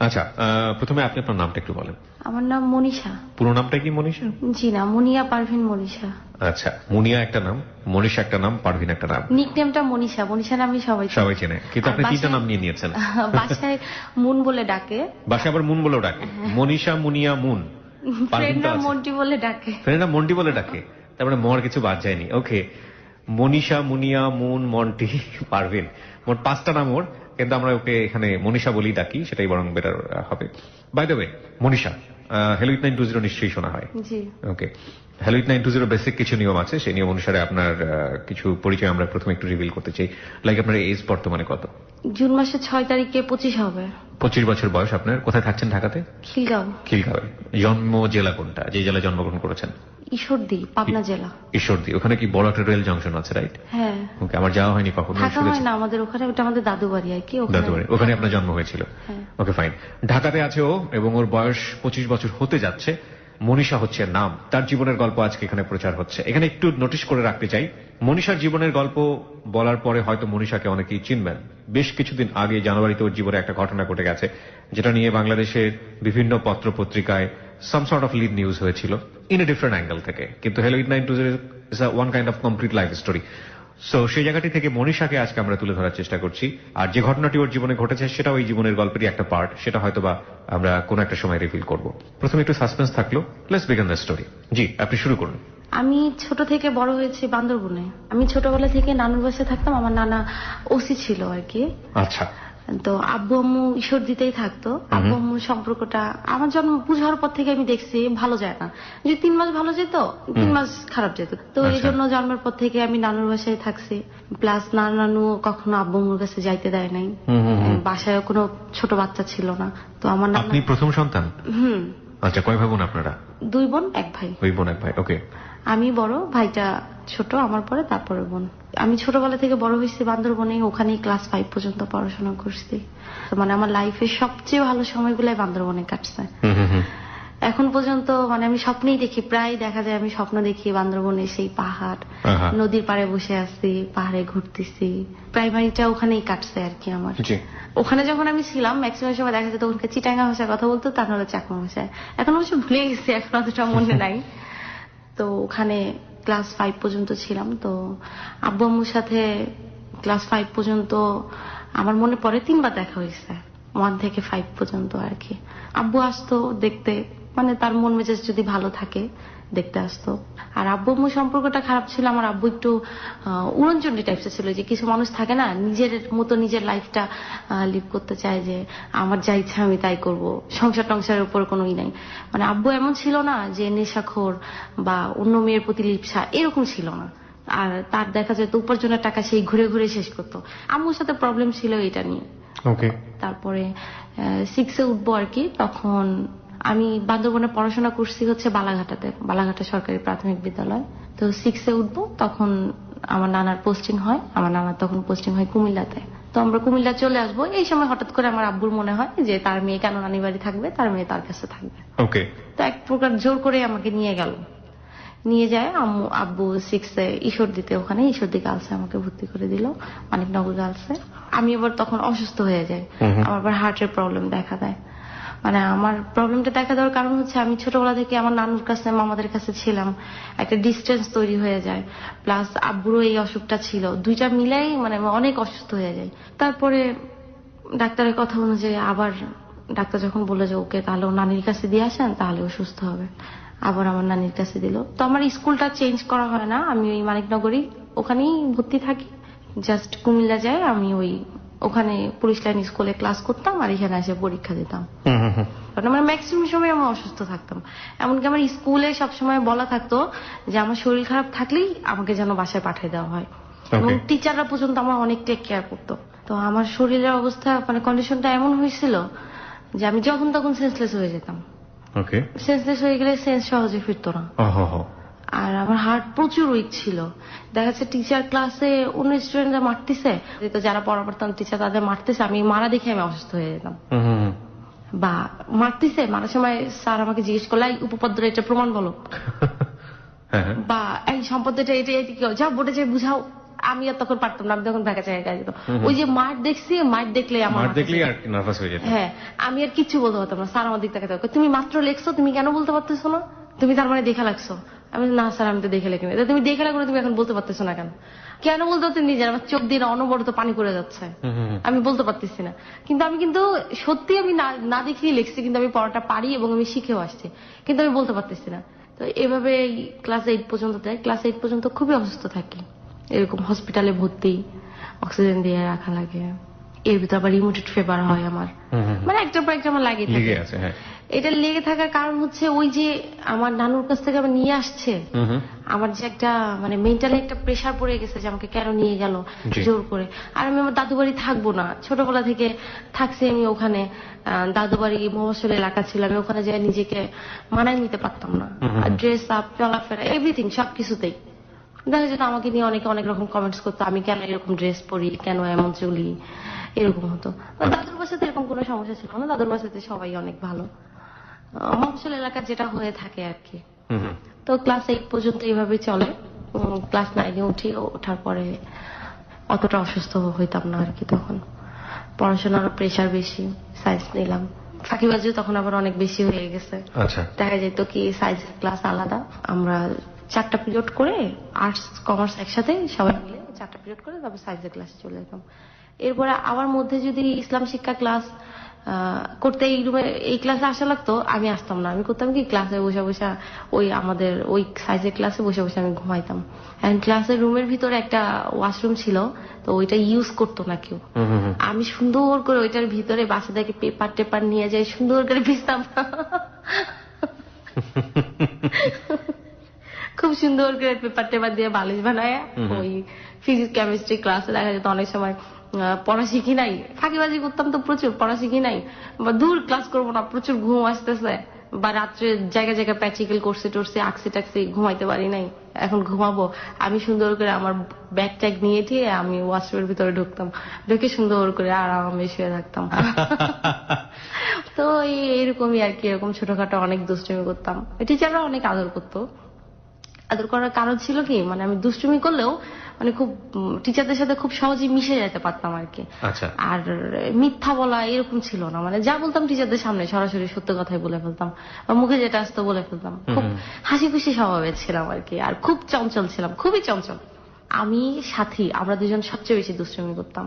আচ্ছা, প্রথমে আপনি আপনার নামটা একটু বলেন। আমার নাম মনীষা। পুরো নামটা কি মনীষা? জি না, মুনিয়া পারভিন মনীষা। আচ্ছা, মুনিয়া একটা নাম, মনীষা একটা নাম, পারভিন একটা নাম। নিকনেমটা মনীষা, মনীষা নামই সবাই চেনে, কিন্তু আপনি তিনটা নাম নিয়ে নিয়েছেন। বাসায় মুন বলে ডাকে। বাসায় আবার মুন বলেও ডাকে। মনীষা, মুনিয়া, মুন। ফ্রেন্ডরা মন্টি বলে ডাকে। ফ্রেন্ডরা মন্টি বলে ডাকে, তারপরে মর কিছু বাদ যায়নি। ওকে, মনীষা, মুনিয়া, মুন, মন্টি, পারভিন, মোট 5টা নাম ওর, কিন্তু আমরা ওকে এখানে মনীষা বলেই ডাকি, সেটাই বরং বেটার হবে। By the way, Manisha, hello with 920 নিশ্চয়ই শোনা হয়। জি। ওকে, হ্যালো উইথ 920 বেসিক কিছু নিয়ম আছে, সেই নিয়ম অনুসারে আপনার কিছু পরিচয় আমরা প্রথমে একটু রিভিল করতে চাই। লাইক আপনার এজ বর্তমানে কত? জুন মাসের 6 তারিখে 25 হবে। 25 বছর বয়স আপনার। কোথায় থাকছেন ঢাকাতে? খিলগাঁও। খিলগাঁওয়ে। জন্ম জেলা কোনটা, যে জেলায় জন্মগ্রহণ করেছেন? ঈশ্বরদী, পাবনা জেলা। ঈশ্বরদী, ওখানে কি বড় একটা রেল জংশন আছে, রাইট? হ্যাঁ। ওকে, আমার যাওয়া হয়নি কখনো। থাকা হয় না আমাদের ওখানে, ওটা আমাদের দাদু বাড়ি আর কি। দাদু বাড়ি, ওখানে আপনার জন্ম হয়েছিল? Okay fine. ঢাকাতে আছে ও, এবং ওর বয়স 25 বছর হতে যাচ্ছে। মনীষা হচ্ছে নাম, তার জীবনের গল্প আজকে এখানে প্রচার হচ্ছে। এখানে একটু নোটিশ করে রাখতে চাই, মনীষার জীবনের গল্প বলার পরে হয়তো মনীষাকে অনেকেই চিনবেন। বেশ কিছুদিন আগে জানুয়ারিতে ওর জীবনে একটা ঘটনা ঘটে গেছে, যেটা নিয়ে বাংলাদেশের বিভিন্ন পত্র পত্রিকায় some sort of lead news হয়েছিল, in a different angle থেকে। কিন্তু hello with 920 is a one kind of complete life story. So সেই জায়গাটি থেকে মনীষাকে আজকে আমরা তুলে ধরার চেষ্টা করছি। আর যে ঘটনাটি ওর জীবনে ঘটেছে সেটা ওই জীবনের গল্পেরই একটা পার্ট, সেটা হয়তোবা আমরা কোন একটা সময় রিভিল করব। প্রথমে একটু সাসপেন্স থাকলো, লেটস বিগিন দ্য স্টোরি। জি, আপনি শুরু করুন। আমি ছোট থেকে বড় হয়েছি বান্দরবনে। আমি ছোটবেলা থেকে নানুর বাসায় থাকতাম, আমার নানা ওসি ছিল আর কি। আচ্ছা। তো আব্বু আম্মু ঈশ্বরদীতেই থাকতো। আব্বু আম্মুর সম্পর্কটা আমার জন্ম বুঝার পর থেকে আমি দেখছি ভালো যায় না। যে 3 মাস ভালো যেত, 3 মাস খারাপ যেত। তো এই জন্য জন্মের পর থেকে আমি নানুর বাসায় থাকছি। প্লাস নানু কখনো আব্বু আম্মুর কাছে যাইতে দেয় নাই। বাসায় কোনো ছোট বাচ্চা ছিল না। তো আমার আপনি প্রথম সন্তান? আচ্ছা, কয় ভাই বোন আপনারা? 2 বোন 1 ভাই। 2 বোন 1 ভাই, ওকে। আমি বড়, ভাইটা ছোট আমার পরে, তারপরে বোন। আমি ছোটবেলা থেকে বড় হয়েছি বান্দরবনে, ওখানেই ক্লাস 5 পর্যন্ত পড়াশোনা করছি। মানে আমার লাইফের সবচেয়ে ভালো সময়গুলাই বান্দরবনে কাটছে। এখন পর্যন্ত মানে আমি স্বপ্নেই দেখি, প্রায় দেখা যায় আমি স্বপ্ন দেখি বান্দরবনে সেই পাহাড়, নদীর পাড়ে বসে আছি, পাহাড়ে ঘুরতেছি। প্রাইমারিটা ওখানেই কাটছে আর কি আমার। ওখানে যখন আমি ছিলাম ম্যাক্সিমাম সময় দেখা যেত ওখানে চিটাঙ্গা ভাষায় কথা বলতো, তার নাহলে চাকমা ভাষায়। এখন অবশ্য ভুলে গেছি, এখন অতটা মনে নাই। তো ওখানে ক্লাস 5 পর্যন্ত ছিলাম। তো আব্বু আম্মুর সাথে ক্লাস 5 পর্যন্ত আমার মনে পড়ে 3 বার দেখা হয়েছে, 1 থেকে 5 পর্যন্ত আর কি। আব্বু আসতো দেখতে, মানে তার মন মেজাজ যদি ভালো থাকে দেখতে আসতো। আর আব্বু আম্মুর সম্পর্কটা খারাপ ছিল। আমার আব্বু একটু উড়নচণ্ডী টাইপসের ছিল, যে কিছু মানুষ থাকে না নিজের মতো নিজের লাইফটা লিভ করতে চায়, যে আমার যা ইচ্ছা আমি তাই করব, সংসার টংসারের উপর কোনো ই নাই। মানে আব্বু এমন ছিল না যে নেশাখোর বা অন্য মেয়ের প্রতি লিপ্সা, এরকম ছিল না। আর তার দেখা যেত উপার্জনের টাকা সেই ঘুরে ঘুরে শেষ করতো। আম্মুর সাথে প্রবলেম ছিল এটা নিয়ে। তারপরে 6-এ উঠবো আর কি, তখন আমি বান্দরবনে পড়াশোনা করছি হচ্ছে বালাঘাটাতে, বালাঘাটা সরকারি প্রাথমিক বিদ্যালয়। তো 6-এ উঠবো তখন আমার নানার পোস্টিং হয়, আমার নানার তখন পোস্টিং হয় কুমিল্লাতে। তো আমরা কুমিল্লা চলে আসবো, এই সময় হঠাৎ করে আমার আব্বুর মনে হয় যে তার মেয়ে কেন নানি বাড়ি থাকবে, তার মেয়ে তার কাছে থাকবে। তো এক প্রকার জোর করে আমাকে নিয়ে গেল, নিয়ে যায় আব্বু 6-এ ঈশ্বরদীতে, ওখানে ঈশ্বরদী গার্লসে আমাকে ভর্তি করে দিল, মানিকনগর গার্লসে। আমি আবার তখন অসুস্থ হয়ে যাই, আমার আবার হার্টের প্রবলেম দেখা দেয়। মানে আমার প্রবলেমটা দেখা দেওয়ার কারণ হচ্ছে আমি ছোটবেলা থেকে আমার নানুর কাছে মামাদের কাছে ছিলাম, একটা ডিস্টেন্স তৈরি হয়ে যায়। প্লাস আব্বুরও এই অসুখটা ছিল, দুইটা মিলাই মানে অনেক অসুস্থ হয়ে যায়। তারপরে ডাক্তারের কথা অনুযায়ী আবার ডাক্তার যখন বলে যে ওকে তাহলে ও নানির কাছে দিয়ে আসেন তাহলে ও সুস্থ হবে, আবার আমার নানির কাছে দিল। তো আমার স্কুলটা চেঞ্জ করা হয় না, আমি ওই মানিকনগরই ওখানেই ভর্তি থাকি। জাস্ট কুমিল্লা যায়, আমি ওই ওখানে পুলিশ লাইন স্কুলে ক্লাস করতাম আর এখানে এসে পরীক্ষা দিতাম। মানে ম্যাক্সিমাম সময় আমি অসুস্থ থাকতাম। এমনকি আমার স্কুলে সবসময় বলা থাকতো যে আমার শরীর খারাপ থাকলেই আমাকে যেন বাসায় পাঠিয়ে দেওয়া হয়, এবং টিচাররা পর্যন্ত আমার অনেক টেক কেয়ার করতো। তো আমার শরীরের অবস্থা মানে কন্ডিশনটা এমন হয়েছিল যে আমি যখন তখন সেন্সলেস হয়ে যেতাম। সেন্সলেস হয়ে গেলে সেন্স সহজে ফিরতো না। আর আমার হার্ট প্রচুর উইক ছিল। দেখা যাচ্ছে টিচার ক্লাসে অন্য স্টুডেন্টরা মারতেছে, যারা পড়া পড়তাম টিচার তাদের মারতেছে, আমি মারা দেখে আমি অসুস্থ হয়ে যেতাম। বা মারতেছে, মারার সময় স্যার আমাকে জিজ্ঞেস করলো এই উপপাদ্য এটা প্রমাণ বলো, বা এই সম্পদ এটা এটা কি, যাও বোর্ডে যাই বুঝাও। আমি আর তখন পারতাম না, আমি তখন ভেকা চাই যেত। ওই যে মাঠ দেখছি, মাঠ দেখলে আমার দেখলেই আর নার্ভাস হয়ে যেত। হ্যাঁ, আমি আর কিচ্ছু বলতে পারতাম না। স্যার আমার দিক তাকাতে, তুমি মাত্র লেখছো, তুমি কেন বলতে পারতেছো না? তুমি তার মানে দেখে লাগছো? আমি না স্যার, আমি তো দেখে লেখি না। তুমি দেখে লাগো, তুমি এখন বলতে পারতেছো না কেন? কেন বলতে পারতেন নিজের? আমার চোখ দিয়ে অনবরত পানি পড়ে যাচ্ছে, আমি বলতে পারতেছি না। কিন্তু আমি সত্যি আমি না দেখিয়ে লিখছি, কিন্তু আমি পড়াটা পারি এবং আমি শিখেও আসছি, কিন্তু আমি বলতে পারতেছি না। তো এভাবে ক্লাস 8 পর্যন্ত দেয়। ক্লাস 8 পর্যন্ত খুবই অসুস্থ থাকি, এরকম হসপিটালে ভর্তি, অক্সিজেন দিয়ে রাখা লাগে। এর ভিতরে আবার রিমোটেড ফিভার হয় আমার, মানে একটার পর একটা আমার লাগে থাকে। এটা লেগে থাকার কারণ হচ্ছে ওই যে আমার নানুর কাছ থেকে আমার নিয়ে আসছে, আমার যে একটা মানে মেন্টালি একটা প্রেশার পড়ে গেছে যে আমাকে কেন নিয়ে গেল জোর করে। আর আমি আমার দাদু বাড়ি থাকবো না, ছোটবেলা থেকে থাকছি আমি ওখানে। দাদু বাড়ি মফস্বল এলাকা ছিল, আমি ওখানে যাই নিজেকে মানায় নিতে পারতাম না। ড্রেস আপ, চলাফেরা, এভরিথিং, সবকিছুতেই দেখা যেত আমাকে নিয়ে অনেকে অনেক রকম কমেন্টস করতো, আমি কেন এরকম ড্রেস পরি, কেন এমন চলি, এরকম হতো। দাদুর বাসাতে এরকম কোনো সমস্যা ছিল না, দাদুর বাসাতে সবাই অনেক ভালো, মফস্বল এলাকা যেটা হয়ে থাকে আর কি। তো ক্লাস 8 পর্যন্ত এইভাবে চলে। ক্লাস 9-এ উঠি, ওঠার পরে অতটা অসুস্থ হইতাম না আর কি। তখন পড়াশোনার প্রেশার বেশি, সায়েন্স নিলাম, ফাঁকিবাজিও তখন আবার অনেক বেশি হয়ে গেছে। দেখা যেত কি সায়েন্সের ক্লাস আলাদা, আমরা 4টা পিরিয়ড করে, আর্টস কমার্স একসাথে সবাই মিলে 4টা পিরিয়ড করে তারপর সায়েন্সের ক্লাসে চলে যেতাম। এরপরে আমার মধ্যে যদি ইসলাম শিক্ষা ক্লাস করতে এই রুমে এই ক্লাসে আসা লাগতো, আমি আসতাম না। আমি করতাম কি, ক্লাসে বসে বসে ওই আমাদের ওই সাইজের ক্লাসে বসে বসে আমি ঘুমাইতাম। এন্ড ক্লাসের রুমের ভিতরে একটা ওয়াশরুম ছিল, তো ওইটা ইউজ করতো না কেউ। আমি সুন্দর করে ওইটার ভিতরে বাচ্চাদেরকে পেপার টেপার নিয়ে যাই, সুন্দর করে ভিজতাম, খুব সুন্দর করে পেপার টেপার দিয়ে বালিশ বানায়। ওই ফিজিক্স কেমিস্ট্রি ক্লাসে দেখা যেত অনেক সময় পড়া শিখি নাই, ফাঁকিবাজি করতাম তো প্রচুর, পড়া শিখি নাই, বা দূর ক্লাস করবো না, প্রচুর ঘুম আসতেছে, বা রাত্রে জায়গায় জায়গায় প্র্যাকটিক্যাল করছে টরছে, আঁকছি টাকছি, ঘুমাইতে পারি নাই, এখন ঘুমাবো। আমি সুন্দর করে আমার ব্যাগ ট্যাগ নিয়ে দিয়ে আমি ওয়াশরুমের ভিতরে ঢুকতাম, ঢুকে সুন্দর করে আরামে শুয়ে থাকতাম। তো এইরকমই আর কি, এরকম ছোটখাটো অনেক দুষ্টুমি করতাম। টিচাররা অনেক আদর করতো। আদর করার কারণ ছিল কি, মানে আমি দুষ্টুমি করলেও মানে খুব টিচারদের সাথে খুব সহজেই মিশে যেতে পারতাম আর কি। আর মিথ্যা বলা এরকম ছিল না, মানে যা বলতাম টিচারদের সামনে সরাসরি সত্য কথাই বলে ফেলতাম, বা মুখে যেটা আসতো বলে ফেলতাম। খুব হাসি খুশি স্বভাবের ছিলাম আর কি, আর খুব চঞ্চল ছিলাম, খুবই চঞ্চল। আমি সাথী, আমরা দুজন সবচেয়ে বেশি দুষ্টুমি করতাম।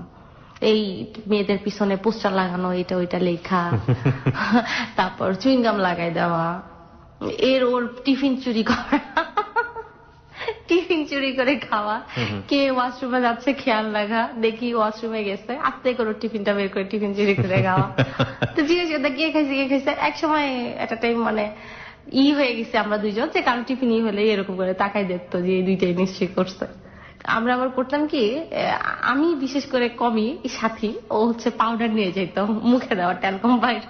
এই মেয়েদের পিছনে পোস্টার লাগানো, এটা ওইটা লেখা, তারপর চুইংগাম লাগাই দেওয়া, ওর টিফিন চুরি করা, টিফিন চুরি করে খাওয়া, কে ওয়াশরুমে যাচ্ছে খেয়াল রাখা, দেখি ওয়াশরুমে গেছে, আস্তে করে টিফিনটা বের করে টিফিন চুরি করে খাওয়া। তো জিজ্ঞেস করতে কে খাইছে কে খাইছে, এক সময় একটা টাইম মানে হয়ে গেছে আমরা দুইজন, যে কারণ টিফিন হলে এরকম করে তাকাই দেখতো যে এই দুইটাই নিশ্চয়ই করছে। আমরা আবার করতাম কি, আমি বিশেষ করে কমই সাথী, ও হচ্ছে পাউডার নিয়ে যেত মুখে দেওয়া, ট্যালকম পাউডার।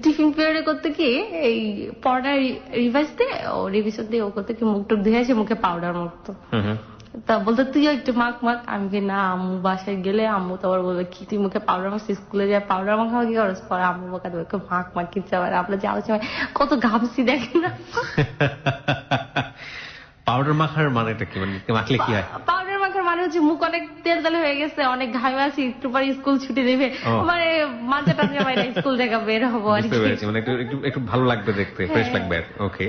টিফিন পিরিয়ডে করতে কি, এই পাউডার রিভাইজ দিয়ে, ও রিভিশন দিয়ে ও করতে কি, মুখ টুক ধুয়ে এসে মুখে পাউডার মাখতো। তা বলতো তুইও একটু মাখ মাখ। আমি কি না, আম্মু বাসায় গেলে আম্মু তো আবার বলবে কি তুই মুখে পাউডার মাখছিস, স্কুলে যায় পাউডার মাখাও কি করস, পরে আম্মু বোকা দেবে মাখ মাখ কিচ্ছে। আবার আপনার যাওয়ার সময় কত ঘামছি দেখেন না। পাউডার মাখার মানেটা কি, মানে মাখলে কি হয়? পাউডার মাখার মানে হচ্ছে মুখ অনেক তেল তেল হয়ে গেছে, অনেক ঘামে আছি, একটু পরে স্কুল ছুটি দেবে, মানে মাঝে টাঝে বাইরে স্কুল থেকে বের হবো আর কি, মানে একটু ভালো লাগবে দেখতে, ফ্রেশ লাগবে। ওকে,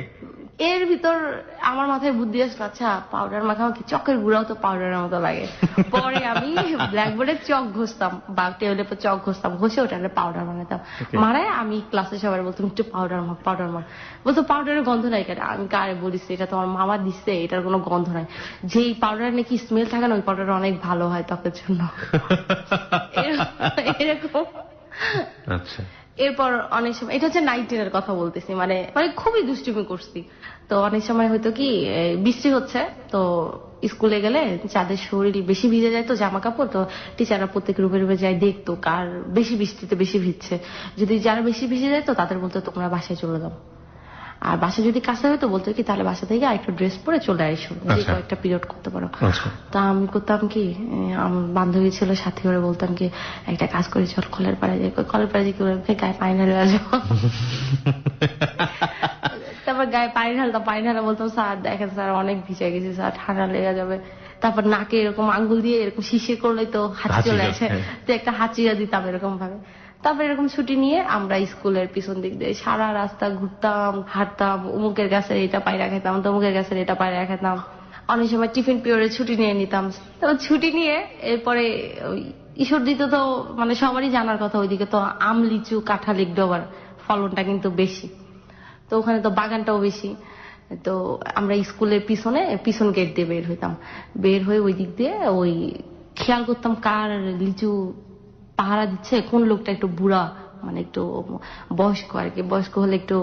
এর ভিতর আমার মাথায় বুদ্ধি আসলো, আচ্ছা পাউডার মাখাও কি, চকের গুঁড়াও তো পাউডারের মতো লাগে। পরে আমি ব্ল্যাকবোর্ডে চক ঘষতাম, বা টেবিলের পর চক ঘষতাম, ঘষে ওটা পাউডার বানাতাম। মারায় আমি ক্লাসে সবাই বলতাম একটু পাউডার মাখ, পাউডার মাখ। বলতো পাউডারের গন্ধ নাই কেন? আমি কারে বলিস, এটা তোমার মামা দিচ্ছে, এটার কোনো গন্ধ নাই। যেই পাউডার নাকি স্মেল থাকে না, ওই পাউডার অনেক ভালো হয় ত্বকের জন্য। এরকম। আচ্ছা, এরপর অনেক সময়, এটা হচ্ছে 9-10 এর কথা বলতেছি, মানে খুবই দুষ্টুমি করছি। তো অনেক সময় হয়তো কি, বৃষ্টি হচ্ছে, তো স্কুলে গেলে যাদের শরীর বেশি ভিজে যায় তো জামা কাপড়, তো টিচাররা প্রত্যেক রুমে রুমে যায় দেখতো কার বেশি বৃষ্টিতে বেশি ভিজছে। যদি যারা বেশি ভিজে যায় তো তাদের বলতো তোমরা বাসায় চলে যাও। আর বাসা যদি কাছে হয়তো বলতো কি তাহলে বাসা থেকে আরেকটু ড্রেস পরে চলে আসো, যে কয়েকটা পিরিয়ড করতে পারো। তা আমি করতাম কি, আমার বান্ধবী ছিল সাথী, করে বলতাম কি একটা কাজ করি, চল কলের পাড়ে যাই। কলের পাড়ে যাই কি গায়ে পানি ঢালে আসবো। তারপর তারপর গায়ে পানি ঢালতাম, পানি ঢালা বলতাম স্যার দেখেন স্যার অনেক ভিজে গেছি স্যার, ঠান্ডা লেগে যাবে। তারপর নাকে এরকম আঙ্গুল দিয়ে এরকম শিশির করলে তো হাঁচি চলে আসে, তো একটা হাঁচিয়া দিতাম এরকম ভাবে। তারপর এরকম ছুটি নিয়ে আমরা স্কুলের পিছন দিক দিয়ে সারা রাস্তা ঘুরতাম, হাঁটতাম, অমুকের গাছের এটা পায়রা খেতাম, তমুকের গাছের এটা পায়রা খেতাম। অনেক সময় টিফিন পিরিয়ডে ছুটি নিয়ে নিতাম। তো ছুটি নিয়ে এরপরে ঈশ্বরদীতে তো মানে সবারই জানার কথা, ওইদিকে তো আম, লিচু, কাঁঠাল ইকডোবার ফলনটা কিন্তু বেশি, তো ওখানে তো বাগানটাও বেশি। তো আমরা স্কুলের পিছন গেট দিয়ে বের হইতাম, বের হয়ে ওই দিক দিয়ে ওই খেয়াল করতাম কার লিচু পাহারা দিচ্ছে, কোন লোকটা একটু বুড়া মানে একটু বয়স্ক আর কি, বয়স্ক হলে একটু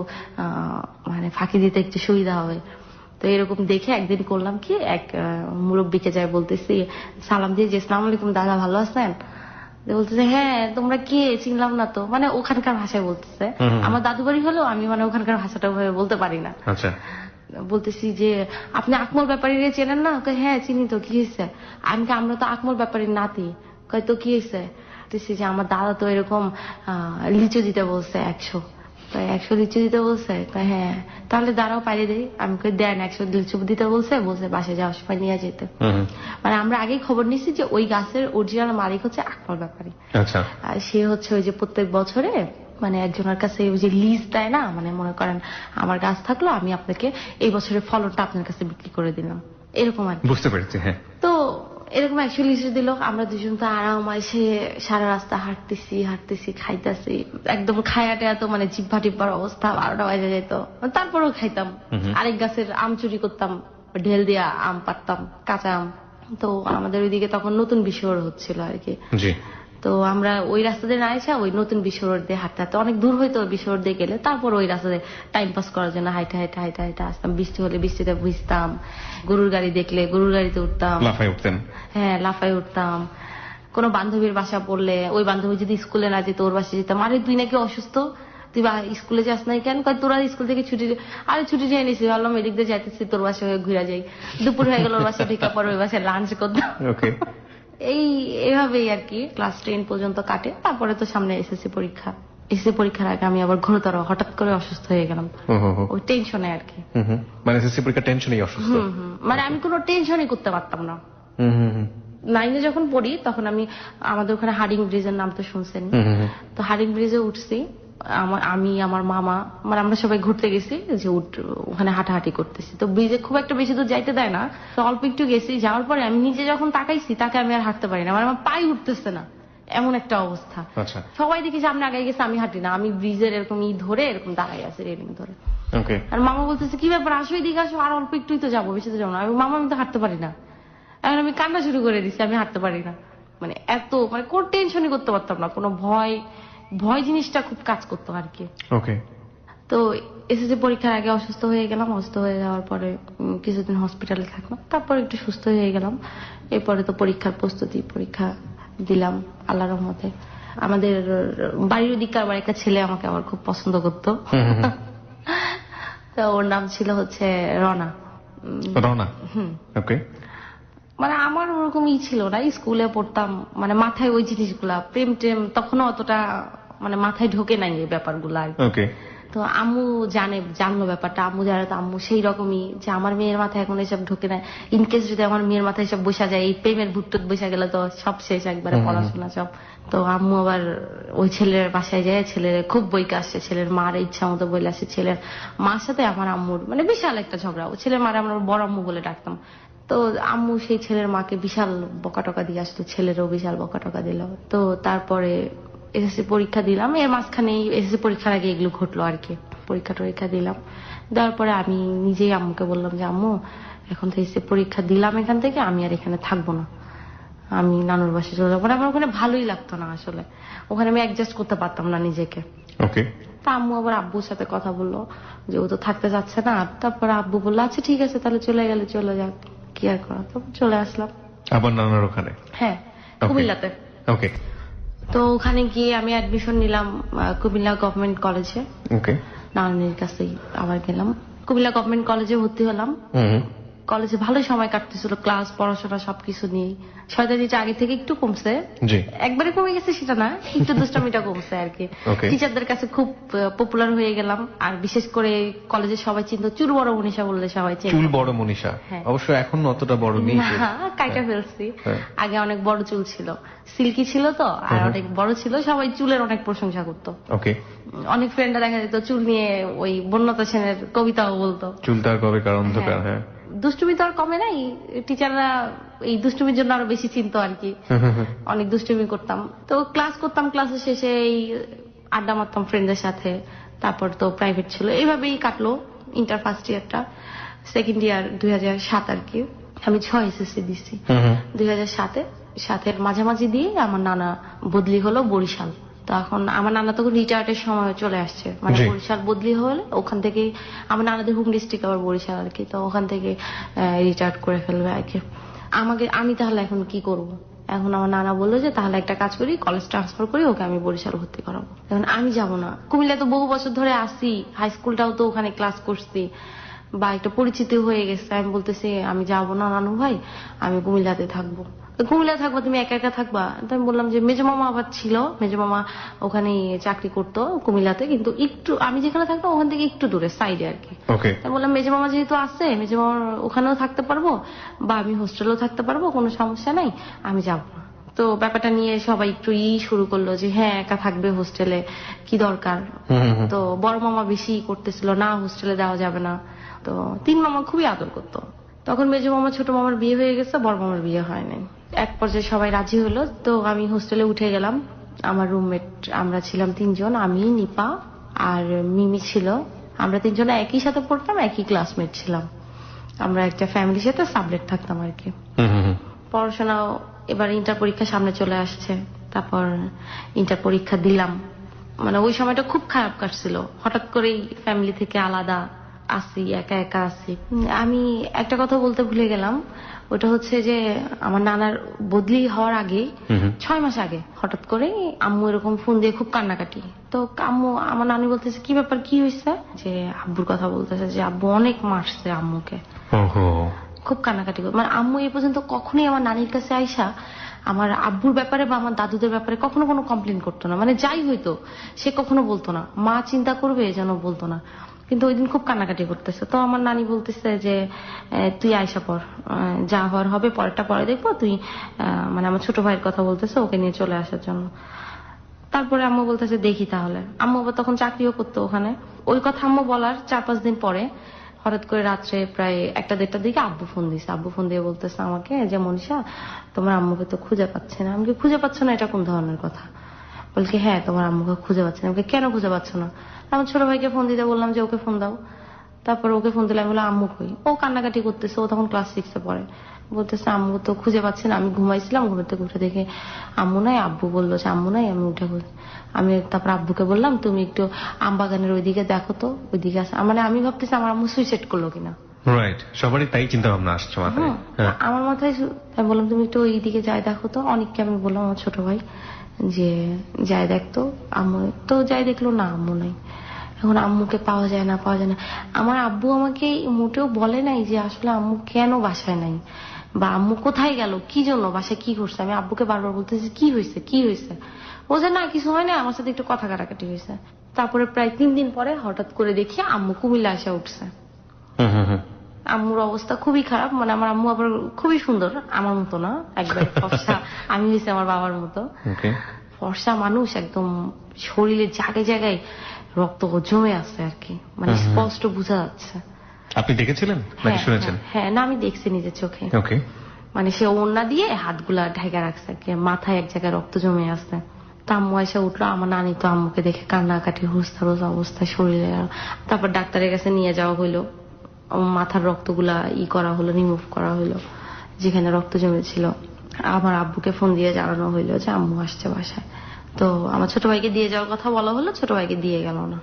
মানে ফাঁকি দিতে একটু সুবিধা হবে। তো এরকম দেখে একদিন করলাম কি, এক মুরব্বীকে যাই বলতেছি সালাম দিয়ে যে আসসালামু আলাইকুম দাদা ভালো আছেন, বলতেছে হ্যাঁ তোমরা কে, চিনলাম না তো, মানে ওখানকার ভাষায় বলতেছে। আমার দাদু বাড়ি হলেও আমি মানে ওখানকার ভাষাটা ভাবে বলতে পারি না। আচ্ছা, বলতেছি যে আপনি আকমল ব্যাপারীরে চেনেন না? হ্যাঁ চিনি তো, কি হয়েছে? আমি আমরা তো আকমল ব্যাপারীর নাতি। কয় তো কি হয়েছে? যে আমার দাদা তো এরকম লিচু দিতে বলছে 100, 100 লিচু দিতে বলছে। হ্যাঁ তাহলে দাঁড়াও পাইরে দেই। আমি কই দেন 100 লিচু দিতে বলছে, বাসে যাওয়ার সময় নিয়ে যেতে। মানে আমরা আগেই খবর নিচ্ছি যে ওই গাছের অরিজিনাল মালিক হচ্ছে আকমল ব্যাপারী। আচ্ছা, আর সে হচ্ছে ওই যে প্রত্যেক বছরে মানে একজনের কাছে ওই যে লিজ দেয় না, মানে মনে করেন আমার গাছ থাকলো, আমি আপনাকে এই বছরের ফলনটা আপনার কাছে বিক্রি করে দিলাম, এরকম আর কি। বুঝতে পেরেছি। হ্যাঁ, তো এরকম 100 লিটার দিল, আমরা দুজন তো আরাম এসে সারা রাস্তা হাঁটতেছি খাইতেছি, একদম খায়াটে এত মানে জিভা টিব্বার অবস্থা, 12টা বাজে যেত, তারপরেও খাইতাম। আরেক গাছের আম চুরি করতাম, ঢেল দিয়া আম পাড়তাম, কাঁচা আম। তো আমাদের ওইদিকে তখন নতুন বিশ্বর হচ্ছিল আর কি। জি, তো আমরা ওই রাস্তা দিয়ে না এসে ওই নতুন বিশ্বর দিয়ে হাঁটতে হাঁটতে, অনেক দূর হইতো বিশ্বর দিয়ে গেলে, তারপর ওই রাস্তা দিয়ে টাইম পাস করার জন্য হাইটে আসতাম। বৃষ্টি হলে বৃষ্টিতে ভিজতাম, গরুর গাড়ি দেখলে গরুর গাড়িতে উঠতাম, লাফায় উঠতেন। হ্যাঁ লাফায় উঠতাম। কোন বান্ধবীর বাসা পড়লে ওই বান্ধবী যদি স্কুলে না যেত ওর বাসায় যেতাম, আরে তুই নাকি অসুস্থ, তুই স্কুলে যাস নাই কেন? তোরা স্কুল থেকে ছুটি, আরে ছুটি নিয়ে নিছি, ভাবলাম এদিক দিয়ে যাইতেছি তোর বাসায় হয়ে ঘুরে যাই। দুপুর হয়ে গেল ওর বাসায় ঢেকা পরে ওই বাসায় লাঞ্চ করতাম। এইভাবেই আর কি ক্লাস 10 পর্যন্ত কাটে। তারপরে তো সামনে এসএসসি পরীক্ষার আগে আমি আবার ঘোরতর হঠাৎ করে অসুস্থ হয়ে গেলাম, ওই টেনশনে আর কি। মানে এসএসসি পরীক্ষা টেনশনই অসুস্থ। মানে আমি কোনো টেনশনই করতে পারতাম না। 9-এ যখন পড়ি তখন আমাদের ওখানে হার্ডিং ব্রিজের নাম তো শুনছেন, তো হার্ডিং ব্রিজে উঠছি আমি, আমার মামা, মানে আমরা সবাই ঘুরতে গেছি, যে ওখানে হাঁটাহাঁটি করতেছি। তো ব্রিজে খুব একটা বেশি দূর যাইতে দেয় না, তো অল্প একটু গেছি। যাওয়ার পরে আমি নিজে যখন তাকাইছি তাকে আমি আর হাঁটতে পারি না, মানে আমার পাই উঠতেছে না, এমন একটা অবস্থা। সবাই দেখি সামনে আগাই গেছে, আমি হাঁটি না, আমি ব্রিজের এরকম ধরে এরকম দাঁড়াই আছি রেলিং ধরে। আর মামা বলতেছে কি ব্যাপার, আসো এদিকে আসো, আর অল্প একটুই তো যাবো, বেশি তো যাবো না। মামা আমি তো হাঁটতে পারি না। এখন আমি কান্না শুরু করে দিচ্ছি, আমি হাঁটতে পারি না। মানে এত মানে কোন টেনশনই করতে পারতাম না, কোনো ভয় জিনিসটা খুব কাজ করতো আর কি। তো এসএসসি পরীক্ষার আগে অসুস্থ হয়ে গেলাম। অসুস্থ হয়ে যাওয়ার পরে কিছুদিন হসপিটালে থাকলাম, তারপর একটু সুস্থ হয়ে গেলাম। এরপরে তো পরীক্ষার প্রস্তুতি, পরীক্ষা দিলাম আল্লাহর রহমতে। আমাদের বাড়ির দিককার আবার একটা ছেলে আমাকে আবার খুব পছন্দ করতো, তো ওর নাম ছিল হচ্ছে রনা। মানে আমার ওরকম ছিল না, স্কুলে পড়তাম, মানে মাথায় ওই জিনিসগুলা প্রেম টেম তখনও অতটা মানে মাথায় ঢোকে নাই এই ব্যাপারগুলা। তো আম্মু জানলো ব্যাপারটা, আম্মু জানে, তো আম্মু সেই রকমই যে আমার মেয়ের মাথায় এখন এসব ঢোকে না, ইনকেস যদি আমার মেয়ের মাথায় সব বসা যায়, এই প্রেমের ভুট্টুত বসা গেলে তো সব শেষ, একবারে পড়াশোনা সব। তো আম্মু আবার ওই ছেলের বাসায় যায়, ছেলের খুব বইকে আসছে, ছেলের মার ইচ্ছা মতো বলে আসছে। ছেলের মার সাথে আমার আম্মুর মানে বিশাল একটা ঝগড়া, ও ছেলের মারে আমরা বড় আম্মু বলে ডাকতাম। তো আম্মু সেই ছেলের মাকে বিশাল বকাটকা দিয়ে আসতো, ছেলেরও বিশাল বকাটকা দিল। তো তারপরে এসএসসি পরীক্ষা দিলাম, এর মাঝখানে এসএসসি পরীক্ষার আগে এগুলো ঘটলো আর কি। পরীক্ষা দিলাম, দেওয়ার পরে আমি নিজেই আম্মুকে বললাম যে আম্মু এখন তো এসএসসি পরীক্ষা দিলাম এখান থেকে, আমি আর এখানে থাকবো না, আমি নানুর বাসায় চলে যাবো। আমার ওখানে ভালোই লাগতো না আসলে, ওখানে আমি অ্যাডজাস্ট করতে পারতাম না নিজেকে। তা আম্মু আবার আব্বুর সাথে কথা বললো যে ও তো থাকতে যাচ্ছে না। তারপরে আব্বু বললো আচ্ছা ঠিক আছে তাহলে চলে গেলে চলে যাক, কি আর করা। তো চলে আসলাম আবার নানার ওখানে। হ্যাঁ, কুমিল্লাতে। তো ওখানে গিয়ে আমি অ্যাডমিশন নিলাম কুমিল্লা গভর্নমেন্ট কলেজে। নানির কাছেই আবার গেলাম, কুমিল্লা গভর্নমেন্ট কলেজে ভর্তি হলাম। কলেজে ভালো সময় কাটতেছিল, ক্লাস পড়াশোনা সবকিছু নিয়ে। শয়তানিটা আগে থেকে একটু কমছে, একবারে কমে গেছে সেটা না, একটু দুষ্টামিটা কমছে আর কি। টিচারদের কাছে খুব পপুলার হয়ে গেলাম, আর বিশেষ করে কলেজে সবাই চিনত চুল বড় মনীষা বললে সবাই চেনে। চুল বড় মনীষা, অবশ্য এখন অতটা বড় নেই, কাইটা ফেলছি। আগে অনেক বড় চুল ছিল, সিল্কি ছিল তো, আর অনেক বড় ছিল, সবাই চুলের অনেক প্রশংসা করতো। অনেক ফ্রেন্ডরা দেখা যেত চুল নিয়ে ওই বন্যতা সেনের কবিতাও বলতো, চুল তার কবে কার অন্ধকার। হ্যাঁ, দুষ্টুমি তো আর কমে নাই, টিচাররা এই দুষ্টুমির জন্য আরো বেশি চিন্তা আর কি। অনেক দুষ্টুমি করতাম, তো ক্লাস করতাম, ক্লাসের শেষে এই আড্ডা মারতাম ফ্রেন্ডদের সাথে। তারপর তো প্রাইভেট ছিল, এইভাবেই কাটলো ইন্টার ফার্স্ট ইয়ারটা। সেকেন্ড ইয়ার 2007 আর কি, আমি 6 এসএসসি দিচ্ছি 2007-এর মাঝামাঝি দিয়ে আমার নানা বদলি হলো বরিশাল। তো এখন আমার নানা তখন রিটায়ার্ডের সময় চলে আসছে, মানে বরিশাল বদলি হলে ওখান থেকে আমার নানাদের হোম ডিস্ট্রিক্ট আবার বরিশাল আর কি, তো ওখান থেকে রিটায়ার্ড করে ফেলবে আর কি আমাকে। আমি তাহলে এখন কি করব? এখন আমার নানা বললো যে তাহলে একটা কাজ করি, কলেজ ট্রান্সফার করি, ওকে আমি বরিশাল ভর্তি করাবো। এখন আমি যাব না, কুমিল্লা তো বহু বছর ধরে আসি, হাই স্কুলটাও তো ওখানে ক্লাস করছি, বা একটা পরিচিতি হয়ে গেছে। আমি বলতেছি আমি যাবো না নানু ভাই, আমি কুমিল্লাতে থাকবো। কুমিল্লা থাকবো, তুমি একা একা থাকবা? তো আমি বললাম যে মেজো মামা আবার ছিল, মেজো মামা ওখানে চাকরি করতো কুমিল্লাতে, কিন্তু একটু আমি যেখানে থাকতাম ওখান থেকে একটু দূরে সাইডে আর কি। তাই বললাম মেজো মামা যেহেতু আছে, মেজো মামার ওখানেও থাকতে পারবো বা আমি হোস্টেলেও থাকতে পারবো, কোনো সমস্যা নাই, আমি যাবো না। তো ব্যাপারটা নিয়ে সবাই একটু শুরু করলো যে হ্যাঁ একা থাকবে হোস্টেলে, কি দরকার। তো বড় মামা বেশি করতেছিল, না হোস্টেলে দেওয়া যাবে না। তো 3 মামা খুবই আদর করতো। তখন মেজো মামা ছোট মামার বিয়ে হয়ে গেছে, বড় মামার বিয়ে হয় নাই। এক পর্যায়ে সবাই রাজি হলো, তো আমি হোস্টেলে উঠে গেলাম। আমার রুমমেট আমরা ছিলাম 3 জন, আমি, নিপা আর মিমি ছিল। আমরা 3 জন একই সাথে পড়তাম, একই ক্লাসমেট ছিলাম। আমরা একটা ফ্যামিলির সাথে সাবলেট থাকতাম আর কি। পড়াশোনাও এবার ইন্টার পরীক্ষা সামনে চলে আসছে, তারপর ইন্টার পরীক্ষা দিলাম। মানে ওই সময়টা খুব খারাপ কাটছিল, হঠাৎ করেই ফ্যামিলি থেকে আলাদা আসি, একা একা আসি। আমি একটা কথা বলতে ভুলে গেলাম, ওটা হচ্ছে যে আমার নানার বদলি হওয়ার আগে 6 মাস আগে হঠাৎ করে আম্মু এরকম ফোন দিয়ে খুব কান্নাকাটি। তো আম্মু, আমার নানি বলতেছে কি ব্যাপার, কি হয়েছে? যে আব্বুর কথা বলতেছে যে আব্বু অনেক মারছে আম্মুকে, খুব কান্নাকাটি। মানে আম্মু এই পর্যন্ত কখনোই আমার নানির কাছে আইসা আমার আব্বুর ব্যাপারে বা আমার দাদুদের ব্যাপারে কখনো কোনো কমপ্লেন করতো না, মানে যাই হইতো সে কখনো বলতো না, মা চিন্তা করবে যেন বলতো না। কিন্তু ওই দিন খুব কান্নাকাটি করতেছে। তো আমার নানি বলতেছে যে তুই আয়সা পর, যা হওয়ার হবে পরেরটা পরে দেখবো, তুই মানে আমার ছোট ভাইয়ের কথা বলতেছে, ওকে নিয়ে চলে আসার জন্য। তারপরে আম্মু বলতেছে দেখি তাহলে। আম্মু আবার তখন চাকরিও করতো ওখানে। ওই কথা আম্মু বলার 4-5 দিন পরে হঠাৎ করে রাত্রে প্রায় 1-1:30টার দিকে আব্বু ফোন দিছে। আব্বু ফোন দিয়ে বলতেছে আমাকে যে মনীষা, তোমার আম্মুকে তো খুঁজে পাচ্ছে না। আমাকে খুঁজে পাচ্ছ না, এটা কোন ধরনের কথা? বলছি হ্যাঁ তোমার আম্মুকে খুঁজে পাচ্ছে না। আমাকে কেন খুঁজে পাচ্ছ না? আমার ছোট ভাইকে ফোন দিতে বললাম যে ওকে ফোন দাও। তারপর ওকে ফোন দিলাম, বললাম আম্মু কই? ও কান্নাকাটি করতেছে, ও তখন ক্লাস 6-এ পড়ে। বলতেছে আম্মু তো খুঁজে পাচ্ছে না, আমি ঘুমাইছিলাম, ঘুমের থেকে উঠে দেখে আম্মু নাই। আব্বু বললো যে আম্মু নাই, আমি উঠে আমি তারপর আব্বুকে বললাম তুমি একটু আমবাগানের ওইদিকে দেখো তো, ওইদিকে আসে। মানে আমি ভাবতেছি আমার আম্মু সুইসাইড করলো কিনা। রাইট, সবারই তাই চিন্তা ভাবনা আসছে মাথায়। আমার মাথায় আমি বললাম তুমি একটু ওইদিকে যাই দেখো তো। অনেককে আমি বললাম, আমার ছোট ভাই, যে যাই দেখতো আম্মু। তো যাই দেখলো না, আম্মু নাই। এখন আম্মুকে পাওয়া যায় না, পাওয়া যায় না। আমার আব্বু আমাকে মোটেও বলে নাই যে আসলে আম্মু কেন বাসায় নাই বা আম্মু কোথায় গেল, কি জন্য, বাসায় কি করছে। আমি আব্বুকে বারবার বলতেছি কি হয়েছে, কি হয়েছে। ও যে না কিছু হয় না, আমার সাথে একটু কথা কাটাকাটি হয়েছে। তারপরে প্রায় 3 দিন পরে হঠাৎ করে দেখি আম্মু কুমিল্লা এসে উঠছে। আম্মুর অবস্থা খুবই খারাপ। মানে আমার আম্মু আবার খুবই সুন্দর, আমার মতো না, একবার ফর্সা। আমি হয়েছে আমার বাবার মতো ফর্সা মানুষ, একদম শরীরে জায়গায় জায়গায় রক্ত জমে আছে আর কি, মানে স্পষ্ট বোঝা যাচ্ছে। আপনি দেখেছিলেন নাকি শুনেছেন? হ্যাঁ, না আমি দেখছি নিজের চোখে। মানে সে ওড়না দিয়ে হাতগুলা ঢেকে রাখছে আর কি, মাথায় এক জায়গায় রক্ত জমে আছে। তা আম্মু এসে উঠলো, আমার নানি তো আম্মুকে দেখে কান্নাকাটি, হুস্তারোজ অবস্থা শরীরে। তারপর ডাক্তারের কাছে নিয়ে যাওয়া হইলো, মাথার রক্তগুলা করা হলো, রিমুভ করা হইলো যেখানে রক্ত জমেছিল। আমার আব্বুকে ফোন দিয়ে জানানো হইলো যে আম্মু আসছে বাসায়। তো আমার ছোট ভাইকে দিয়ে যাওয়ার কথা বলা হলো, ছোট ভাইকে দিয়ে গেল না।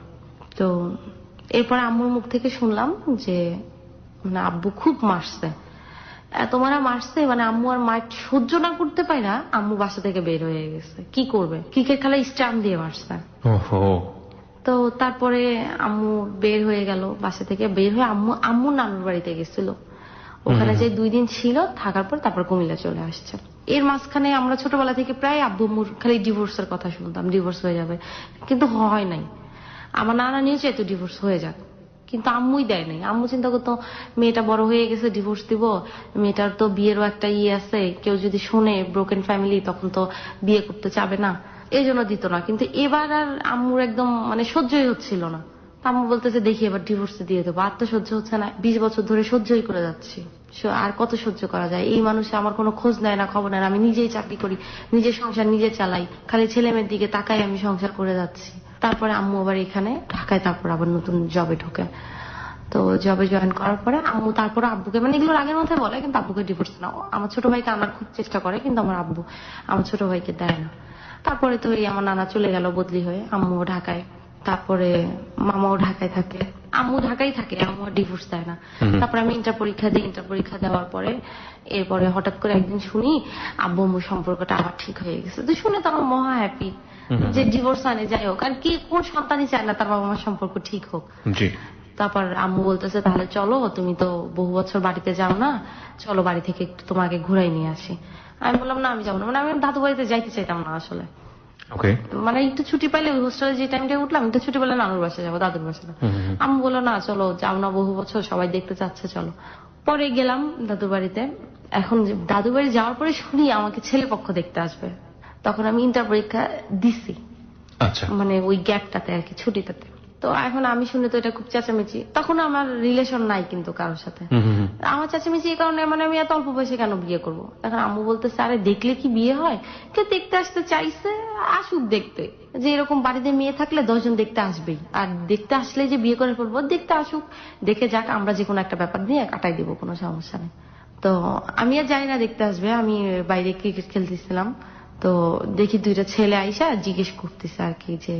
তো এরপরে আম্মুর মুখ থেকে শুনলাম যে মানে আব্বু খুব মারছে, এত মারা মারছে, মানে আম্মু আর মার সহ্য না করতে পারে না, আম্মু বাসা থেকে বের হয়ে গেছে। কি করবে, ক্রিকেট খেলায় স্টাম্প দিয়ে মারছে। তো তারপরে আম্মু বের হয়ে গেল বাসা থেকে, বের হয়ে আম্মু নানুর বাড়িতে গেছিল। ওখানে যে 2 দিন ছিল, থাকার পর তারপর কুমিল্লা চলে আসছে। এর মাঝখানে আমরা ছোটবেলা থেকে প্রায় আব্বু আম্মুর খালি ডিভোর্সের কথা শুনতাম, ডিভোর্স হয়ে যাবে, কিন্তু হয় নাই। আমার নানা নিয়ে চাইতো ডিভোর্স হয়ে যাক, কিন্তু আম্মুই দেয় নাই। আম্মু চিন্তা করতো মেয়েটা বড় হয়ে গেছে, ডিভোর্স দিব, মেয়েটার তো বিয়েরও একটা আছে, কেউ যদি শোনে ব্রোকেন ফ্যামিলি তখন তো বিয়ে করতে চাবে না, এই জন্য দিত না। কিন্তু এবার আর আম্মুর একদম মানে সহ্যই হচ্ছিল না। আম্মু বলতেছে দেখি এবার ডিভোর্স দিয়ে দেবো, আর তো সহ্য হচ্ছে না, 20 বছর ধরে সহ্যই করে যাচ্ছি, আর কত সহ্য করা যায়। এই মানুষ আমার কোনো খোঁজ নেয় না, খবর নেয় না, আমি নিজেই চাকরি করি, নিজের সংসার নিজে চালাই, খালি ছেলে মেয়ের দিকে তাকাই আমি সংসার করে যাচ্ছি। তারপরে আম্মু আবার এখানে ঢাকায়, তারপর আবার নতুন জবে ঢোকে। তো জবে জয়েন করার পরে আম্মু তারপর আব্বুকে, মানে এগুলো আগের মধ্যে বলে, কিন্তু আব্বুকে ডিভোর্স না। আমার ছোট ভাইকে আনার খুব চেষ্টা করে, কিন্তু আমার আব্বু আমার ছোট ভাইকে দেয় না। তারপরে তো এই আমার নানা চলে গেল বদলি হয়ে, আম্মুও ঢাকায়, তারপরে মামাও ঢাকায় থাকে, আম্মু ঢাকায় থাকে, আম্মু ডিভোর্স দেয় না। তারপরে আমি ইন্টার পরীক্ষা দিই, ইন্টার পরীক্ষা দেওয়ার পরে এরপরে হঠাৎ করে একদিন শুনি আব্বু আম্মুর সম্পর্কটা আবার ঠিক হয়ে গেছে। তো শুনে তো আমার মহা হ্যাপি যে ডিভোর্স আনে, যাই হোক, আর কি কোন সন্তানই চায় না তার বাবা মার সম্পর্ক ঠিক হোক। তারপর আম্মু বলতেছে তাহলে চলো, তুমি তো বহু বছর বাড়িতে যাও না, চলো বাড়ি থেকে একটু তোমাকে ঘুরাই নিয়ে আসি। আমি বললাম না আমি যাবো না, মানে আমি দাদু বাড়িতে যাইতে চাইতাম না আসলে। মানে একটু ছুটি পাইলে ওই হোস্টেলে যে টাইমটা উঠলাম, একটু ছুটি পেলে নানুর বাসায় যাবো, দাদুর বাসায়। আম্মু বললো না চলো, যাও না, বহু বছর সবাই দেখতে চাচ্ছে, চলো। পরে গেলাম দাদুর বাড়িতে। এখন দাদুর বাড়ি যাওয়ার পরে শুনি আমাকে ছেলে পক্ষ দেখতে আসবে। তখন আমি ইন্টার পরীক্ষা দিছি, মানে ওই গ্যাপটাতে আর কি, ছুটিটাতে। তো এখন আমি শুনে তো এটা খুব চেঁচামেচি, তখন আমার রিলেশন নাই কিন্তু কারোর সাথে। আমার চেঁচামেচি এই কারণে, মানে আমি এত অল্প বয়সে কেন বিয়ে করবো। এখন আম্মু বলতেছে আরে দেখলে কি বিয়ে হয়, কেউ দেখতে আসতে চাইছে আসুক দেখতে, যে এরকম বাড়িতে মেয়ে থাকলে 10 জন দেখতে আসবেই, আর দেখতে আসলে যে বিয়ে করে ফেলবো, দেখতে আসুক, দেখে যাক, আমরা যে কোনো একটা ব্যাপার নিয়ে কাটাই দিব, কোনো সমস্যা নেই। তো আমি আর জানি না দেখতে আসবে, আমি বাইরে ক্রিকেট খেলতেছিলাম, তো দেখি 2টা ছেলে আইসা জিজ্ঞেস করতেছে আর কি যে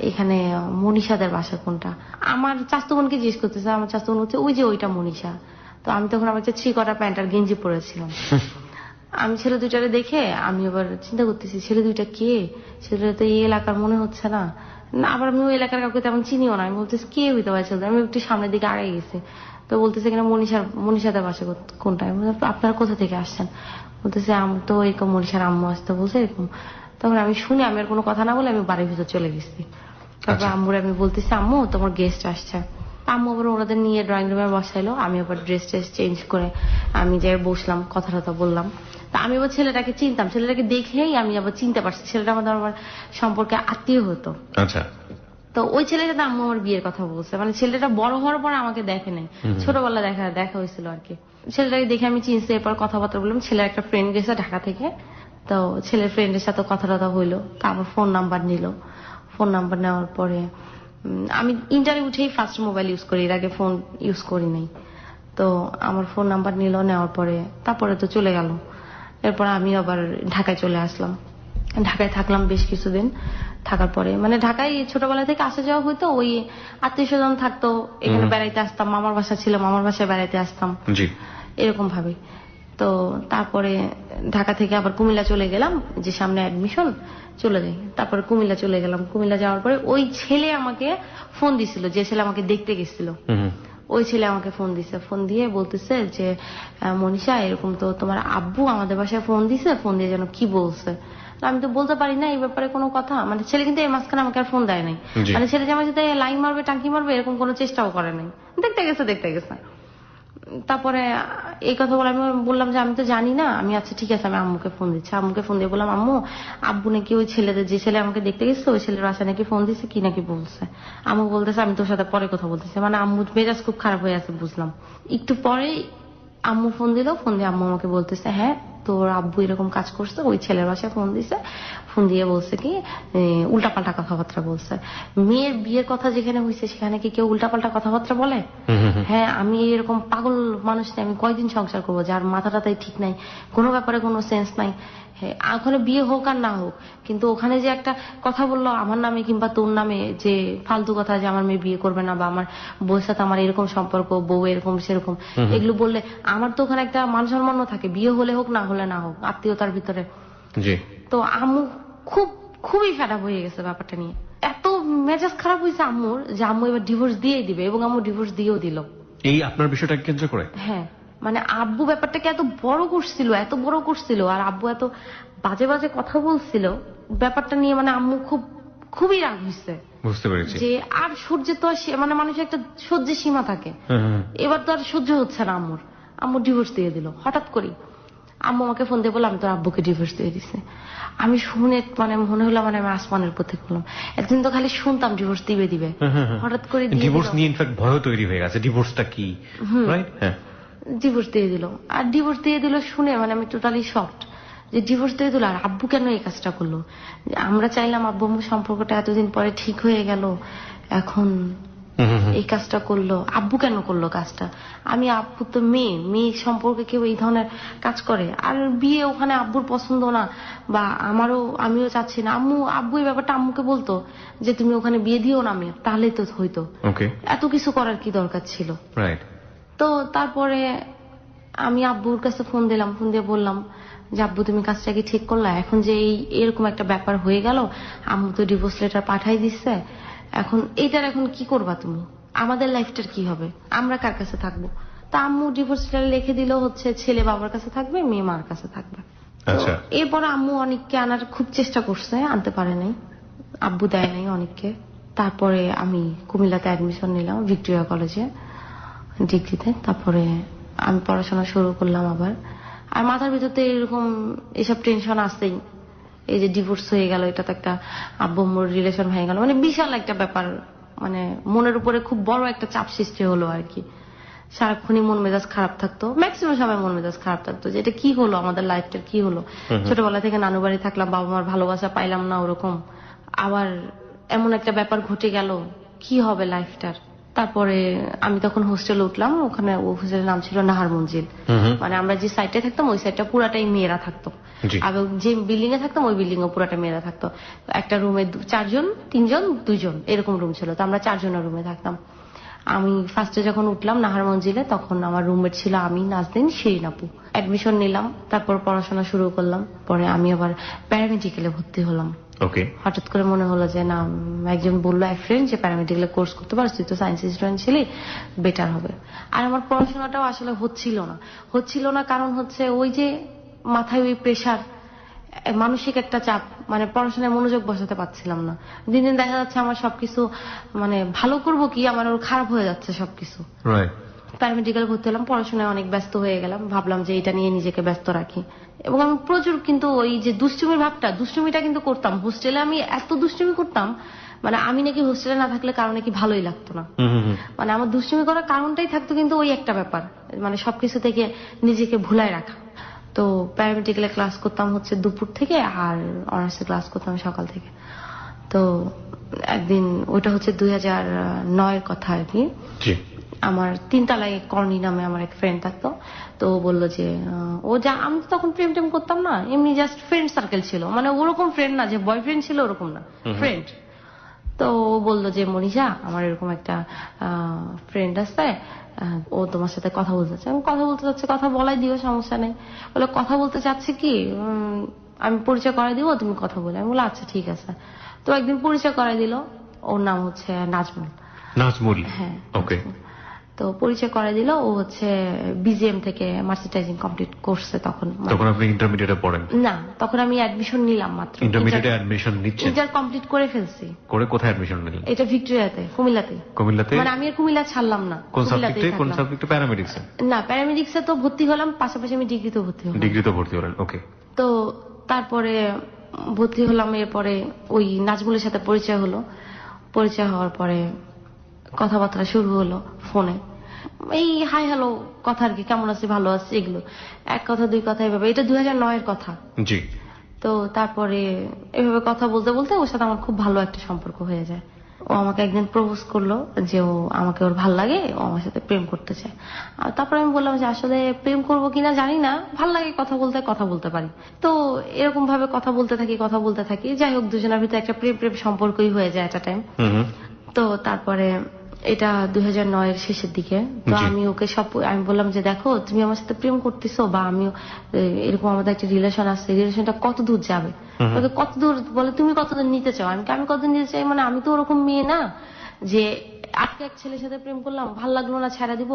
এখানে মনীষাদের বাসা কোনটা। আমার চাচতো বোনকে জিজ্ঞেস করতেছে, আমার চাচতো বোন হচ্ছে ওই যে ওইটা মনীষা। তো আমি তখন আমার 3 কটা প্যান্ট আর গেঞ্জি পরেছিলাম। আমি ছেলে 2টারে দেখে আমি আবার চিন্তা করতেছি ছেলে 2টা কে, ছেলে তো এই এলাকার মনে হচ্ছে না, আবার আমি ওই এলাকার কাউকে তেমন চিনিও না। আমি বলতেছি কে হইতে পারে ছেলে, আমি একটু সামনের দিকে আগে গেছি। তো বলতেছে এখানে মনীষাদের বাসা কোনটা। আপনারা কোথা থেকে আসছেন? বলতেছে আমি তো এরকম মনীষার আম্মু আসতে বলছে এরকম। তখন আমি শুনি, আমি আর কোনো কথা না বলে আমি বাড়ির ভিতর চলে গেছি। তারপর আম্মুর আমি বলতেছি আম্মু তোমার গেস্ট আসছে। আম্মু আবার ওনাদের নিয়ে ড্রয়িং রুমে বসাইলো, আমি আবার ড্রেস চেঞ্জ করে আমি যাই বসলাম, কথা টথা বললাম। তা আমি আবার ছেলেটাকে চিনতাম, ছেলেটাকে দেখেই আমি আবার চিনতে পারছি, ছেলেটা আমাদের আমার সম্পর্কে আত্মীয় হতো। তো ওই ছেলেটার সাথে আম্মু আমার বিয়ের কথা বলছে, মানে ছেলেটা বড় হওয়ার পরে আমাকে দেখে নাই, ছোটবেলা দেখা হয়েছিল আর কি। ছেলেটাকে দেখে আমি চিনছি, এরপর কথাবার্তা বললাম। ছেলের একটা ফ্রেন্ড গেছে ঢাকা থেকে, তো ছেলের ফ্রেন্ডের সাথে কথা টথা হইলো, তারপর ফোন নাম্বার নিল। ফোন নাম্বার নেওয়ার পরে আমি ইন্টারে উঠেই ফার্স্ট মোবাইল ইউজ করি, এর আগে ফোন ইউজ করি নাই। তো আমার ফোন নাম্বার নিল, নেওয়ার পরে তারপরে তো চলে গেল। এরপর আমি আবার ঢাকায় চলে আসলাম, ঢাকায় থাকলাম বেশ কিছুদিন। থাকার পরে মানে ঢাকায় ছোটবেলা থেকে আসা যাওয়া হইতো, ওই আত্মীয় স্বজন থাকতো, এখানে বেড়াইতে আসতাম, মামার বাসা ছিল, মামার বাসায় বেড়াইতে আসতাম, এরকম ভাবে। তো তারপরে ঢাকা থেকে আবার কুমিল্লা চলে গেলাম, যে সামনে অ্যাডমিশন, চলে যাই। তারপরে কুমিল্লা চলে গেলাম। কুমিল্লা যাওয়ার পরে ওই ছেলে আমাকে ফোন দিছিল, যে ছেলে আমাকে দেখতে গেছিল, ওই ছেলে আমাকে ফোন দিছে। ফোন দিয়ে বলতেছে যে মনীষা এরকম তো তোমার আব্বু আমাদের বাসায় ফোন দিছে, ফোন দিয়ে যেন কি বলছে। আমি তো বলতে পারি না এই ব্যাপারে কোনো কথা, মানে ছেলে কিন্তু এই মাঝখানে আমাকে আর ফোন দেয় নাই, মানে ছেলে যে আমার সাথে লাইন মারবে টাঙ্কি মারবে এরকম কোনো চেষ্টাও করে নাই, দেখতে গেছে। তারপরে এই কথা বলে আমি বললাম যে আমি তো জানি না। আমি আচ্ছা ঠিক আছে, আমি আম্মুকে ফোন দিচ্ছি। আম্মুকে ফোন দিয়ে বললাম আম্মু আব্বু নাকি ওই ছেলেদের, যে ছেলে আমাকে দেখতে গেছে ওই ছেলের বাসায় নাকি ফোন দিচ্ছে, কি নাকি বলছে। আম্মু বলতেছে আমি তোর সাথে পরে কথা বলতেছি, মানে আম্মু মেজাজ খুব খারাপ হয়ে আছে বুঝলাম। একটু পরে আম্মু ফোন দিল, ফোন দিয়ে আম্মু আমাকে বলতেছে হ্যাঁ তোর আব্বু এরকম কাজ করছে, ওই ছেলের বাসায় ফোন দিছে, ফোন দিয়ে বলছে কি উল্টাপাল্টা কথাবার্তা বলছে। মেয়ের বিয়ের কথা যেখানে হয়েছে সেখানে কি কেউ উল্টাপাল্টা কথাবার্তা বলে? হ্যাঁ, আমি এরকম পাগল মানুষ নিয়ে আমি কয়দিন সংসার করবো, যার মাথাটা তাই ঠিক নাই, কোনো ব্যাপারে কোনো সেন্স নাই। হ্যাঁ, ওখানে বিয়ে হোক আর না হোক, কিন্তু ওখানে যে একটা কথা বললো আমার নামে কিংবা তোর নামে, যে ফালতু কথা, যে আমার মেয়ে বিয়ে করবে না, বা আমার বউয়ের সাথে আমার এরকম সম্পর্ক, বউ এরকম সেরকম, এগুলো বললে আমার তো ওখানে একটা মান সম্মানও থাকে, বিয়ে হলে হোক না হলে না হোক, আত্মীয়তার ভিতরে। তো আম্মু খুবই খারাপ হয়ে গেছে ব্যাপারটা নিয়ে, এত মেজাজ খারাপ হয়েছে আম্মুর যে আম্মু এবার ডিভোর্স দিয়েই দিবে, এবং আম্মু ডিভোর্স দিয়েও দিল। এই আপনার বিষয়টাকে কেন্দ্র করে? হ্যাঁ, মানে আব্বু ব্যাপারটাকে এত বড় করছিল আর আব্বু এত বাজে বাজে কথা বলছিল ব্যাপারটা নিয়ে, মানে আম্মু খুবই রাগ হয়েছে। বুঝতে পেরেছি। যে আর সহ্যের তো মানে মানুষের একটা সহ্যের সীমা থাকে, এবার তো আর সহ্য হচ্ছে না আম্মু ডিভোর্স দিয়ে দিল হঠাৎ করে। আম্মু আমাকে ফোন দিয়ে বললো আমি তোর আব্বুকে ডিভোর্স দিয়ে দিছে। আমি শুনে মানে মনে হলো মানে আমি আসমানের পথে করলাম। একদিন তো খালি শুনতাম ডিভোর্স দিবে, হঠাৎ করে ডিভোর্স নিয়ে ইনফ্যাক্ট ভয় তৈরি হয়ে গেছে, ডিভোর্সটা কি, রাইট? হ্যাঁ, ডিভোর্স দিয়ে দিল। আর ডিভোর্স দিয়ে দিল শুনে মানে আমি টোটালি শকড যে ডিভোর্স দিয়ে দিল। আর আব্বু কেন এই কাজটা করলো? আমরা চাইলাম আব্বু আম্মুর সম্পর্কটা এতদিন পরে ঠিক হয়ে গেল, এখন এই কাজটা করলো। আব্বু কেন করলো কাজটা? আমি আব্বু তো মেয়ে সম্পর্কে কেউ এই ধরনের কাজ করে? আর বিয়ে ওখানে আব্বুর পছন্দ না, বা আমিও চাচ্ছি না। আব্বু এই ব্যাপারটা আম্মুকে বলতো যে তুমি ওখানে বিয়ে দিও না মেয়ে, তাহলেই তো হইতো। এত কিছু করার কি দরকার ছিল? রাইট। তো তারপরে আমি আব্বুর কাছে ফোন দিলাম, ফোন দিয়ে বললাম যে আব্বু তুমি কাজটা কি ঠিক করলা? এখন যে এরকম একটা ব্যাপার হয়ে গেল, আম্মু তো ডিভোর্স লেটার পাঠাই দিচ্ছে, এখন কি করবা তুমি? আমাদের লাইফটার কি হবে? আমরা কার কাছে থাকবো? তা আম্মু ডিভোর্স লেটার লিখে দিল হচ্ছে ছেলে বাবার কাছে থাকবে, মেয়ে মার কাছে থাকবে। আচ্ছা। এরপর আম্মু অনেককে আনার খুব চেষ্টা করছে, আনতে পারে নাই, আব্বু দেয় নাই অনেককে। তারপরে আমি কুমিল্লাতে অ্যাডমিশন নিলাম ভিক্টোরিয়া কলেজে ডিগ্রিতে। তারপরে আমি পড়াশোনা শুরু করলাম আবার। আর মাথার ভিতরতে এরকম এসব টেনশন আসতেই, এই যে ডিভোর্স হয়ে গেল, এটা তো একটা আব্বু আম্মুর রিলেশন ভেঙে গেল, মানে বিশাল একটা ব্যাপার, মানে মনের উপরে খুব বড় একটা চাপ সৃষ্টি হলো আর কি। সারাক্ষণই মন মেজাজ খারাপ থাকতো, ম্যাক্সিমাম সময় মন মেজাজ খারাপ থাকতো যে এটা কি হলো, আমাদের লাইফটার কি হলো। ছোটবেলা থেকে নানু বাড়ি থাকলাম, বাবা মার ভালোবাসা পাইলাম না ওরকম, আবার এমন একটা ব্যাপার ঘটে গেল, কি হবে লাইফটার। তারপরে আমি তখন হোস্টেলে উঠলাম, ওখানে হোস্টেলের নাম ছিল নাহার মঞ্জিল। মানে আমরা যে সাইডে থাকতাম ওই সাইডটা পুরাটাই মেয়েরা থাকতো, আর যে বিল্ডিং এ থাকতাম ওই বিল্ডিং এ পুরাটা মেয়েরা থাকতো। একটা রুমে 4 জন 3 জন 2 জন এরকম রুম ছিল, তো আমরা 4 জনের রুমে থাকতাম। আমি ফার্স্টে যখন উঠলাম নাহার মঞ্জিলে, তখন আমার রুমমেট ছিল আমি, নাজদিন, শিরিন আপু। অ্যাডমিশন নিলাম, তারপর পড়াশোনা শুরু করলাম। পরে আমি আবার প্যারামেডিক্যালে ভর্তি হলাম। হঠাৎ করে মনে হলো যে না, একজন বললো এক ফ্রেন্ড যে প্যারামেডিক্যালে কোর্স করতে পারছিস, তুই তো সায়েন্স স্টুডেন্ট ছিলি, বেটার হবে। আর আমার পড়াশোনাটাও আসলে হচ্ছিল না, কারণ হচ্ছে ওই যে মাথায় ওই প্রেশার, মানসিক একটা চাপ, মানে পড়াশোনায় মনোযোগ বসাতে পারছিলাম না। দিন দিন দেখা যাচ্ছে আমার সবকিছু মানে ভালো করব কি, আমার ওর খারাপ হয়ে যাচ্ছে সবকিছু। প্যারামেডিক্যাল ভর্তি হলাম, পড়াশোনায় অনেক ব্যস্ত হয়ে গেলাম, ভাবলাম যে এটা নিয়ে নিজেকে ব্যস্ত রাখি। এবং আমি প্রচুর কিন্তু ওই যে দুষ্টুমিটা কিন্তু করতাম হোস্টেলে। আমি এত দুষ্টুমি করতাম, মানে আমি নাকি হোস্টেলে না থাকলে কারো নাকি ভালোই লাগতো না। মানে আমার দুষ্টুমি করার কারণটাই থাকতো কিন্তু ওই একটা ব্যাপার, মানে সবকিছু থেকে নিজেকে ভুলায় রাখা। তো প্যারামেডিক্যালে ক্লাস করতাম হচ্ছে দুপুর থেকে, আর অনার্সে ক্লাস করতাম সকাল থেকে। তো একদিন ওইটা হচ্ছে 2009 কথা আর কি। আমার 3 তলায় কর্নি নামে আমার এক ফ্রেন্ড থাকতো। তো ও বললো যে আমি তো তখন প্রেম টেম করতাম না, এমনি জাস্ট ফ্রেন্ড সার্কেল ছিল, মানে ওরকম ফ্রেন্ড না যে বয়ফ্রেন্ড ছিল ওরকম না, ফ্রেন্ড। তো ও বললো যে মনীষা, আমার এরকম একটা ফ্রেন্ড আছে, ও তোমার সাথে কথা বলতে চাচ্ছে। আমি কথা বলতে চাচ্ছে, কথা বলাই দিও, সমস্যা নেই। বলে কথা বলতে চাচ্ছে কি, আমি পরিচয় করাই দিব, তুমি কথা বলে। আমি বললাম আচ্ছা ঠিক আছে। তো একদিন পরিচয় করাই দিল, ওর নাম হচ্ছে নাজমুল। হ্যাঁ, ওকে। তো পরিচয় করাই দিল, ও হচ্ছে বিজিএম থেকে মার্সিটাইজিং কমপ্লিট করছে। তখন আপনি ইন্টারমিডিয়েটে পড়েন না? তখন আমি অ্যাডমিশন নিলাম মাত্র। ইন্টারমিডিয়েটে অ্যাডমিশন নিচ্ছেন? ইন্টার কমপ্লিট করে ফেলছি। কোথায় অ্যাডমিশন নিলেন? এটা ভিক্টোরিয়াতে, কুমিল্লাতে। মানে আমি আর কুমিল্লা ছাড়লাম না। কোন সাবজেক্টে? প্যারামেডিক্সে? না, প্যারামেডিক্সে তো ভর্তি হলাম, পাশাপাশি আমি ডিগ্রিতে ভর্তি হলাম। ওকে। তো তারপরে ভর্তি হলাম, এরপরে ওই নাজমুলের সাথে পরিচয় হলো। পরিচয় হওয়ার পরে কথাবার্তা শুরু হলো ফোনে, এই হাই হ্যালো কথা আর কি, কেমন আছে, ভালো আছে, এগুলো এক কথা 2 কথা এভাবে। এটা 2009 কথা। জি। তো তারপরে এভাবে কথা বলতে বলতে ওর সাথে আমার খুব ভালো একটা সম্পর্ক হয়ে যায়। ও আমাকে একদিন প্রপোজ করলো যে আমাকে ওর ভাল লাগে, ও আমার সাথে প্রেম করতে চায়। আর তারপরে আমি বললাম যে আসলে প্রেম করবো কিনা জানি না, ভাল লাগে কথা বলতে পারি। তো এরকম ভাবে কথা বলতে থাকি। যাই হোক, দুজনের ভিতরে একটা প্রেম সম্পর্কই হয়ে যায় একটা টাইম। তো তারপরে এটা 2009 শেষের দিকে। তো আমি ওকে আমি বললাম যে দেখো, তুমি আমার সাথে প্রেম করতেছো, বা আমিও এরকম, আমাদের একটা রিলেশন আছে, রিলেশনটা কত দূর যাবে, কত দূর বলে, তুমি কতদূর নিতে চাও? আমি কতদূর নিতে চাই, মানে আমি তো ওরকম মেয়ে না যে আজকে এক ছেলের সাথে প্রেম করলাম, ভাল লাগলো না, ছেড়ে দিব।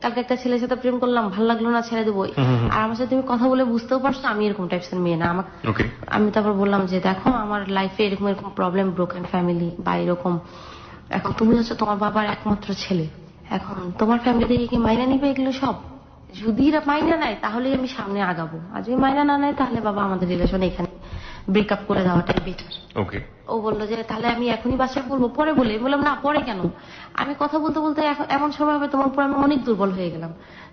কালকে একটা ছেলের সাথে প্রেম করলাম, ভাল লাগলো না, ছেড়ে দিব। আর আমার সাথে তুমি কথা বলে বুঝতেও পারছো আমি এরকম টাইপসের মেয়ে না। আমি তারপর বললাম যে দেখো আমার লাইফে এরকম এরকম প্রবলেম, ব্রোকেন ফ্যামিলি বা এরকম, এখন তুমি হচ্ছে তোমার বাবার একমাত্র ছেলে, এখন তোমার ফ্যামিলি থেকে কি মাইনা নিবে এগুলো সব? যদি এরা মাইনা নেয় তাহলে আমি সামনে আগাবো, আর যদি মাইনা না নেয় তাহলে বাবা আমাদের রিলেশন এখানে ব্রেকআপ করে দেওয়াটাই বেটার। ও বললো যে তাহলে আমি এখনই বাসায় বলবো, পরে বলে। বললাম না, পরে কেন, আমি কথা বলতে বলতে এমন সময় হবে তোমার উপর আমি অনেক দুর্বল হয়ে গেলাম,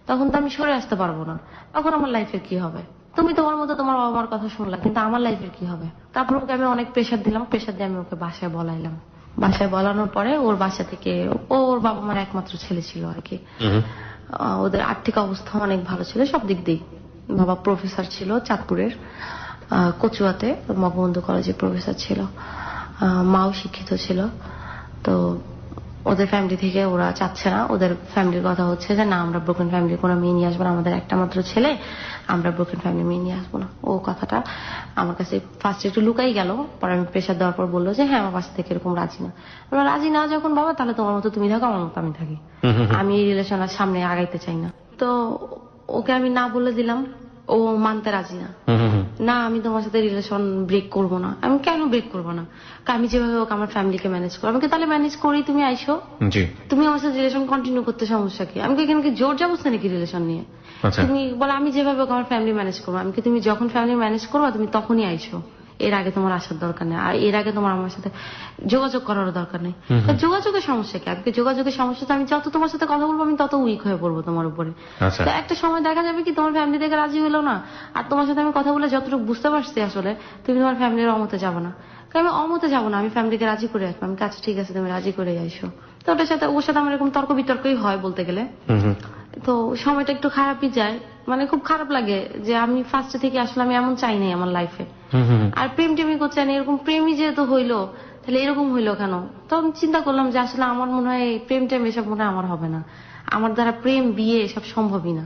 তখন তো আমি সরে আসতে পারবো না, তখন আমার লাইফের কি হবে? তুমি তোমার মতো তোমার বাবা মার কথা শুনলা, কিন্তু আমার লাইফের কি হবে? তারপর ওকে আমি অনেক প্রেশার দিলাম, প্রেশার দিয়ে আমি ওকে বাসায় বলাইলাম। বাসায় বলানোর পরে ওর বাসা থেকে, ওর বাবা মার একমাত্র ছেলে ছিল আর কি, ওদের আর্থিক অবস্থা অনেক ভালো ছিল সব দিক দিয়ে। বাবা প্রফেসর ছিল চাঁদপুরের কচুয়াতে, বঙ্গবন্ধু কলেজের প্রফেসর ছিল, মাও শিক্ষিত ছিল। তো ওদের ফ্যামিলি থেকে ওরা চাচ্ছে না, ওদের ফ্যামিলির কথা হচ্ছে যে না আমরা ব্রোকেন ফ্যামিলির কোনো মেয়ে নিয়ে আসবো না, আমাদের একটা মাত্র ছেলে, আমরা ব্রোকেন ফ্যামিলি মেয়ে নিয়ে আসবো না। ও কথাটা আমার কাছে ফার্স্ট একটু লুকাই গেল, পরে আমি প্রেশার দেওয়ার পর বললো যে হ্যাঁ আমার বাসা থেকে এরকম রাজি না। রাজি না যখন বাবা, তাহলে তোমার মতো তুমি থাকো, আমার মতো আমি থাকি, আমি এই রিলেশন আর সামনে আগাইতে চাই না। তো ওকে আমি না বলে দিলাম, ও মানতে রাজি না। না আমি তোমার সাথে রিলেশন ব্রেক করবো না। আমি কেন ব্রেক করবো না? আমি যেভাবে হোক আমার ফ্যামিলিকে ম্যানেজ করবো। আমাকে তাহলে ম্যানেজ করি, তুমি আইসো, তুমি আমার সাথে রিলেশন কন্টিনিউ করতে সমস্যা কি? আমি এখানে কি জোর যাবো নাকি রিলেশন নিয়ে? তুমি বলো আমি যেভাবে হোক আমার ফ্যামিলি ম্যানেজ করবো। আমি কি তুমি যখন ফ্যামিলি ম্যানেজ করবো তুমি তখনই আইসো, এর আগে তোমার আসার দরকার নেই, আর এর আগে তোমার আমার সাথে যোগাযোগ করার দরকার নেই। যোগাযোগের সমস্যা কি? আমি যোগাযোগের সমস্যা তো আমি যত তোমার সাথে কথা বলবো আমি তত উইক হয়ে পড়বো তোমার উপরে। তো একটা সময় দেখা যাবে কি তোমার ফ্যামিলি থেকে রাজি হলো না, আর তোমার সাথে আমি কথা বলে যতটুকু বুঝতে পারছি আসলে তুমি তোমার ফ্যামিলির অমতে যাবো না। আমি অমতে যাবো না, আমি ফ্যামিলিকে রাজি করে আসবো। আমি কাছে ঠিক আছে তুমি রাজি করে আইসো। তো ওটার সাথে ওর সাথে আমার এরকম তর্ক বিতর্কই হয় বলতে গেলে। তো সময়টা একটু খারাপই যায়, মানে খুব খারাপ লাগে যে আমি ফার্স্টে থেকে আসলে আমি এমন চাই নাই আমার লাইফে। আর প্রেম টেমি করছে না, এরকম প্রেমই যেহেতু হইলো তাহলে এরকম হইলো কেন? তো আমি চিন্তা করলাম যে আসলে আমার মনে হয় প্রেম টেম এসব মনে হয় আমার হবে না, আমার দ্বারা প্রেম বিয়ে এসব সম্ভবই না,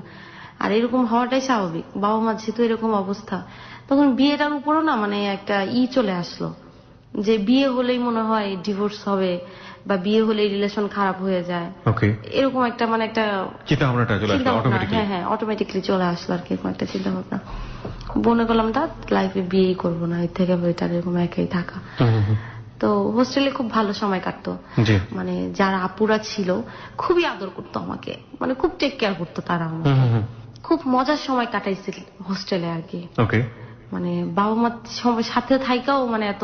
আর এরকম হওয়াটাই স্বাভাবিক। বাবা মা যেহেতু এরকম অবস্থা, তখন বিয়েটার উপরও না মানে একটা চলে আসলো যে বিয়ে হলেই মনে হয় ডিভোর্স হবে বা বিয়ে হলেই রিলেশন খারাপ হয়ে যায়, এরকম একটা মানে একটা চিন্তা ভাবনা, হ্যাঁ অটোমেটিকলি চলে আসলো আর কি, এরকম একটা চিন্তা ভাবনা। মনে করলাম তা লাইফে বিয়েই করবো না, এর থেকে বেটার এরকম একাই থাকা। তো হোস্টেলে খুব ভালো সময় কাটতো, মানে যারা আপুরা ছিল খুবই আদর করতো আমাকে, মানে খুব টেক কেয়ার করতো তারা আমাকে, খুব মজার সময় কাটাইছিল হোস্টেলে আর কি। মানে বাবা মার সাথে থাকাও মানে এত,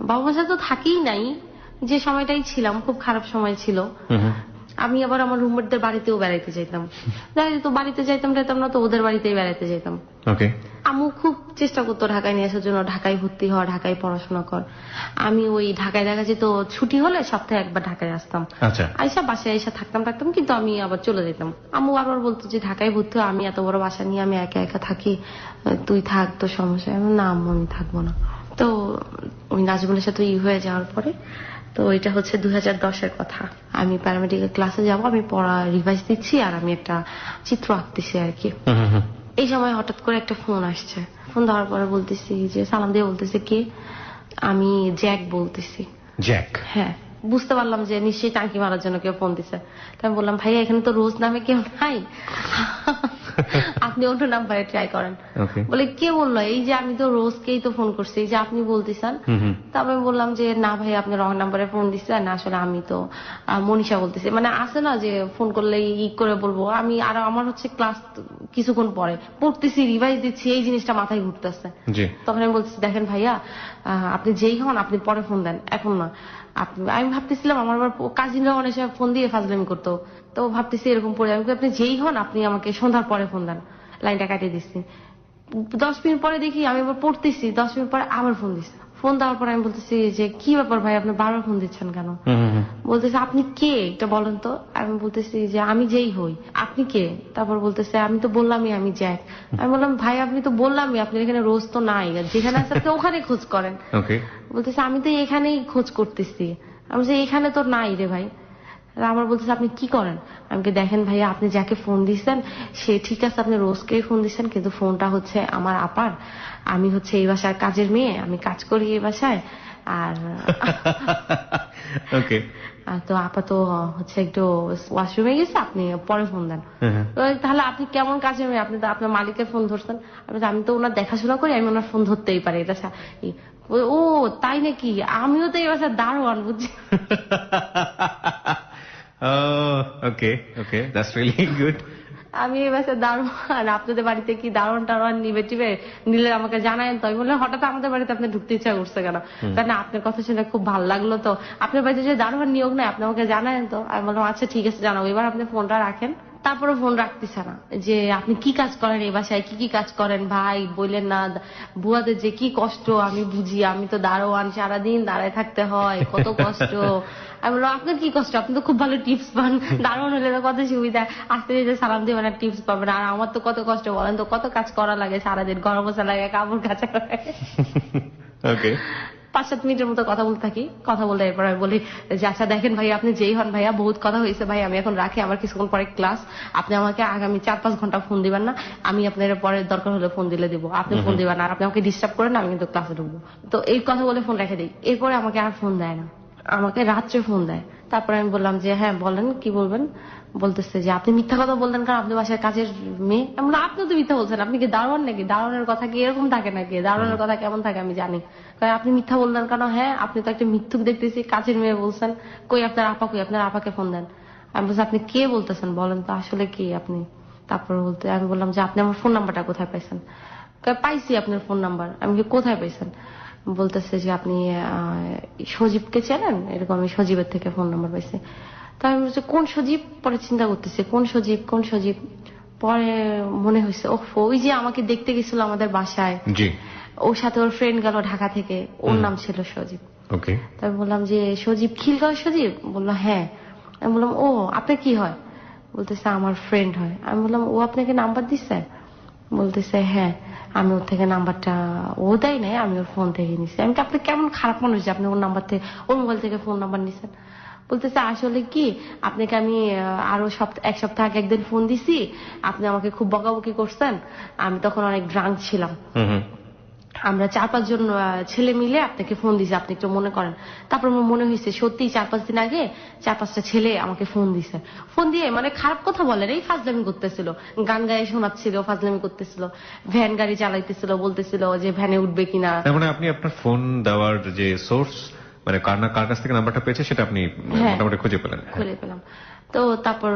বাবা মার সাথে তো থাকিই নাই, যে সময়টাই ছিলাম খুব খারাপ সময় ছিল। আমি আবার আমার রুমমেটদের বাড়িতেও বেড়াইতে যাইতাম, তো বাড়িতে যাইতাম না, তো ওদের বাড়িতেই বেড়াইতে যাইতাম। আম্মু খুব চেষ্টা করতো ঢাকায় নিয়ে আসার জন্য, ঢাকায় ভর্তি হওয়া, ঢাকায় পড়াশোনা কর। আমি ওই ঢাকায় দেখা যেত ছুটি হলে সপ্তাহে একবার ঢাকায় আসতাম, আইসা বাসায় আইসা থাকতাম, কিন্তু আমি আবার চলে যেতাম। আম্মু বারবার বলতো যে ঢাকায় ভর্তি হওয়া, আমি এত বড় বাসা নিয়ে আমি একা একা থাকি, তুই থাক, তো সমস্যা। না আম্মু আমি থাকবো না। তো ওই নাজমুলের সাথে হয়ে যাওয়ার পরে, তো এটা হচ্ছে 2010-এর কথা, আমি প্যারামেডিক্যাল ক্লাসে যাব, আমি পড়া রিভাইজ দিচ্ছি আর আমি একটা চিত্র আঁকতেছি আর কি। এই সময় হঠাৎ করে একটা ফোন আসছে, ফোন ধরার পরে বলতেছি যে সালাম দিয়ে বলতেছে কে? আমি জ্যাক বলতেছি। জ্যাক? হ্যাঁ, বুঝতে পারলাম যে নিশ্চয়ই টাঙ্কি মারার জন্য কেউ ফোন দিছে। তো আমি বললাম ভাইয়া এখানে তো রোজ নামে কেউ নাই, আপনি অন্য নাম্বারে ট্রাই করেন। বলে কে বললো? এই যে আমি তো রোজকেই তো ফোন করছি, এই যে আপনি বলতেছেন। তারপরে বললাম যে না ভাই আপনি রং নাম্বারে ফোন দিচ্ছেন, আসলে আমি তো মনীষা বলতেছি। মানে আসে না যে ফোন করলে করে বলবো আমি, আর আমার হচ্ছে ক্লাস কিছুক্ষণ পরে পড়তেছি, রিভাইজ দিচ্ছি, এই জিনিসটা মাথায় ঘুরতেছে। তখন আমি বলতেছি দেখেন ভাইয়া আপনি যেই হন আপনি পরে ফোন দেন, এখন না। আমি ভাবতেছিলাম আমার আবার কাজিনরা অনেক সময় ফোন দিয়ে ফাজলামি করতো, তো ভাবতেছি এরকম পরে আমি আপনি যেই হন আপনি আমাকে সন্ধ্যার পরে ফোন দেন। লাইনটা কাটিয়ে দিচ্ছি, 10 মিনিট পরে দেখি আমি আবার পড়তেছি, 10 মিনিট পরে আবার ফোন দিচ্ছি। ফোন দেওয়ার পরে আমি বলতেছি যে কি ব্যাপার ভাই আপনি বারবার ফোন দিচ্ছেন কেন? বলতেছে আপনি কে এটা বলেন তো। আমি বলতেছি যে আমি যেই হই, আপনি কে? তারপর বলতেছে আমি তো বললামই আমি জ্যাক। আমি বললাম ভাই আপনি তো বললামই আপনি এখানে রোজ তো নাই, যেখানে আছে আপনি ওখানে খোঁজ করেন। বলতেছে আমি তো এখানেই খোঁজ করতেছি। আমি বলছি এখানে তো নাই রে ভাই। আমার বলতেছে আপনি কি করেন? আমাকে দেখেন ভাইয়া আপনি যাকে ফোন দিচ্ছেন সে ঠিক আছে, আপনি রোজকেই ফোন দিচ্ছেন, কিন্তু ফোনটা হচ্ছে আমার আপার, আমি হচ্ছে এই বাসার কাজের মেয়ে, আমি কাজ করি এই বাসায়, আর ওকে। তো আপা তো হচ্ছে একটু ওয়াশরুমে গেছে, আপনি পরে ফোন দেন। তো তাহলে আপনি কেমন কাজে মেয়ে, আপনি তো আপনার মালিকের ফোন ধরছেন। আমি তো ওনার দেখাশোনা করি, আমি ওনার ফোন ধরতেই পারি। এটা ও তাই নাকি, আমিও তো এই বাসায় দারোয়ান বুঝছি। ওকে ওকে, দ্যাটস রিয়েলি গুড। আমি এই বাসায় দারোয়ান, আপনাদের বাড়িতে কি দারোয়ান টারোয়ান নিবে টিবে নিলে আমাকে জানায়েন। তো আমি বললাম হঠাৎ আমাদের বাড়িতে আপনি ঢুকতে ইচ্ছা করছে কেন? না আপনার কথা শুনে খুব ভালো লাগলো, তো আপনার বাড়িতে যে দারোয়ান নিয়োগ নেই আপনি আমাকে জানায়েন। তো আমি বললাম আচ্ছা ঠিক আছে জানাবো। এবার আপনি ফোনটা রাখেন। তারপরে ফোন রাখতেছে না, যে আপনি কি কাজ করেন এই বাসায়, কি কি কাজ করেন ভাই বললেন না। বুয়াদের যে কি কষ্ট আমি বুঝি, আমি তো দারোয়ান, সারাদিন দাঁড়ায় থাকতে হয়, কত কষ্ট। আমি বললাম আপনার কি কষ্ট, আপনি তো খুব ভালো টিপস পান, দারোয়ান হলে তো কত সুবিধা, আসতে যে সালাম দিবেন আর টিপস পাবেন। আর আমার তো কত কষ্ট বলেন তো, কত কাজ করা লাগে সারাদিন, ঘর বসা লাগে, কাপড় কাচা লাগে। ওকে। 5-7 মিনিটের মতো কথা বলতে থাকি। কথা বলতে এরপর আমি বলি যে আচ্ছা দেখেন ভাই, আপনি যেই হন ভাইয়া, বহুত কথা হয়েছে ভাই, আমি এখন রাখি, আমার কিছুক্ষণ পরে ক্লাস। আপনি আমাকে আগামী 4-5 ঘন্টা ফোন দিবেন না, আমি আপনার পরে দরকার হলে ফোন দিলে দিব, আপনি ফোন দিবেন না, আর আপনি আমাকে ডিস্টার্ব করেন, আমি কিন্তু ক্লাসে ঢুকবো। তো এই কথা বলে ফোন রেখে দিই। এরপরে আমাকে আর ফোন দেয় না, আমাকে রাত্রে ফোন দেয়। তারপরে আমি বললাম যে হ্যাঁ বলেন, কি বলবেন। বলতেছে যে আপনি মিথ্যা কথা বললেন কারণ আপনি বাসায় কাজের মেয়ে। আমি বললাম আপনি তো মিথ্যা বলছেন, আপনি কি দারোয়ান নাকি? দারোয়ানের কথা কি এরকম থাকে নাকি? দারোয়ানের কথা কেমন থাকে আমি জানি। আপনি মিথ্যা বললেন কেন? হ্যাঁ আপনি তো একটা মিথ্যুক দেখতেছি, কাজের মেয়ে বলছেন। কই আপনার আপা, কই আপনার আপাকে ফোন দেন। আমি বলছি আপনি কে বলতেছেন বলেন তো আসলে কি আপনি। তারপর বলতে আমি বললাম যে আপনি আমার ফোন নাম্বারটা কোথায় পাইছেন? পাইছি আপনার ফোন নাম্বার। আমি কি কোথায় পাইছেন? বলতেছে যে আপনি সজীবকে চেনেন, এরকম। আমি সজীবের থেকে ফোন নাম্বার পাইছি। তাই আমি বলছি কোন সজীব? পরে চিন্তা করতেছি কোন সজীব কোন সজীব। পরে মনে হয়েছে ওই যে আমাকে দেখতে গেছিল আমাদের বাসায়, জি। ওর সাথে ওর ফ্রেন্ড গেল ঢাকা থেকে, ওর নাম ছিল সজীব। ওকে। তাই বললাম যে সজীব খিলগাঁও সজীব? বললো হ্যাঁ। আমি বললাম ও আপনার কি হয়? বলতেছে আমার ফ্রেন্ড হয়। আমি বললাম ও আপনাকে নাম্বার দিচ্ছে? বলতেছে হ্যাঁ, আমি ওর থেকে নাম্বারটা, ও দেয় নাই, আমি ওর ফোন থেকে নিছি। আমি কি আপনি কেমন খারাপ মানুষ যে আপনি ওর নাম্বার থেকে, ওর মোবাইল থেকে ফোন নাম্বার নিছেন? বলতেছে আসলে কি আপনাকে আমি আরো এক সপ্তাহ আগে একদিন ফোন দিছি, আপনি আমাকে খুব বকাবকি করছেন, আমি তখন অনেক ড্রাঙ্ক ছিলাম। আমরা 4-5 জন ছেলে মিলে আপনাকে ফোন দিছি, আপনি একটু মনে করেন। তারপর আমার মনে হয়েছে সত্যি 4-5 দিন আগে 4-5টা ছেলে আমাকে ফোন দিছে। ফোন দিয়ে মানে খারাপ কথা বলেন, এই ফাজলামি করতেছিল, গান গায়ে শোনাচ্ছিল, ফাজলামি করতেছিল, ভ্যান গাড়ি চালাইতেছিল, বলতেছিল যে ভ্যানে উঠবে কিনা। তার মানে আপনি আপনার ফোন দেওয়ার যে সোর্স, মানে কার কাছ থেকে নাম্বারটা পেয়েছে সেটা আপনি মোটামুটি খুঁজে পেলেন? খুঁজে পেলাম। তো তারপর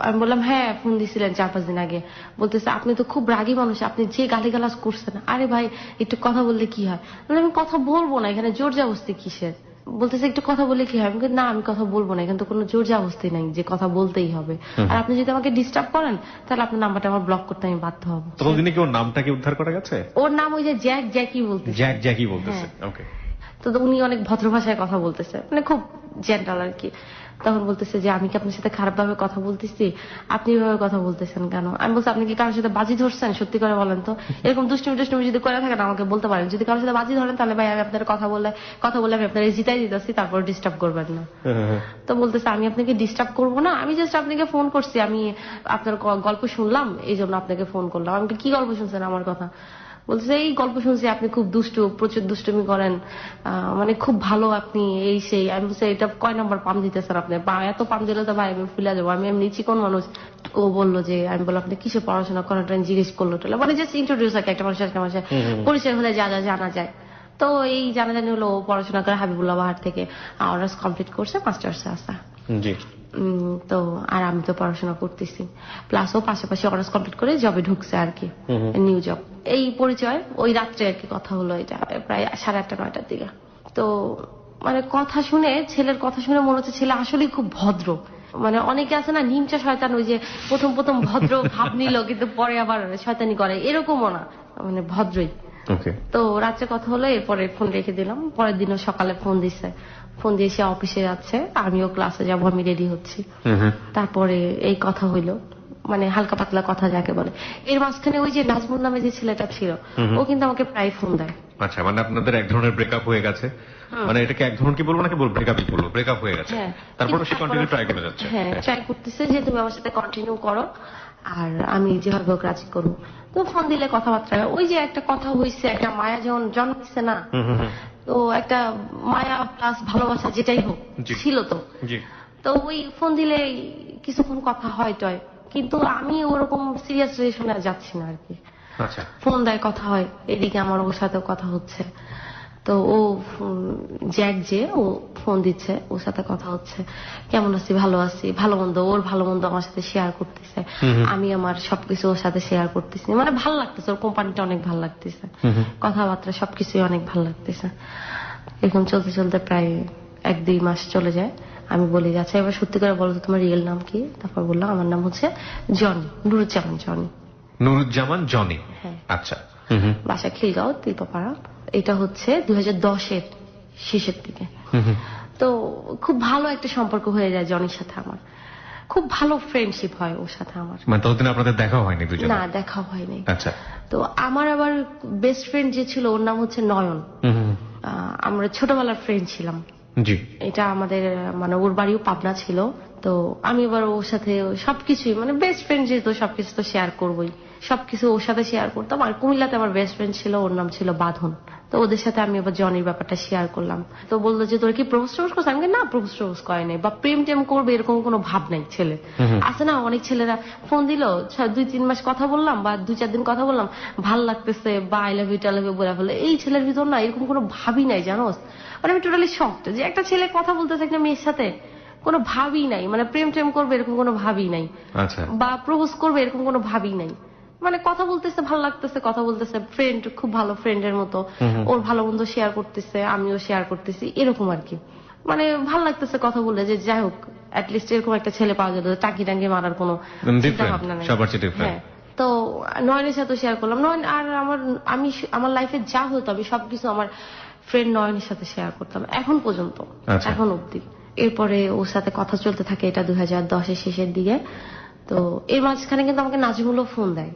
আমি বললাম হ্যাঁ ফোন দিছিলেন 4-5 দিন আগে। বলতেছে আপনি তো খুব রাগী মানুষ, আপনি যে গালিগালাজ করছেন। আরে ভাই একটু কথা বললে কি হয়? আমি কথা বলবো না, এখানে জোর জবরদস্তি কিসের? বলতেছে একটু কথা বললে কি হয়? আমি না আমি কথা বলবো না, এখানে তো কোনো জোর জবরদস্তি নাই যে কথা বলতেই হবে। আর আপনি যদি আমাকে ডিস্টার্ব করেন তাহলে আপনার নাম্বারটা আমার ব্লক করতে আমি বাধ্য হবো। ততদিনে কি ওর নামটা কি উদ্ধার করা গেছে? ওর নাম ওই যে জ্যাকি বলতেছে। জ্যাকি বলতেছে। ওকে। তো উনি অনেক ভদ্র ভাষায় কথা বলতেছে, মানে খুব জেন্টাল আর কি। তখন বলতেছে যে আমি কি আপনার সাথে খারাপ ভাবে কথা বলতেছি, আপনি এভাবে কথা বলতেছেন কেন? আমি বলছি আপনি কি কারোর সাথে বাজি ধরছেন? সত্যি করে বলেন তো, এরকম দুষ্টুমি টুষ্টুমি যদি করে থাকেন আমাকে বলতে পারেন। যদি কারোর সাথে বাজি ধরেন তাহলে ভাই আমি আপনার কথা বলে আমি আপনার জিতাই দিতেছি, তারপর ডিস্টার্ব করবেন না। তো বলতেছে আমি আপনাকে ডিস্টার্ব করবো না, আমি জাস্ট আপনাকে ফোন করছি, আমি আপনার গল্প শুনলাম এই জন্য আপনাকে ফোন করলাম। আমি কি গল্প শুনছেন আমার কথা? বলছে এই গল্প শুনছি আপনি খুব দুষ্টু, প্রচুর দুষ্টুমি করেন, মানে খুব ভালো আপনি এই সেই। আমি বলছি এটা কয় নম্বর পাম দিতেছেন আপনি? এত পাম দিলে তো ভাই আমি ফুলে যাবো, আমি এমনি চিকন মানুষ। ও বললো যে, আমি বললাম আপনি কিসে পড়াশোনা করেন, জিজ্ঞেস করলো, মানে জাস্ট ইন্ট্রোডিউস আর একটা মানুষের পরিচয় হলে যা যা জানা যায়। তো এই জানাজানি হলো, ও পড়াশোনা করে হাবিবুল্লাহ বাহার থেকে অনার্স কমপ্লিট করছে, মাস্টার্সে আসা। জি। তো আর আমি তো পড়াশোনা করতেছি, প্লাস ও পাশাপাশি অনার্স কমপ্লিট করে জবে ঢুকছে আর কি, নিউ জব। এই পরিচয় ওই রাত্রে আর কি কথা হলো, এটা প্রায় 8:30-9টার দিকে। তো মানে কথা শুনে, ছেলের কথা শুনে মনে হচ্ছে ছেলে আসলে খুব ভদ্র। মানে অনেকে আছে না নিমচা শয়তান, ওই যে প্রথম ভদ্র ভাব নিল কিন্তু পরে আবার শয়তানি করে, এরকমও না, মানে ভদ্রই। তো রাত্রে কথা হলো, এরপরে ফোন রেখে দিলাম। পরের দিনও সকালে ফোন দিছে, ফোন দিয়ে সে অফিসে যাচ্ছে, আমিও ক্লাসে যাবো, আমি রেডি হচ্ছি। তারপরে এই কথা হইলো, মানে হালকা পাতলা কথা যাকে বলে। এর মাঝখানে ওই যে নাজমুল নামে যে ছেলেটা ছিল, ও কিন্তু আমাকে প্রায় ফোন দেয়। আচ্ছা, মানে আপনাদের এক ধরনের ব্রেকআপ হয়ে গেছে? মানে এটাকে এক ধরনের কি বলবো নাকি ব্রেকআপই বলবো? ব্রেকআপ হয়ে গেছে, তারপরে সে কন্টিনিউ ট্রাই করে যাচ্ছে। হ্যাঁ ট্রাই করতেছে যে তুমি আমার সাথে কন্টিনিউ করো, আর আমি যেভাবে ওকে রাজি করবো। তো ফোন দিলে কথাবার্তা হয়। ওই যে একটা কথা হয়েছে, একটা মায়া যেমন জন্মাচ্ছে না, তো একটা মায়া প্লাস ভালোবাসা যেটাই হোক জি। ছিল তো। জি। তো ওই ফোন দিলে কিছুক্ষণ কথা হয় টয়, কিন্তু আমি ওরকম সিরিয়াস রিলেশনে যাচ্ছি না আর কি। আচ্ছা। ফোন দেয়, কথা হয়, এদিকে আমার ওর সাথে কথা হচ্ছে। তো ও জ্যাক যে ও ফোন দিচ্ছে, ওর সাথে কথা হচ্ছে, কেমন আছি, ভালো আছি, ভালো মন্দ, ওর ভালো মন্দ আমার সাথে শেয়ার করতেছে, আমি আমার সবকিছু ওর সাথে শেয়ার করতেছি। মানে ভালো লাগতেছে, ওর কোম্পানিটা অনেক ভালো লাগতেছে, কথাবার্তা সবকিছুই অনেক ভালো লাগতেছে। এরকম চলতে চলতে প্রায় 1-2 মাস চলে যায়। আমি বলি, আচ্ছা এবার সত্যি করে বলো তো তোমার রিয়েল নাম কি? তারপর বললাম আমার নাম হচ্ছে Johnny, Nuruzzaman Johnny. Nuruzzaman Johnny. হ্যাঁ। আচ্ছা। বাসা খিলগাঁও, তিলপাড়া। এটা হচ্ছে 2010-এর শেষের দিকে। তো খুব ভালো একটা সম্পর্ক হয়ে যায় জনির সাথে আমার, খুব ভালো ফ্রেন্ডশিপ হয় ওর সাথে আমার। মানে ততদিন আপনাদের দেখা হয়নি দুজনে? না, দেখা হয়নি। আচ্ছা। তো আমার আবার বেস্ট ফ্রেন্ড যে ছিল ওর নাম হচ্ছে নয়ন। আমরা ছোটবেলার ফ্রেন্ড ছিলাম। জি। এটা আমাদের মানে ওর বাড়িও পাবনা ছিল। তো আমি এবার ওর সাথে সবকিছুই, মানে বেস্ট ফ্রেন্ড যেহেতু সবকিছু তো শেয়ার করবোই, সবকিছু ওর সাথে শেয়ার করতাম। আর কুমিল্লাতে আমার বেস্ট ফ্রেন্ড ছিল, ওর নাম ছিল বাঁধন। তো ওদের সাথে আমি এবার জনির ব্যাপারটা শেয়ার করলাম। তো বললো যে তোর কি প্রপোজ টোপোজ করছে? আমি না, প্রপোজ টোপোজ করে নাই বা প্রেম টেম করবে এরকম কোনো ভাব নাই ছেলে। আছে না অনেক ছেলেরা ফোন দিল, 2-3 মাস কথা বললাম বা 2-4 দিন কথা বললাম, ভাল লাগতেছে বা আই লাভ ইউ টা লাভ ইউ বলে ফেলে। এই ছেলের ভিতর না এরকম কোনো ভাবই নাই, জানোস। মানে আমি টোটালি শকড যে একটা ছেলে কথা বলতেছে একটা মেয়ের সাথে, কোনো ভাবই নাই, মানে প্রেম টেম করবে এরকম কোনো ভাবই নাই, আচ্ছা। বা প্রপোজ করবে এরকম কোনো ভাবই নাই। মানে কথা বলতেছে, ভালো লাগতেছে, কথা বলতেছে, ফ্রেন্ড, খুব ভালো ফ্রেন্ডের মতো। ওর ভালো মন্দ শেয়ার করতেছে, আমিও শেয়ার করতেছি, এরকম আর কি। মানে ভালো লাগতেছে কথা বলে, যে যাই হোক অ্যাটলিস্ট এরকম একটা ছেলে পাওয়া যেত, টাকি টাঙ্গি মারার কোনো চিন্তা ভাবনা নেই। হ্যাঁ। তো নয়নের সাথে শেয়ার করলাম। নয়ন আর আমার লাইফে যা হতো আমি সবকিছু আমার ফ্রেন্ড নয়নের সাথে শেয়ার করতাম এখন পর্যন্ত, এখন অব্দি। এরপরে ওর সাথে কথা চলতে থাকে, এটা 2010-এর শেষের দিকে। তো এর মাঝখানে কিন্তু আমাকে নাজমুলও ফোন দেয়।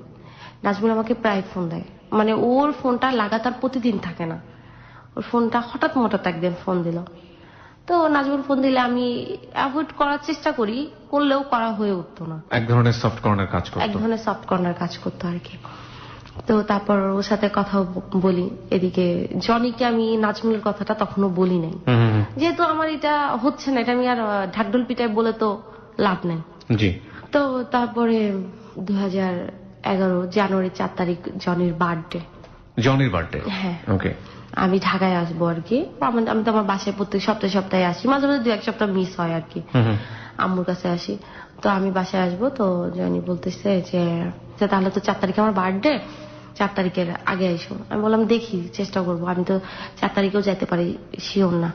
নাজমুল আমাকে প্রায় ফোন দেয়, মানে ওর ফোনটা লাগাতার প্রতিদিন থাকে না, ওর ফোনটা হঠাৎ একদিন ফোন দিল। তো নাজমুল ফোন দিলে আমি অ্যাভয়েড করার চেষ্টা করি, করলেও করা হয়ে উঠতো না। এক ধরনের সফট কর্নার কাজ করতো। এক ধরনের সফট কর্নার কাজ করতো আর কি। তো তারপর ওর সাথে কথা বলি। এদিকে জনিকে আমি নাজমুলের কথাটা তখনও বলি নাই, যেহেতু আমার এটা হচ্ছে না, এটা আমি আর ঢাকঢোল পিটায় বলে তো লাভ নেই। জি। তো তারপরে 2011 জানুয়ারি 4 তারিখ জনির বার্থডে। জনির বার্থডে? হ্যাঁ। ওকে। আমি ঢাকায় আসবো আর কি। আমি তো আমার বাসায় প্রত্যেক সপ্তাহে আসি, মাঝে মাঝে 2-1 সপ্তাহ মিস হয় আর কি, আম্মুর কাছে আসি। তো আমি বাসায় আসবো, তো জনি বলতেছে যে তাহলে তো 4 তারিখে আমার বার্থডে, 4 তারিখের আগে আইসো। আমি বললাম দেখি, চেষ্টা করবো। আমি তো 4 তারিখেও যেতে পারি, শিওর না,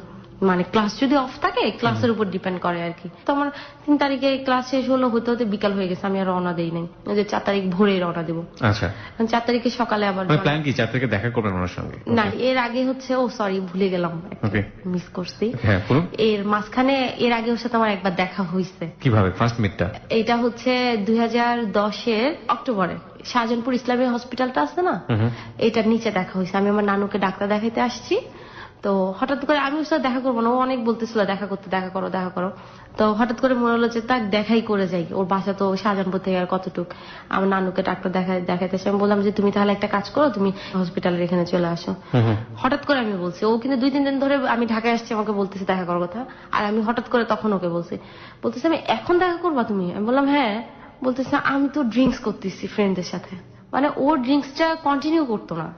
মানে ক্লাস যদি অফ থাকে ক্লাসের উপর ডিপেন্ড করে আর কি। তো আমার 3 তারিখে ক্লাস শেষ হলো, হতে হতে বিকাল হয়ে গেছে, আমি আর রওনা দেই নাই, যে 4 তারিখ ভোরে রওনা দেবো। আচ্ছা। 4 তারিখে সকালে আবার প্ল্যান কি 4 তারিখে দেখা করবেন ওনার সঙ্গে? না, এর আগে হচ্ছে, ও সরি ভুলে গেলাম, মিস করছি। হ্যাঁ, এর মাঝখানে এর আগে ওর সাথে আমার একবার দেখা হয়েছে। কিভাবে ফার্স্ট মিটটা? এটা হচ্ছে 2010-এর অক্টোবরে, শাহজাহানপুর ইসলামী হসপিটালটা আছে না, এটার নিচে দেখা হয়েছে। আমি আমার নানুকে ডাক্তার দেখাইতে আসছি, তো হঠাৎ করে আমি ওর সাথে দেখা করবো না, ও অনেক বলতেছিল দেখা করতে, দেখা করো দেখা করো। তো হঠাৎ করে মনে হলো যে তাক দেখাই করে যাই, ওর বাসা তো শাহজাহানপুর থেকে আর কতটুক। আমার নানুকে ডাক্তার দেখাইতেছে, আমি বললাম যে তুমি তাহলে একটা কাজ করো, তুমি হসপিটালের এখানে চলে আসো। হঠাৎ করে আমি বলছি, ও কিন্তু 2-3 দিন ধরে আমি ঢাকায় আসছি আমাকে বলতেছে দেখা করার কথা, আর আমি হঠাৎ করে তখন ওকে বলতেছে আমি এখন দেখা করবা তুমি? আমি বললাম হ্যাঁ। বলতেছে আমি তো ড্রিঙ্কস করতেছি ফ্রেন্ডদের সাথে, মানে ওর ড্রিঙ্কসটা কন্টিনিউ করতো না,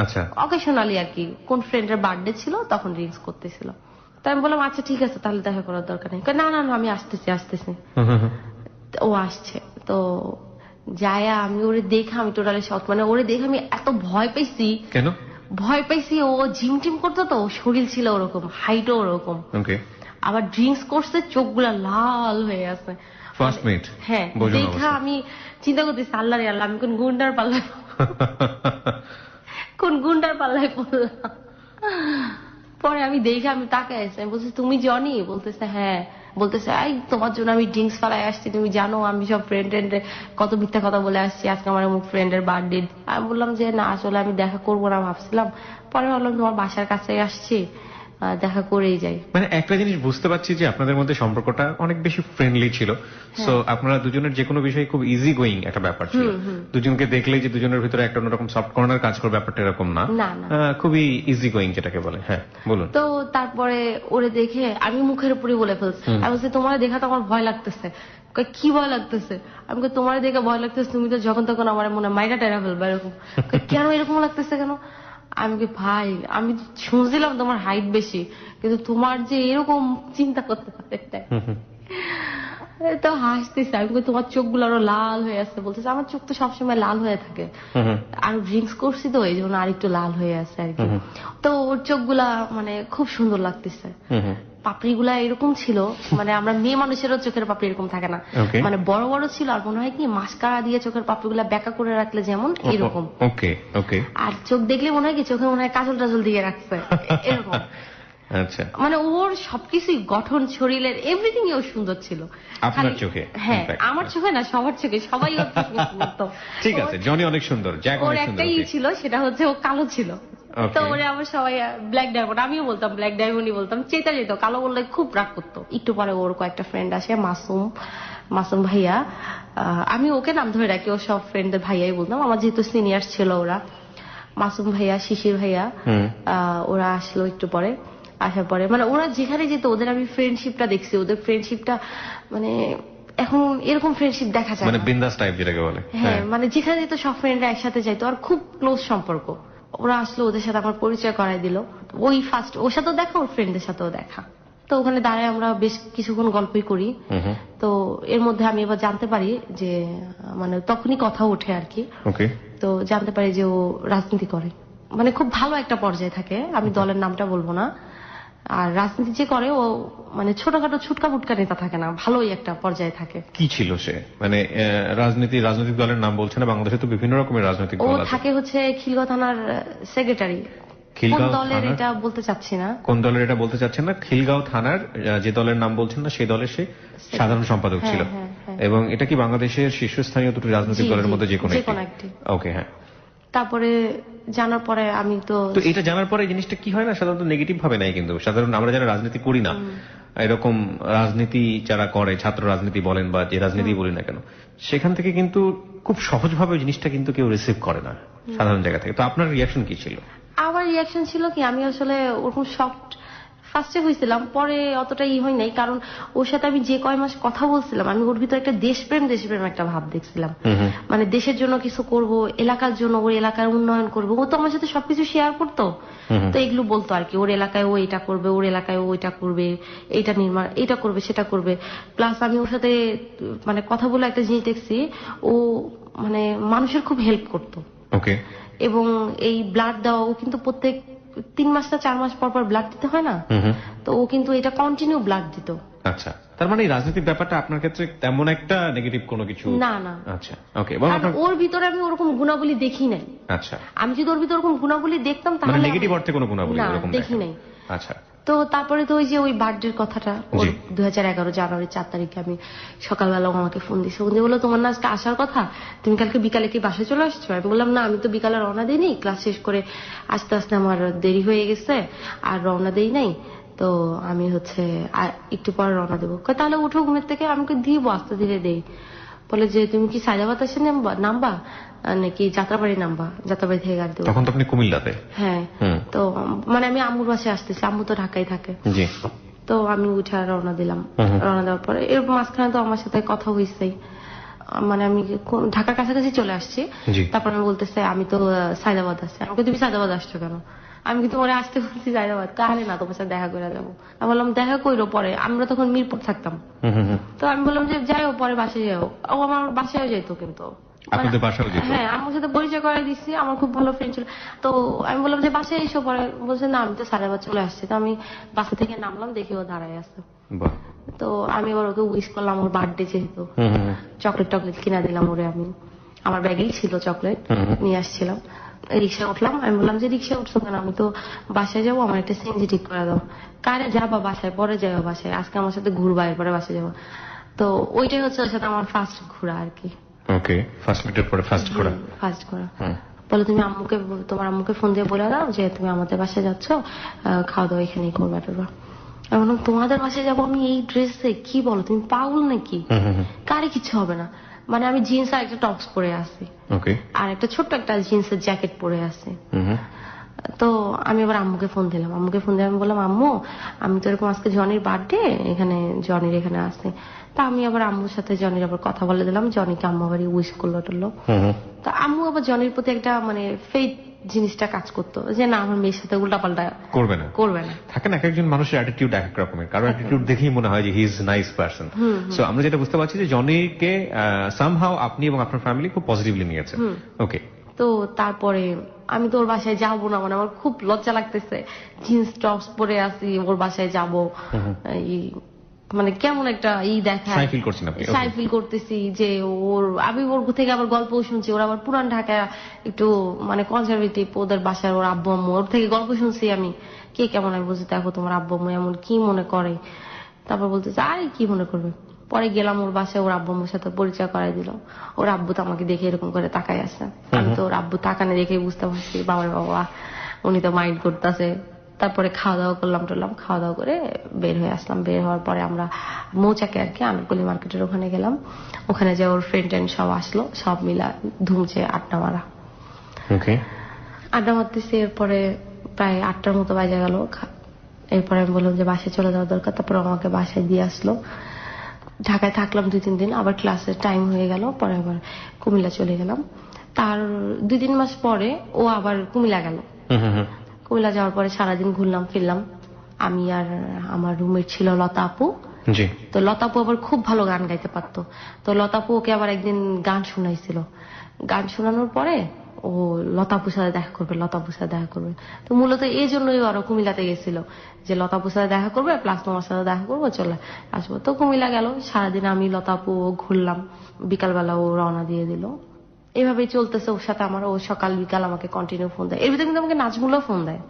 আচ্ছা, অকেশনালি আর কি, কোন ফ্রেন্ডের বার্থডে ছিল তখন ড্রিঙ্কস করতেছিল। তাই আমি বললাম আচ্ছা ঠিক আছে, তাহলে দেখা করার দরকার নেই। না না না আমি আসতেছি। ও আসছে, তো যায় আমি ওরে দেখে আমি টোটালি শক, মানে ওরে দেখে আমি এত ভয় পাইছি। কেন ভয় পাইছি? ও জিম টিম করতো, তো শরীর ছিল ওরকম, হাইটও ওরকম, আবার ড্রিঙ্কস করছে, চোখগুলা লাল হয়ে আছে। First meet? হ্যাঁ, দেখা আমি চিন্তা করতেছি আল্লাহ রে আল্লাহ, আমি কোন গুন্ডার পাল্লায় পড়লাম। পরে আমি দেখে আমি তাকাই আসছি, আমি বলছি তুমি জনি? বলতেছে হ্যাঁ। বলতেছে এই তোমার জন্য আমি ড্রিঙ্কস ফালাই আসছি, তুমি জানো আমি সব ফ্রেন্ডের কত মিথ্যা কথা বলে আসছি, আজকে আমার অমুক ফ্রেন্ডের বার্থডে। আমি বললাম যে না আসলে আমি দেখা করবো না ভাবছিলাম, পরে ভাবলাম তোমার বাসার কাছে আসছি, দেখা করেই যাই। মানে একটা জিনিস বুঝতে পারছি যে আপনাদের মধ্যে সম্পর্কটা অনেক বেশি ফ্রেন্ডলি ছিল, সো আপনারা দুজনের যে কোনো বিষয়ে খুব ইজি গোয়িং একটা ব্যাপার ছিল। দুজনকে দেখলেই যে দুজনের ভিতরে একটা অন্যরকম সফট কর্নার কাজ করে ব্যাপারটা এরকম না, না, না। খুবই ইজি গোয়িং যেটাকে বলে। হ্যাঁ বলুন। তো তারপরে ওরে দেখে আমি মুখের উপরই বলে ফেলছি, আমি বলছি তোমার দেখা তো আমার ভয় লাগতেছে। কয়, কি ভয় লাগতেছে? আমি কই, তোমার দেখে ভয় লাগতেছে, তুমি তো যখন তখন আমার মনে হয় মাইরা টাইরা ফেলবা এরকম। কয়, কেন এরকম লাগতেছে কেন? আমি কি ভাই, আমি শুনছিলাম তোমার হাইট বেশি, কিন্তু তোমার যে এরকম চিন্তা করতে পারে তো হাসতেছে। আমি কই, তোমার চোখগুলো আরো লাল হয়ে আছে। বলতেছে আমার চোখ তো সবসময় লাল হয়ে থাকে, আর ড্রিঙ্কস করছি তো এই জন্য আর একটু লাল হয়ে আছে আর কি। তো ওর চোখগুলা মানে খুব সুন্দর লাগতেছে, পাপড়িগুলা এরকম ছিল, মানে আমরা মেয়ে মানুষেরও চোখের পাপড়ি এরকম থাকে না, মানে বড় বড় ছিল, আর মনে হয় কি মাস্কারা দিয়ে চোখের পাপড়িগুলা বেঁকা করে রাখলে যেমন এরকম। ওকে ওকে। আর চোখ দেখলে মনে হয় কি চোখে মনে হয় কাজল টাজল দিয়ে রাখছে এরকম। আচ্ছা, মানে ওর সবকিছুই গঠন, শরীরের এভরিথিং ও সুন্দর ছিল আপনার চোখে? হ্যাঁ, আমার চোখে না, সবার চোখে, সবাই ওর পছন্দ করতো। ঠিক আছে, জনি অনেক সুন্দর, জ্যাক ওর অনেক সুন্দর। একটাই ছিল, সেটা হচ্ছে ও কালো ছিল। তো ওরে আমার সবাই ব্ল্যাক ডায়মন্ড, আমিও বলতাম ব্ল্যাক ডায়মন্ডই বলতাম, চেতা যেত, কালো বললে খুব রাগ করতো। একটু পরে ওর কয়েকটা ফ্রেন্ড আসে, মাসুম ভাইয়া, আমি ওকে নাম ধরে রাখি, ও সব ফ্রেন্ডদের ভাইয়াই বলতাম, আমার যেহেতু সিনিয়র ছিল ওরা। মাসুম ভাইয়া, শিশির ভাইয়া, ওরা আসলো একটু পরে। আসার পরে মানে ওরা যেখানে যেত ওদের আমি ফ্রেন্ডশিপটা দেখছি, ওদের ফ্রেন্ডশিপটা মানে এখন এরকম ফ্রেন্ডশিপ দেখা যায় মানে না। বিন্দাস টাইপ যেটাকে বলে। হ্যাঁ, মানে যেখানে যেত সব ফ্রেন্ডরা একসাথে যাইতো, আর খুব ক্লোজ সম্পর্ক। ওরা আসলো, ওদের সাথে আমার পরিচয় করাই দিল। ওই ফার্স্ট ওর সাথেও দেখা, ওর ফ্রেন্ডদের সাথেও দেখা। তো ওখানে দাঁড়ায় আমরা বেশ কিছুক্ষণ গল্পই করি। তো এর মধ্যে আমি এবার জানতে পারি যে মানে তখনই কথা ওঠে আর কি। তো জানতে পারি যে ও রাজনীতি করে, মানে খুব ভালো একটা পর্যায়ে থাকে, আমি দলের নামটা বলবো না। আর রাজনীতি যে করে ও মানে ছোটখাটো ছুটকা বুটকা নেতা থাকে না, ভালোই একটা পর্যায়ে থাকে। কি ছিল সে? মানে রাজনৈতিক দলের নাম বলছে না, বাংলাদেশে তো বিভিন্ন রকমের রাজনৈতিক ও দল আছে। থাকে হচ্ছে খিলগাঁও থানার সেক্রেটারি। কোন দলের এটা বলতে চাচ্ছি না। কোন দলের এটা বলতে চাচ্ছেন না? খিলগাঁও থানার যে দলের নাম বলছেন না, সেই দলের সে সাধারণ সম্পাদক ছিল। এবং এটা কি বাংলাদেশের শীর্ষস্থানীয় দুটি রাজনৈতিক দলের মধ্যে যে কোনো একটি? ওকে, হ্যাঁ। তারপরে জানার পরে আমি তো এটা জানার পরে জিনিসটা কি হয় না, সাধারণত নেগেটিভ ভাবে নাই, কিন্তু সাধারণ আমরা যারা রাজনীতি করি না, এরকম রাজনীতি যারা করে, ছাত্র রাজনীতি বলেন বা যে রাজনীতি বলি না কেন, সেখান থেকে কিন্তু খুব সহজভাবে জিনিসটা কিন্তু কেউ রিসিভ করে না সাধারণ জায়গা থেকে। তো আপনার রিয়াকশন কি ছিল? আমার রিয়াকশন ছিল কি, আমি আসলে ওরকম শকড ফার্স্টে হয়েছিলাম, পরে অতটা হয় নাই, কারণ ওর সাথে আমি যে কয় মাস কথা বলছিলাম, আমি ওর ভিতরে একটা দেশপ্রেম একটা ভাব দেখছিলাম। মানে দেশের জন্য কিছু করব, এলাকার জন্য, ওর এলাকার উন্নয়ন করবো। ও তো আমার সাথে সবকিছু শেয়ার করতো, তো এগুলো বলতো আর কি, ওর এলাকায় ও এটা করবে, ওর এলাকায় ও এটা করবে, এইটা নির্মাণ, এটা করবে, সেটা করবে। প্লাস আমি ওর সাথে মানে কথা বলে একটা জিনিস দেখছি, ও মানে মানুষের খুব হেল্প করতো। এবং এই ব্লাড দেওয়া, ও কিন্তু প্রত্যেক 3 মাস না 4 মাস পর পর ব্লাড দিতে হয় না, তো ও কিন্তু এটা কন্টিনিউ ব্লাড দিত। আচ্ছা, তার মানে এই রাজনৈতিক ব্যাপারটা আপনার ক্ষেত্রে তেমন একটা নেগেটিভ কোনো কিছু না না। আচ্ছা, ওকে। ওর ভিতরে আমি ওরকম গুণাবলী দেখি নাই। আচ্ছা, আমি যদি ওর ভিতরে ওরকম গুণাবলী দেখতাম তাহলে নেগেটিভ অর্থে কোনো গুণাবলী এরকম দেখি নাই। আচ্ছা। তো তারপরে তো ওই যে ওই বার্থডের কথাটা, 2011 জানুয়ারি 4 তারিখে আমি সকালবেলা আমাকে ফোন দিছে, ফোন দিয়ে বললো তোমার না আজকে আসার কথা, তুমি কালকে বিকালে কি বাসায় চলে আসছো? আমি বললাম না, আমি তো বিকালে রওনা দিইনি, ক্লাস শেষ করে আস্তে আস্তে আমার দেরি হয়ে গেছে, আর রওনা দেই নাই, তো আমি হচ্ছে একটু পরে রওনা দেবো। তাহলে উঠো ঘুমের থেকে। আমি দিব আস্তে ধীরে দেই। বলে যে তুমি কি সায়দাবাদ এসে নামবা নাকি যাত্রাবাড়ি নামবা? যাত্রাবাড়ি থেকে গাড়ি দেবো। তখন তো আপনি কুমিল্লাতে? হ্যাঁ। তো মানে আমি আম্মুর বাসায় আসতেছি, আম্মু তো ঢাকায় থাকে। তো আমি উঠে রওনা দিলাম। রওনা দেওয়ার পরে এর মাঝখানে তো আমার সাথে কথা হয়েছেই, মানে আমি ঢাকার কাছাকাছি চলে আসছি। তারপর আমি বলতেছে আমি তো সায়দাবাদ আসছি। আমাকে তুমি সায়দাবাদ আসছো কেন? আমি কিন্তু পরে আসতে বলছি সায়দাবাদ, তাহলে না তোমার সাথে দেখা করে যাবো। আমি বললাম দেখা কইরো পরে, আমরা তখন মিরপুর থাকতাম। তো আমি বললাম যে যাইও পরে বাসায় যাও। ও আমার বাসায় যেত, কিন্তু হ্যাঁ আমার সাথে পরিচয় করাই দিচ্ছি, আমার খুব ভালো ফ্রেন্ড ছিল। তো আমি বললাম যে বাসায় এসো পরে, বলছে না আমি তো সায়দাবাদ চলে আসছি। তো আমি বাসা থেকে নামলাম, দেখি ও দাঁড়ায় আছে। তো আমি এবার ওকে উইশ করলাম, ওর বার্থডে যেহেতু, চকলেট কিনা দিলাম ওরে। আমি আমার ব্যাগেই ছিল চকলেট, নিয়ে আসছিলাম। রিক্সা উঠলাম, আমি বললাম যে রিক্সা উঠছো কেন? আমি তো বাসায় যাবো, আমার একটা সিএনজি ঠিক করে দাও। কারে যাবা? বাসায়। পরে যাবো বাসায়, আজকে আমার সাথে ঘুরবা, এরপরে বাসায় যাবো। তো ওইটাই হচ্ছে ওর সাথে আমার ফার্স্ট ঘোরা আর কি। ওকে, ফার্স্ট মিটের পরে ফার্স্ট ঘোরা। বলে তুমি তোমার আম্মুকে ফোন দিয়ে বলে দাও যে তুমি আমাদের বাসায় যাচ্ছ, খাওয়া দাওয়া এখানেই করবা টরবা। আমি বললাম তোমাদের বাসায় যাবো আমি এই ড্রেসে? কি বলো, তুমি পাগল নাকি? কারে কিছু হবে না। মানে আমি জিন্স আর একটা টপস পরে আছি, আর একটা ছোট্ট একটা জিন্সের জ্যাকেট পরে আছি। তো আমি আবার আম্মুকে ফোন দিলাম, আম্মুকে ফোন দিয়ে আমি বললাম আম্মু আমি তো এরকম আজকে জনির বার্থডে, এখানে জনির এখানে আসছে। তা আমি আবার আম্মুর সাথে জনির আবার কথা বলে দিলাম, জনিকে আম্মু আবার উইশ করলো টললো। তো আম্মু আবার জনির প্রতি একটা মানে ফেথ জিনিসটা কাজ করতো যে না আমার মেয়ের সাথে উল্টাপাল্টা করবে না। থাকে না একজন মানুষের অ্যাটিটিউড এক এক রকমের, কারো অ্যাটিটিউড দেখেই মনে হয় যে he is nice person. So আমরা যেটা বুঝতে পারছি যে জনিকে সামহাউ আপনি এবং আপনার ফ্যামিলি খুব পজিটিভলি নিয়েছেন। ওকে। তো তারপরে আমি তো ওর বাসায় যাবো না, মানে আমার খুব লজ্জা লাগতেছে, জিন্স টপস পরে আসি, ওর বাসায় যাবো, মানে কেমন একটা দেখায় সাই ফিল করতেছি যে আমি ওর থেকে আবার গল্প শুনছি, ওর আবার পুরান ঢাকা একটু মানে কনজারভেটিভ, ওদের বাসায় ওর আব্বু আম্মু, ওর থেকে গল্প শুনছি আমি কে কেমন। আমি বলছি দেখো তোমার আব্বু আম্মু এমন কি মনে করে। তারপর বলতেছে আরে কি মনে করবে। পরে গেলাম ওর বাসায়, ওর আব্বু আম্মুর সাথে পরিচয় করাই দিল। ওর আব্বু তো আমাকে দেখে এরকম করে তাকাই আছে, আমি তো ওর আব্বু তাকানে দেখে বুঝতে পারছি বাবার বাবা উনি তো মাইন্ড করতেছে। তারপরে খাওয়া দাওয়া করলাম, খাওয়া দাওয়া করে বের হয়ে আসলাম। বের হওয়ার পরে আমরা মৌচাকে আর কি আনারকলি মার্কেটের ওখানে গেলাম। ওখানে যে ওর ফ্রেন্ড ট্রেন্ড সব আসলো, সব মিলা ধুমছে আড্ডা মারা। আড্ডা মারতেছি, এরপরে প্রায় 8টার মতো বাজে গেল। এরপরে আমি বললাম যে বাসায় চলে যাওয়া দরকার। তারপর আমাকে বাসায় দিয়ে আসলো। ঢাকায় থাকলাম 2-3 দিন, আবার ক্লাসের টাইম হয়ে গেল। পরে আবার কুমিল্লা চলে গেলাম। তার 2-3 মাস পরে ও আবার কুমিল্লা গেল। কুমিল্লা যাওয়ার পরে সারাদিন ঘুরলাম ফিরলাম। আমি আর আমার রুমমেট ছিল লতা আপু। তো লতা আপু আবার খুব ভালো গান গাইতে পারতো। তো লতা আপু ওকে আবার একদিন গান শোনাইছিল। গান শোনানোর পরে ও লতাপুর সাথে দেখা করবে। তো মূলত এই জন্যই ওরা কুমিল্লাতে গেছিল যে লতাপুর সাথে দেখা করবে প্লাস তোমার সাথে দেখা করবো, চলে আসবো। তো কুমিল্লা গেল, সারাদিন আমি লতাপু ঘুরলাম, বিকালবেলা ও রওনা দিয়ে দিল। এভাবেই চলতেছে ওর সাথে আমার। ও সকাল বিকাল আমাকে কন্টিনিউ ফোন দেয়। এর ভিতরে কিন্তু আমাকে নাজমুলও ফোন দেয়।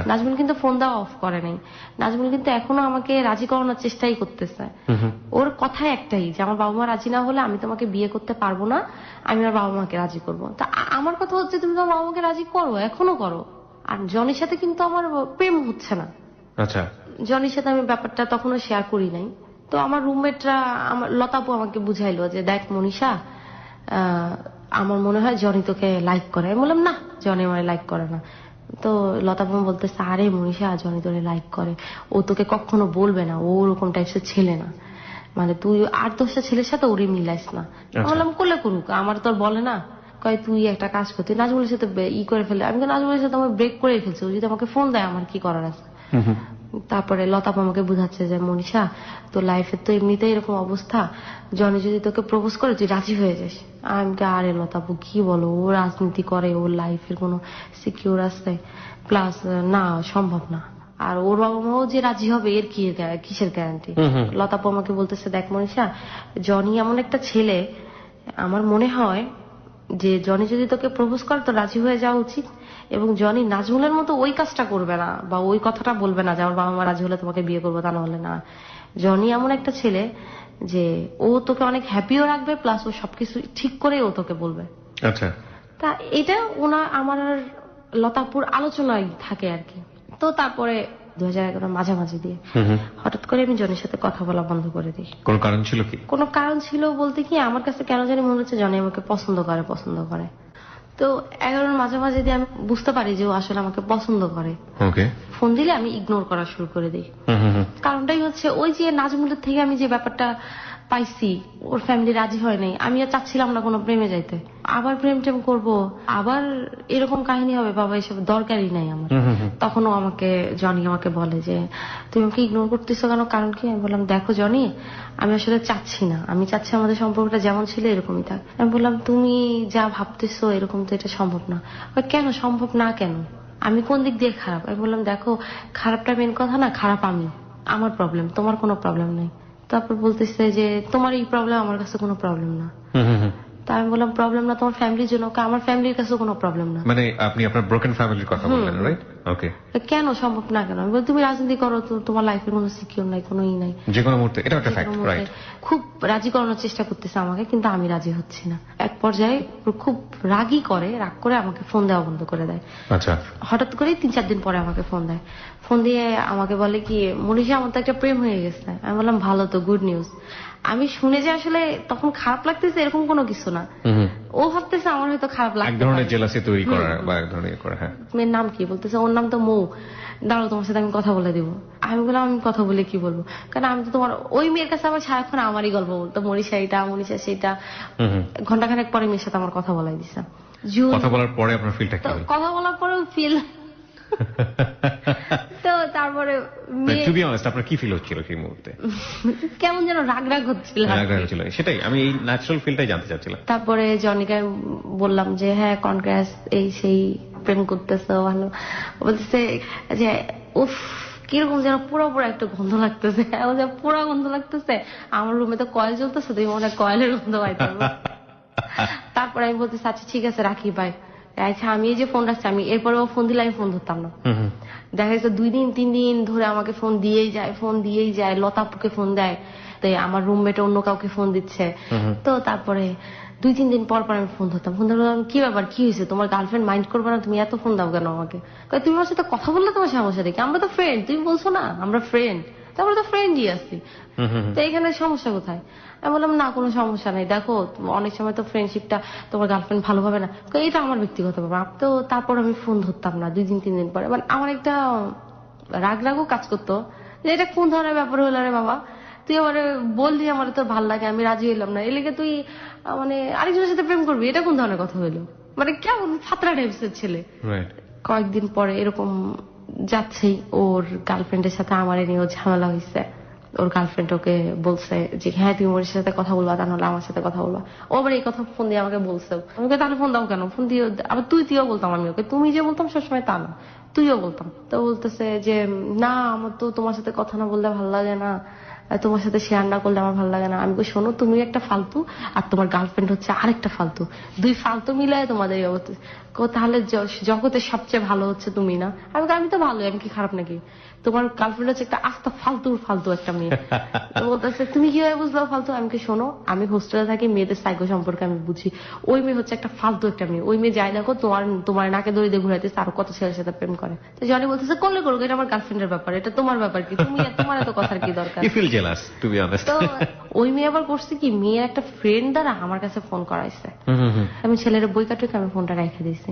নাজমুল কিন্তু ফোন দেওয়া অফ করে নাই। নাজমুল কিন্তু এখনো আমাকে রাজি করানোর চেষ্টাই করতেছে। ওর কথা একটাই যে আমার বাবা মা রাজি না হলে আমি তোমাকে বিয়ে করতে পারবো না, আমি আমার বাবা মাকে রাজি করবো। তা আমার কথা হচ্ছে তুমি তোমার বাবা মাকে রাজি করো, এখনো করো। আর জনির সাথে কিন্তু আমার প্রেম হচ্ছে না। জনির সাথে আমি ব্যাপারটা তখনও শেয়ার করি নাই। তো আমার রুমমেটরা আমার লতাপু আমাকে বুঝাইলো যে দেখ মনীষা, আমার মনে হয় জনি তোকে লাইক করে। আমি বললাম না, জনি আমার লাইক করে না। তো লতাপু বলতেছে আরে মনীষা জনি তোরে লাইক করে, ও তোকে কখনো বলবে না, ও ওরকম টাইপের ছেলে না, মানে তুই 8-10টা ছেলের সাথে ওরে মিলাইস না। বললাম করলে করুক, আমার তোর বলে না। কয় তুই একটা কাজ করতি নাজমুলের সাথে করে ফেলে। আমি তো নাজমুলের সাথে আমার ব্রেক করে ফেলছি, ও যদি আমাকে ফোন দেয় আমার কি করার আছে। তারপরে লতাপা আমাকে বুঝাচ্ছে যে মনীষা তোর লাইফের তো এমনিতেই এরকম অবস্থা, জনি যদি তোকে প্রপোজ করে তুই রাজি হয়ে যাস। আমি আরে লতাপু কি বলো, ও রাজনীতি করে, ওর লাইফের কোনো সিকিউর আছে, প্লাস না সম্ভব না। আর ওর বাবা মাও যে রাজি হবে এর কিসের গ্যারান্টি। লতাপু আমাকে বলতেছে দেখ মনীষা, জনি এমন একটা ছেলে, আমার মনে হয় যে জনি যদি তোকে প্রপোজ করে তো রাজি হয়ে যাওয়া উচিত। এবং জনি নাজমুলের মতো ওই কাজটা করবে না বা ওই কথাটা বলবে না যে আমার বাবা মা রাজি হলে তোমাকে বিয়ে করবো, তা না হলে না। জনি এমন একটা ছেলে যে ও তোকে অনেক হ্যাপিও রাখবে, প্লাস ও সবকিছু ঠিক করে ও তোকে বলবে। আচ্ছা, তা এটা আমার আর লতাপুর আলোচনায় থাকে আর কি। তো তারপরে 2011 মাঝামাঝি দিয়ে হঠাৎ করে আমি জনির সাথে কথা বলা বন্ধ করে দিই। কোনো কারণ ছিল কি? কোনো কারণ ছিল বলতে কি, আমার কাছে কেন জানি মনে হচ্ছে জনি আমাকে পছন্দ করে। তো 11 মাঝামাঝি দিয়ে আমি বুঝতে পারি যে ও আসলে আমাকে পছন্দ করে। ফোন দিলে আমি ইগনোর করা শুরু করে দিই। কারণটাই হচ্ছে ওই যে নাজমুলের থেকে আমি যে ব্যাপারটা পাইছি, ওর ফ্যামিলি রাজি হয় নাই, আমি আর চাচ্ছিলাম না কোনো প্রেমে যাইতে। আবার প্রেম টেম করবো, আবার এরকম কাহিনী হবে, বাবা এসব দরকারই নাই আমার। তখনও জনি আমাকে বলে যে তুমি আমাকে ইগনোর করতেছো কেন, কারণ কি? আমি বললাম দেখো জনি, আমি আসলে চাচ্ছি না, আমি চাচ্ছি আমাদের সম্পর্কটা যেমন ছিল এরকমই থাক। আমি বললাম তুমি যা ভাবতেছো এরকম তো এটা সম্ভব না। কেন সম্ভব না কেন, আমি কোন দিক দিয়ে খারাপ? আমি বললাম দেখো খারাপটা মেন কথা না, খারাপ আমি, আমার প্রবলেম, তোমার কোনো প্রবলেম নেই। তারপর বলতেছে যে তোমার এই প্রবলেম, আমার কাছে কোনো প্রবলেম না। তা আমি বললাম প্রবলেম না তোমার ফ্যামিলির জন্য, আমার ফ্যামিলির কাছে কোনো প্রবলেম না। মানে আপনি আপনার ব্রোকেন ফ্যামিলির কথা বললেন, রাইট? ওকে। কেন সম্ভব না কেন? আমি বলি তুমি রাজনীতি করো তো, তোমার লাইফের কোনো সিকিউর নাই, কোনো ই নাই। যে কোনো মুহূর্তে এটা একটা ফ্যাক্ট, রাইট? খুব রাজি করানোর চেষ্টা করতেছে আমাকে, কিন্তু আমি রাজি হচ্ছি না। এক পর্যায়ে খুব রাগই করে, রাগ করে আমাকে ফোন দেওয়া বন্ধ করে দেয়। আচ্ছা। হঠাৎ করে 3-4 দিন পরে আমাকে ফোন দেয়। ফোন দিয়ে আমাকে বলে কি মনীষা আমার তো একটা প্রেম হয়ে গেছে। আমি বললাম ভালো তো, গুড নিউজ। আমি শুনে যে আসলে তখন খারাপ লাগতেছে এরকম কোনো কিছু না, ও ভাবতেছে আমার হয়তো খারাপ লাগছে, এক ধরনের জেলাসি তৈরি করা বা এক ধরনের করা। হ্যাঁ, মেয়ের নাম কি? বলতেছে ওর নাম তো মৌ। দাঁড়াও তোমার সাথে আমি কথা বলে দিব। আমি বললাম আমি কথা বলে কি বলবো, কারণ আমি তো তোমার ওই মেয়ের কাছে আমার সারাক্ষণ আমারই গল্প বলতো, মনীষা এটা, মনীষা সেটা। ঘন্টাখানেক পরে মেয়ের সাথে আমার কথা বলাই দিছে। কথা বলার পরে আপনার ফিলটা কি হলো? কথা বলার পরেও ফিল তো তারপরে টু বি অনেস্ট আপনার কি ফিল হচ্ছিল সেই মুহূর্তে? কেমন যেন রাগ রাগ হচ্ছিল। সেটাই আমি এই ন্যাচারাল ফিলটাই জানতে চাচ্ছিলাম। তারপরে জনিকে বললাম যে হ্যাঁ কনগ্রেস, এই সেই প্রেম করতেছে ভালো। বলতেছে যে উফ কিরকম যেন পুরো একটা গন্ধ লাগতেছে, পুরো গন্ধ লাগতেছে। আমার রুমে তো কয়েল জ্বলতেছে, তুমি মনে হয় কয়েলের গন্ধ পাইতে। তারপরে আমি বলতেছি আচ্ছা ঠিক আছে রাখি ভাই। আচ্ছা আমি এই যে ফোন রাখছি, আমি এরপরে ও ফোন দিলে আমি ফোন ধরতাম না। দেখা যাচ্ছে 2 দিন 3 দিন ধরে আমাকে ফোন দিয়েই যায়। লতাপুকে ফোন দেয়, তাই আমার রুমমেটে অন্য কাউকে ফোন দিচ্ছে। তো তারপরে 2-3 দিন পর আমি ফোন ধরতাম। ফোন ধরলাম কি ব্যাপার, কি হয়েছে, তোমার গার্লফ্রেন্ড মাইন্ড করবে না, তুমি এত ফোন দাও কেন আমাকে? তুমি আমার সাথে কথা বললে তোমার সমস্যা দেখি, আমরা তো ফ্রেন্ড, তুমি বলছো না আমরা ফ্রেন্ড, আমরা তো ফ্রেন্ডই আছি, তো এখানে সমস্যা কোথায়? আমি বললাম না কোনো সমস্যা নেই, দেখো অনেক সময় তো ফ্রেন্ডশিপটা তোমার গার্লফ্রেন্ড ভালো হবে না, এটা আমার ব্যক্তিগত ব্যাপার। তো তারপর আমি ফোন ধরতাম না 2 দিন 3 দিন পরে। মানে আমার একটা রাগও কাজ করতো যে এটা কোন ধরনের ব্যাপার হলো রে বাবা, তুই আমার বললি আমার তোর ভাল লাগে, আমি রাজি হইলাম না, এলাকে তুই মানে আরেকজনের সাথে প্রেম করবি, এটা কোন ধরনের কথা হইলো? মানে কেমন ফাতরা টাইপসের ছেলে। কয়েকদিন পরে এরকম যাচ্ছেই ওর গার্লফ্রেন্ডের সাথে আমার নিয়েও ঝামেলা হয়েছে। ওর গার্লফ্রেন্ড ওকে বলছে যে হ্যাঁ তুমি ওর সাথে কথা বলবা, তা নাহলে আমার সাথে কথা বলবা। ও আবার এই কথা ফোন দিয়ে আমাকে বলছে। আমাকে তাহলে ফোন দাও কেন? ফোন দিয়ে আবার তুইও বলতাম আমি ওকে, তুমি যে বলতাম সবসময় তা না, তুইও বলতাম। তো বলতেছে যে না আমার তো তোমার সাথে কথা না বললে ভালো লাগে না, তোমার সাথে শেয়ার না করলে আমার ভালো লাগে না। আমি শোনো তুমি একটা ফালতু আর তোমার গার্লফ্রেন্ড হচ্ছে আরেকটা ফালতু, 2 ফালতু মিলায় তোমাদের এই অবস্থা, তাহলে জগতের সবচেয়ে ভালো হচ্ছে তুমি না? আমি তো ভালো, আমি কি খারাপ নাকি? তোমার গার্লফ্রেন্ড হচ্ছে একটা আস্তা ফালতু একটা মেয়ে। বলতেছে তুমি কিভাবে বুঝলো ফালতু? আমি কি শোনো, আমি হোস্টেলে থাকি, মেয়েদের সাইকো সম্পর্কে আমি বুঝি। ওই মেয়ে হচ্ছে একটা ফালতু একটা মেয়ে, ওই মেয়ে যাই দেখো তোমার নাকে দড়ি দিয়ে ঘুরাইতেছে, আরো কত ছেলের সাথে প্রেম করে। তো জনি বলতেছে করলে করুক, এটা আমার গার্লফ্রেন্ডের ব্যাপার, এটা তোমার ব্যাপার কি? তোমার এত কথার কি দরকার? তো ওই মেয়ে আবার করছে কি, মেয়ের একটা ফ্রেন্ড দ্বারা আমার কাছে ফোন করাইছে। আমি ছেলের বই কাটুকে আমি ফোনটা রেখে দিয়েছি।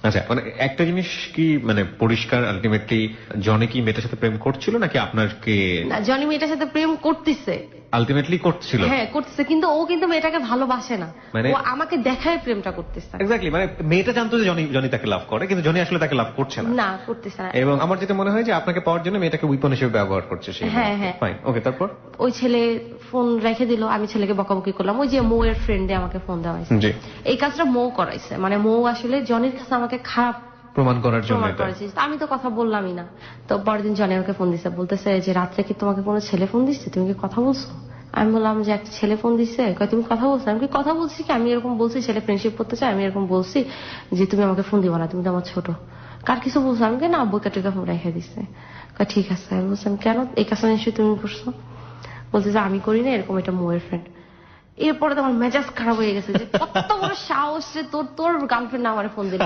আচ্ছা, মানে একটা জিনিস কি মানে পরিষ্কার, আলটিমেটলি জনি কি মেয়েটার সাথে প্রেম করছিল নাকি আপনাকে? না, জনি মেয়েটার সাথে প্রেম করতেছে, আলটিমেটলি করছিল। হ্যাঁ করতেছে, কিন্তু ও কিন্তু মেয়েটাকে ভালোবাসে না, ও আমাকে দেখায় প্রেমটা করতেছে। এক্স্যাক্টলি, মানে মেয়েটা জানতো যে জনি তাকে লাভ করে, কিন্তু জনি আসলে তাকে লাভ করছে না। না, করতেছে না। এবং আমার যেটা মনে হয় যে আপনাকে পাওয়ার জন্য মেয়েটাকে উইপন হিসেবে ব্যবহার করছে সে। হ্যাঁ হ্যাঁ, ফাইন, ওকে। তারপর ওই ছেলে ফোন রেখে দিল, আমি ছেলেকে বকাবকি করলাম। ওই যে মৌ এর ফ্রেন্ডে আমাকে ফোন দেওয়া হয়েছে, এই কাজটা মৌ করাইছে। মানে মৌ আসলে জনির কাছে আমাকে খারাপ প্রমাণ করার জন্য আমি তো কথা বললামই না। তো পরদিন জনি আমাকে ফোন দিচ্ছে, বলতেছে যে রাত্রে কি তোমাকে কোনো ছেলে ফোন দিচ্ছে, তুমি কি কথা বলছো? আমি বললাম যে একটা ছেলে ফোন দিচ্ছে, তুমি কথা বলছো? আমি কি কথা বলছি কি, আমি এরকম বলছি ছেলে ফ্রেন্ডশিপ করতে চাই, আমি এরকম বলছি যে তুমি আমাকে ফোন দিবা না, তুমি তো আমার ছোট। কার কিছু বলছো? আমি না, বইকা টিকা ফোন রেখে দিচ্ছে। ঠিক আছে। আমি বলছিলাম কেন, এই কাজটা নিশ্চয়ই তুমি করছো? বলছে যে আমি করি না, এরকম এটা মৌয়ের ফ্রেন্ড। এরপরে তো আমার মেজাজ খারাপ হয়ে গেছে যে কত বড় সাহস রে তোর গার্লফ্রেন্ড আমার ফোন দিল।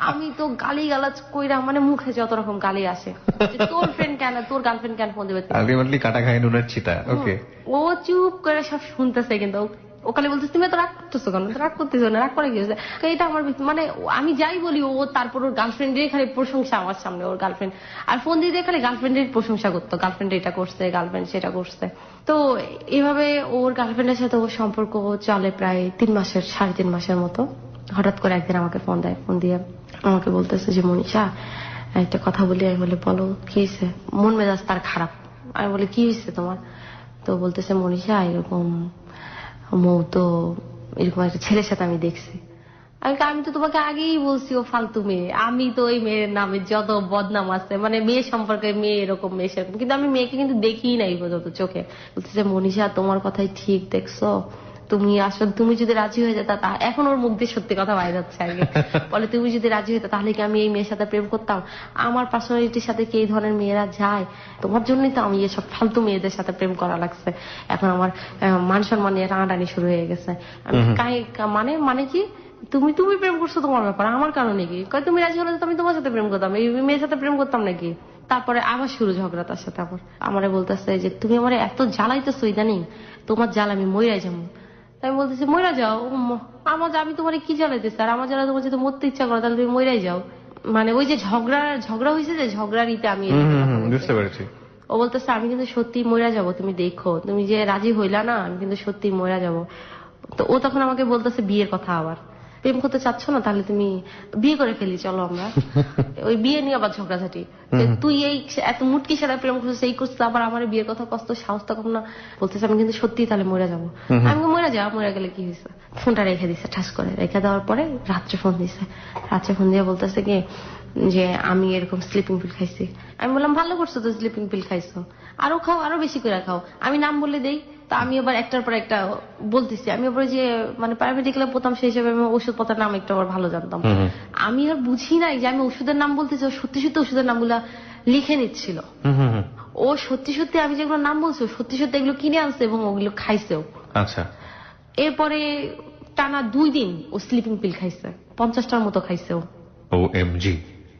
আমি তো গালি গালাজ কইরা, মানে মুখে যত রকম গালি আসে, তোর ফ্রেন্ড কেন, তোর গার্লফ্রেন্ড কেন ফোন দেবে? আলটিমেটলি কাটা খায় নুনের ছিটা। ওকে, ও চুপ করে সব শুনতেছে, কিন্তু ওখানে বলতেছে তুমি এত রাগ করতেছো কেন? রাগ করতেছো না, রাগ করে গিয়েছে। এটা আমার মানে আমি যাই বলি ও তারপর ওর গার্লফ্রেন্ডের খালি প্রশংসা আমার সামনে, ওর গার্লফ্রেন্ড আর ফোন দিয়ে খালি গার্লফ্রেন্ডের প্রশংসা করতো, গার্লফ্রেন্ড এটা করছে, গার্লফ্রেন্ড সেটা করছে। তো এভাবে ওর গার্লফ্রেন্ডের সাথে ওর সম্পর্ক চলে প্রায় 3.5 মাসের মতো। হঠাৎ করে একদিন আমাকে ফোন দেয়, ফোন দিয়ে আমাকে বলতেছে যে মনীষা একটা কথা বলি। আমি বলি বলো, কি হয়েছে? মন মেজাজ তার খারাপ। আমি বলি কি হয়েছে তোমার? তো বলতেছে মনীষা এরকম মৌ তো এরকম একটা ছেলের সাথে আমি দেখছি। আমি তো তোমাকে আগেই বলছি ও ফালতু মেয়ে, আমি তো ওই মেয়ের নামে যত বদনাম আছে, মানে মেয়ে সম্পর্কে, মেয়ে এরকম মেয়ে সেরকম, কিন্তু আমি মেয়েকে কিন্তু দেখি নাই পর্যন্ত চোখে। বলতেছে মনীষা তোমার কথাই ঠিক, দেখছো তুমি আসলে তুমি যদি রাজি হয়ে যেতা, এখন ওর মুখ দিয়ে সত্যি কথা বাইরে যাচ্ছে আগে, বলে তুমি যদি রাজি হইতা তাহলে কি আমি এই মেয়ের সাথে প্রেম করতাম? আমার পার্সোনালিটির সাথে কি এই ধরনের মেয়েরা যায়? তোমার জন্যই তো আমি এসব ফালতু মেয়েদের সাথে প্রেম করা লাগছে। এখন আমার মান সম্মান নিয়ে টানাটানি শুরু হয়ে গেছে। আমি মানে মানে কি তুমি তুমি প্রেম করছো তোমার ব্যাপার, আমার কারণে কি? তুমি রাজি হলে তো আমি তোমার সাথে প্রেম করতাম, এই মেয়ের সাথে প্রেম করতাম নাকি? তারপরে আবার শুরু ঝগড়া তার সাথে। আবার আমারে বলতেছে যে তুমি আমার এত জ্বালাইতেছো ইদানিং, তোমার জ্বালা আমি মইরা যাবো। তাই আমি বলতেছি মইরা যাও। আমি তোমার কি জ্বালাইতেছি? আর আমার জ্বালা তোমার যদি মরতে ইচ্ছা করো তাহলে তুমি মইরাই যাও। মানে ওই যে ঝগড়া হয়েছে, যে ঝগড়ার ইতে আমি বুঝতে পেরেছি। ও বলতেছে আমি কিন্তু সত্যি মইরা যাবো, তুমি দেখো, তুমি যে রাজি হইলা না, আমি কিন্তু সত্যি মইরা যাবো। তো ও তখন আমাকে বলতেছে বিয়ের কথা, আবার প্রেম করতে চাচ্ছ না তাহলে তুমি বিয়ে করে ফেলি, চলো আমরা। ওই বিয়ে নিয়ে আবার ঝগড়াঝাটি, তুই এই এত মুটকি সাথে প্রেম করছিস, এই করছিস, আবার আমার বিয়ের কথা কষ্ট, সাহসটা কম না? বলতেছে আমি কিন্তু সত্যি তাহলে মরে যাবো। আমি মরে যাও, মরে গেলে কি হয়েছে? ফোনটা রেখে দিছে, ঠাস করে রেখে দেওয়ার পরে রাত্রে ফোন দিছে। রাত্রে ফোন দিয়ে বলতেছে কি যে আমি এরকম স্লিপিং পিল খাইছি। আমি বললাম ভালো করছো তো, স্লিপিং পিল খাইছো, আরো খাও, আরো বেশি করে খাও। আমি নাম বলে দেই, তা আমি আবার একটার পর একটা বলতেছি। আমি আবার যে মানে প্রাইভেটিক্যালে পড়তাম, সেই হিসেবে আমি ওষুধপত্রের নাম একটু আবার ভালো জানতাম। আমি আর বুঝি নাই যে আমি ওষুধের নাম বলতেছি, ও সত্যি সত্যি ওষুধের নামগুলা লিখে নিচ্ছিল। ও সত্যি সত্যি আমি যেগুলো নাম বলছি সত্যি সত্যি এগুলো কিনে আনছে এবং ওগুলো খাইছেও। আচ্ছা। এরপরে টানা 2 দিন ও স্লিপিং পিল খাইছে, 50টার মতো খাইছেও। OMG।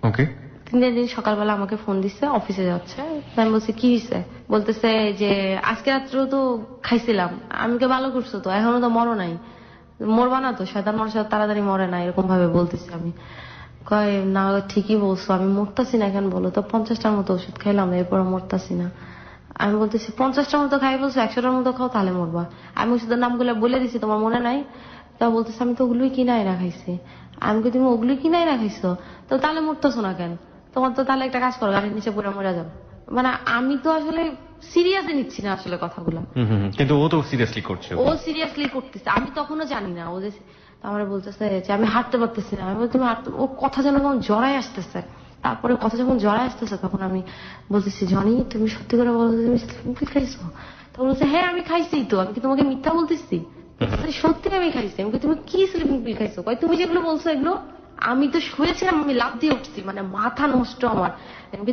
ওকে। 3 দিন সকালবেলা আমাকে ফোন দিচ্ছে, অফিসে যাচ্ছে। আমি বলছি কি হয়েছে? বলতেছে যে আজকে রাত্রেও তো খাইছিলাম। আমি কে ভালো করছো তো, এখনো তো মরো নাই, মরবা না তো, শয়তান মানুষের তাড়াতাড়ি মরে না, এরকম ভাবে বলতেছি। আমি কয় না ঠিকই বলছো, আমি মরতাছি না কেন বলো তো, 50টার মতো ওষুধ খাইলাম এরপর মরতাছি না। আমি বলতেছি 50টার মতো খাই বলছো, 100টার মতো খাও তাহলে মরবা। আমি ওষুধের নামগুলো বলে দিছি, তোমার মনে নাই? তা বলতেছে আমি তো ওগুলোই কিনাই না খাইছি। আমি কি তুমি ওগুলোই কিনাই না খাইছো, তো তাহলে মরতেছো না কেন? তোমার তো তাহলে একটা কাজ করো, গাড়ির নিচে পড়ে মরে যাবে। মানে আমি তো আসলে সিরিয়াসলি নিচ্ছি না আসলে কথাগুলো, কিন্তু ও তো সিরিয়াসলি করছে। ও সিরিয়াসলি করতেছে, আমি তখনও জানি না। ও যে আমার বলতেছে যে আমি হাঁটতে পারতেছি না। আমি তুমি ওর কথা যেন কেমন জড়াই আসতেছে। তারপরে কথা যখন জড়াই আসতেছে তখন আমি বলতেছি জনি তুমি সত্যি করে বলো, তুমি স্লিপিং পিল খাইছো? তখন বলছে হ্যাঁ আমি খাইছি তো, আমি কি তোমাকে মিথ্যা বলতেছি? সত্যি আমি খাইছি। আমি তুমি কি স্লিপিং পিল খাইছো? তুমি যেগুলো বলছো এগুলো আমি তো শুয়েছিলাম, আমি লাফ দিয়ে উঠছি, মানে মাথা নষ্ট আমার।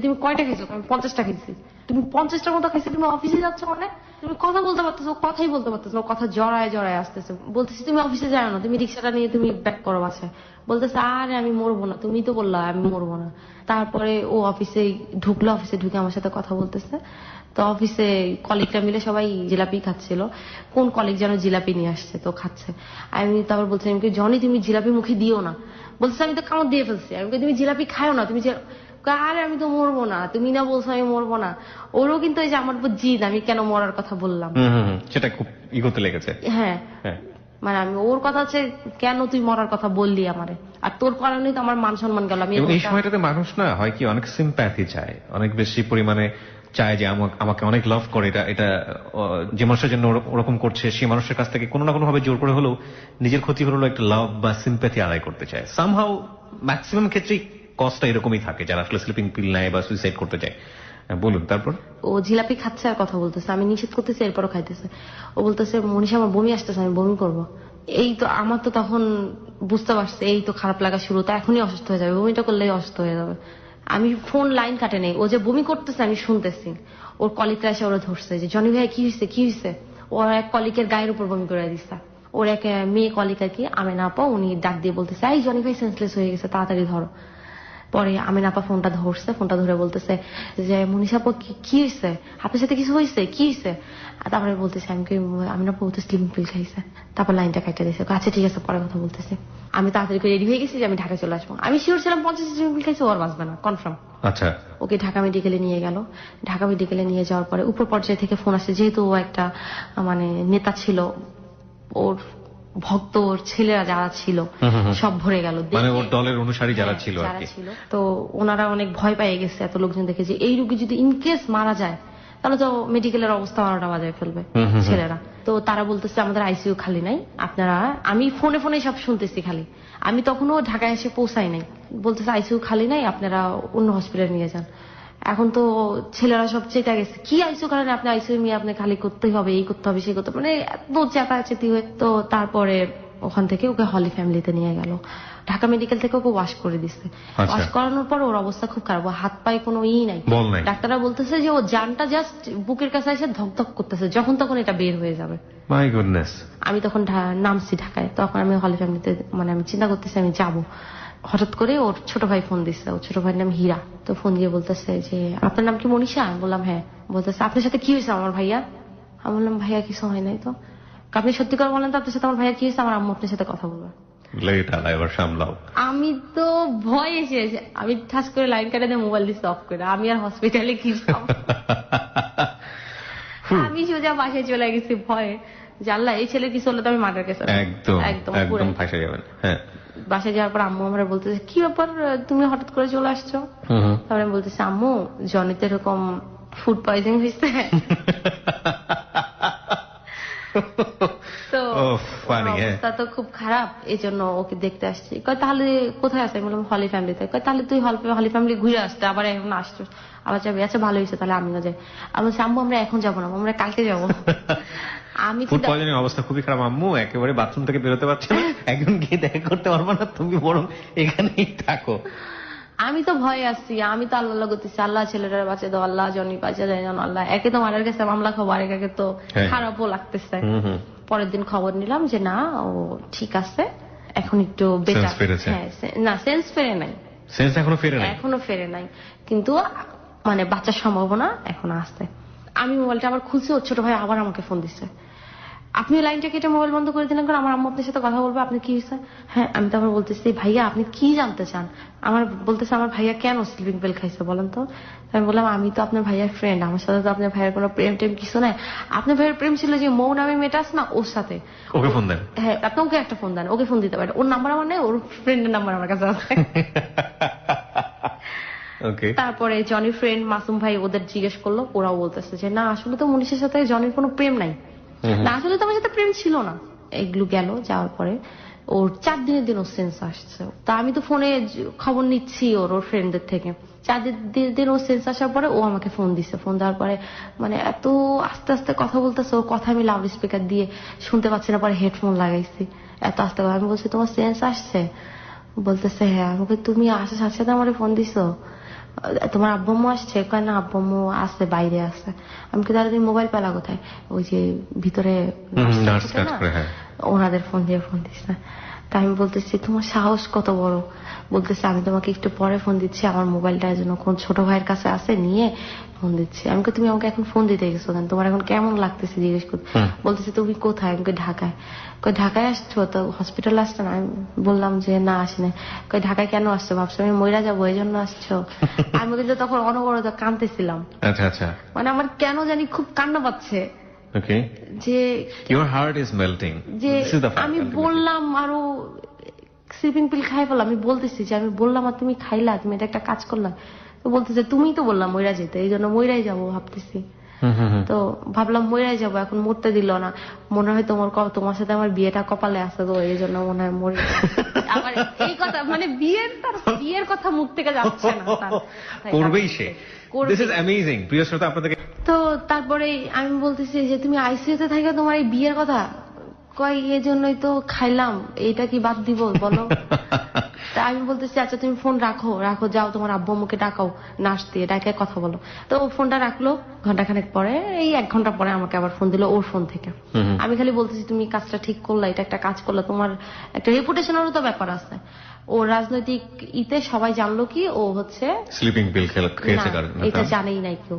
তুমি কয়টা খাইছো? আমি 50টা খাইছি। তুমি 50টার মতো খাইছো, তুমি অফিসে যাচ্ছ মানে? তুমি কথা বলতে পারতেছো, কথাই বলতে পারতেছো, কথা জড়ায় জড়ায় আসতেছে। বলতেছি তুমি অফিসে যাও না, তুমি রিক্সাটা নিয়ে তুমি ব্যাক করো বাসায়। বলতেছে আরে আমি মরবো না, তুমি তো বললা আমি মরবো না। তারপরে ও অফিসে ঢুকলো, অফিসে ঢুকে আমার সাথে কথা বলতেছে। তো অফিসে কলিগরা মিলে সবাই জিলাপি খাচ্ছিল, কোন কলিগ যেন জিলাপি নিয়ে আসছে, তো খাচ্ছে। আমি তারপর বলছিলাম কি জনি তুমি জিলাপি মুখে দিও না। বলতেছে আমি তো কামড় দিয়ে ফেলছি। আমি তুমি জিলাপি খাও না, তুমি আরে আমি তো মরবো না, তুমি না বলছো আমি মরবো না। ওরও কিন্তু এই যে আমার উপর জিদ, আমি কেন মরার কথা বললাম, সেটা খুব ইগোতে লেগেছে। হ্যাঁ মানে আমি ওর কথা হচ্ছে কেন তুই মরার কথা বললি আমারে, আর তোর কারণেই তো আমার মান সম্মান গেল। আমি এই সময়টাতে মানুষ না হয় কি অনেক সিম্প্যাথি চায়, অনেক বেশি পরিমাণে চায় যে আমাকে অনেক লাভ করে, এটা যে মানুষের জন্য ওরকম করছে সেই মানুষের কাছ থেকে কোনো না কোনো ভাবে জোর করে হলেও নিজের ক্ষতি হলেও একটা লাভ বা সিম্প্যাথি আদায় করতে চায়। সামহাউ ম্যাক্সিমাম ক্ষেত্রেই কজটা এরকমই থাকে, যারা আসলে স্লিপিং পিল নেয় বা সুইসাইড করতে চায়। বলুন তারপর। ও জিলাপি খাচ্ছে আর কথা বলতেছে, আমি নিষেধ করতেছি এরপরও খাইতেছে। ও বলতেছে মনীষা আমার বমি আসতেছে, আমি বমি করবো। এই তো আমার তো তখন বুঝতে পারছে এই তো খারাপ লাগা শুরু, তো এখনই অসুস্থ হয়ে যাবে, বমিটা করলেই অসুস্থ হয়ে যাবে। আমি ফোন লাইন কাটে নেই, ও যে বমি করতেছে আমি শুনতেছি। ওর কলিগরা এসে ওরা ধরছে যে জনি ভাই কি হয়েছে কি হয়েছে। ওর এক কলিগের গায়ের উপর বমি করে দিচ্ছে। ওর এক মেয়ে কলিগ আর কি, আমেনা আপা, উনি ডাক দিয়ে বলতেছে এই জনি ভাই সেন্সলেস হয়ে গেছে, তাড়াতাড়ি ধরো। পরে আমেনা আপা ফোনটা ধরছে, ফোনটা ধরে বলতেছে যে মনীষা আপা কি হয়েছে, আপনার সাথে কিছু হয়েছে, কি হয়েছে? তারপরে বলতেছে আমেনা আপা তো স্লিপিং পিল খাইছে। তারপর লাইনটা কাটতে দিয়েছে, আচ্ছা ঠিক আছে পরে কথা বলতেছে। আমি তাড়াতাড়ি করে রেডি হয়ে গেছি যে আমি ঢাকা চলে আসবো। আমি শিওর ছিলাম 50 স্লিপিং পিল খাইছে, ওর বাঁচবে না কনফার্ম। আচ্ছা ওকে ঢাকা মেডিকেলে নিয়ে গেল। ঢাকা মেডিকেলে নিয়ে যাওয়ার পরে উপর পর্যায়ে থেকে ফোন আসে, যেহেতু ও একটা মানে নেতা ছিল, ওর ভক্ত ওর ছেলেরা যারা ছিল সব ভরে গেল, মানে ওর দলের অনুসারী যারা ছিল আর কি। তো ওনারা অনেক ভয় পেয়ে গেছে, এত লোকজন দেখে যে এই রোগী যদি ইনকেস মারা যায় তাহলে তো মেডিকেলের অবস্থা 12টা বাজায় ফেলবে ছেলেরা। তো তারা বলতেছে আমাদের আইসিইউ খালি নাই, আপনারা, আমি ফোনে ফোনে সব শুনতেছি খালি, আমি তখনও ঢাকায় এসে পৌঁছাই নাই, বলতেছে আইসিইউ খালি নাই, আপনারা অন্য হসপিটালে নিয়ে যান। এখন তো ছেলেরা সব চেতা গেছে, কি আইসো কারণে আপনি আইসো মেয়ে, আপনি খালি করতেই হবে, এই করতে হবে, সেই করতে হবে, মানে এত চেতাচেতি হয়ে। তো তারপরে ওখান থেকে ওকে হলি ফ্যামিলিতে নিয়ে গেল। ঢাকা মেডিকেল থেকে ওকে ওয়াশ করে দিচ্ছে। ওয়াশ করানোর পর ওর অবস্থা খুব খারাপ, ও হাত পায়ে কোনো নাই। ডাক্তাররা বলতেছে যে ও জানটা জাস্ট বুকের কাছে এসে ধকধক করতেছে, যখন তখন এটা বের হয়ে যাবে। My goodness. আমি তখন নামছি ঢাকায়, তখন আমি হলি ফ্যামিলিতে, মানে আমি চিন্তা করতেছি আমি যাব। হঠাৎ করে ওর ছোট ভাই ফোন দিচ্ছে, ওর ছোট ভাইয়ের নাম হীরা। তো ফোন দিয়ে বলতেছে যে আপনার নাম কি মনীষা? আমি বললাম হ্যাঁ। বলতেছে আপনার সাথে কি হয়েছে আমার ভাইয়া? আমি বললাম ভাইয়া কিছু হয় নাই। তো আপনি সত্যি করে বলেন তো আপনার সাথে আমার ভাইয়া কি হয়েছে, আমার আম্মু আপনার সাথে কথা বলবে। আমি তো ভয় এসেছে, আমি ঠাস করে লাইন কাটে দিয়ে মোবাইল দিয়ে অফ করে, আমি আর হসপিটালে কি যাব। আমি সোজা বাসায় চলে গেছি ভয়ে, জানলা এই ছেলে কিছু হলে তো আমি মার্ডার কেস একদম ফাঁসে যাবেন। হ্যাঁ, বাসায় যাওয়ার পর আম্মু আমরা বলতেছে কি ব্যাপার তুমি হঠাৎ করে চলে আসছো? তারপরে আমি বলতেছি আম্মু জনিতে এরকম ফুড পয়জনিং হয়েছে। তো অবস্থা তো খুব খারাপ, এই জন্য ওকে দেখতে আসছি। কয় তাহলে কোথায় আসে? আমি বললাম হলি ফ্যামিলিতে। কয় তাহলে তুই হলি ফ্যামিলি ঘুরে আসতে, আবার এখন আসছো, আবার যাবি? আচ্ছা ভালো হয়েছে, তাহলে আমিও যাই। আমি বলছি আম্মু আমরা এখন যাবো না, আমরা কালকে যাবো। আমি ফুড পয়জনিং অবস্থা খুবই খারাপ আম্মু, একেবারে বাথরুম থেকে বেরোতে পারছে না, এখন গিয়ে দেখা করতে পারবো না, তুমি বরং এখানেই থাকো। আমি তো ভয়ে আসছি, আমি তো আল্লাহ করতেছি আল্লাহ ছেলেটার বাঁচে দাও, আল্লাহ জনি বাঁচে দেয় জানো আল্লাহ। একে তো মারার কাছে মামলা খবর, একে তো খারাপও লাগতেছে। পরের দিন খবর নিলাম যে না ও ঠিক আছে, এখন একটু বেটার। না সেন্স ফেরে নাই, এখনো ফেরে নাই, কিন্তু মানে বাচ্চার সম্ভাবনা এখনো আসছে। আমি মোবাইলটা আবার খুলছি, ওর ছোট ভাই আবার আমাকে ফোন দিচ্ছে, আপনি লাইনটা কেটে মোবাইল বন্ধ করে দিলেন কারণ আমার আম্মু আপনার সাথে কথা বলবো, আপনি কি হয়েছে? হ্যাঁ, আমি তো আবার বলতেছি ভাইয়া আপনি কি জানতে চান? আমার বলতেছে আমার ভাইয়া কেন স্লিপিং পিল খাইছে বলেন তো। আমি বললাম আমি তো আপনার ভাইয়ার ফ্রেন্ড, আমার সাথে তো আপনার ভাইয়ের কোনো প্রেম টেম কিছু নাই। আপনার ভাইয়ের প্রেম ছিল যে মৌ নামে মেয়েটা আছে না, ওর সাথে। ওকে ফোন দেন। হ্যাঁ, আপনি ওকে একটা ফোন দেন, ওকে ফোন দিতে পারেন, ওর নাম্বার আমার নেই, ওর ফ্রেন্ডের নাম্বার আমার কাছে আছে। তারপরে জনির ফ্রেন্ড মাসুম ভাই ওদের জিজ্ঞেস করলো, ওরাও বলতেছে যে না আসলে তো মনীষের সাথে জনির কোনো প্রেম নাই, না আসলে তো আমার সাথে প্রেম ছিল না। এগুলো গেল, যাওয়ার পরে ওর 4 দিনের দিন ওর সেন্স আসছে। তা আমি তো ফোনে খবর নিচ্ছি ওর ফ্রেন্ডদের থেকে। 4 দিন ওর সেন্স আসার পরে ও আমাকে ফোন দিচ্ছে। ফোন দেওয়ার পরে মানে এত আস্তে আস্তে কথা বলতেছে, ওর কথা আমি লাউড স্পিকার দিয়ে শুনতে পাচ্ছি না, পরে হেডফোন লাগাইছি, এত আস্তে কথা। আমি বলছি তোমার সেন্স আসছে? বলতেছে হ্যাঁ। আমাকে তুমি আসার সাথে সাথে আমার ফোন দিছো, তোমার আব্বু আসছে? কয় না আব্বু আছে, বাইরে আছে। আমি কি তাহলে তুমি মোবাইল পেলা কোথায়? ওই যে ভিতরে ওনাদের ফোন দিয়ে ফোন দিচ্ছে। তা আমি বলতেছি তোমার সাহস কত বড়? বলতেছে আমি তোমাকে একটু পরে ফোন দিচ্ছি, আমার মোবাইলটা যেন কোন ছোট ভাইয়ের কাছে আছে, নিয়ে ফোন দিচ্ছি। আমি তুমি আমাকে এখন ফোন দিতে গেছো কেন, তোমার এখন কেমন লাগতেছে জিজ্ঞেস করতে। বলতেছে তুমি কোথায়? আমি ঢাকায়। কই ঢাকায় আসছো তো হসপিটাল আসছো না? আমি বললাম যে না আসিনি। কই ঢাকায় কেন আসছো? ভাবছো আমি মইরা যাবো এই জন্য আসছো? আমি কিন্তু তখন অনবরত কাঁদতেছিলাম। আচ্ছা আচ্ছা, মানে আমার কেন জানি খুব কান্না পাচ্ছে। যে your heart is melting, যে আমি বললাম আরো স্লিপিং পিল খাই ফেলাম। আমি বলতেছি যে আমি বললাম আর তুমি খাইলা, তুমি এটা একটা কাজ করলাম। তো বলতেছে তুমিই তো বললাম মইরা যেতে, এই জন্য মইরাই যাবো ভাবতেছি। তো ভাবলাম মইরাই যাবো, এখন মরতে দিল না। মনে হয় তোমার সাথে আমার বিয়েটা কপালে আছে, তো এই জন্য মনে হয় মরে। আবার এই কথা মানে বিয়ের কথা মুখ থেকে যাচ্ছে না, করবেই সে। This is amazing. প্রিয় শ্রোতা, আপনাদেরকে তো তারপরে আমি বলতেছি যে তুমি আইসিইউতে থাকে তোমার এই বিয়ের কথা কয়, এই জন্যই তো খাইলাম, এইটা কি বাদ দিব বলো? তা আমি বলতেছি আচ্ছা তুমি ফোন রাখো, যাও তোমার আব্বু আম্মুকে ডাকাও, নার্স দিয়ে ডাকে কথা বলো। তো ও ফোনটা রাখলো। ঘন্টাখানেক পরে, এই 1 ঘন্টা পরে আমাকে আবার ফোন দিল ওর ফোন থেকে। আমি খালি বলতেছি তুমি কাজটা ঠিক করলা, এটা একটা কাজ করলা, তোমার একটা রেপুটেশনেরও তো ব্যাপার আছে। ও রাজনৈতিক সবাই জানলো কি ও হচ্ছে স্লিপিং পিল খেয়েছে, এটা জানেই নাই কেউ।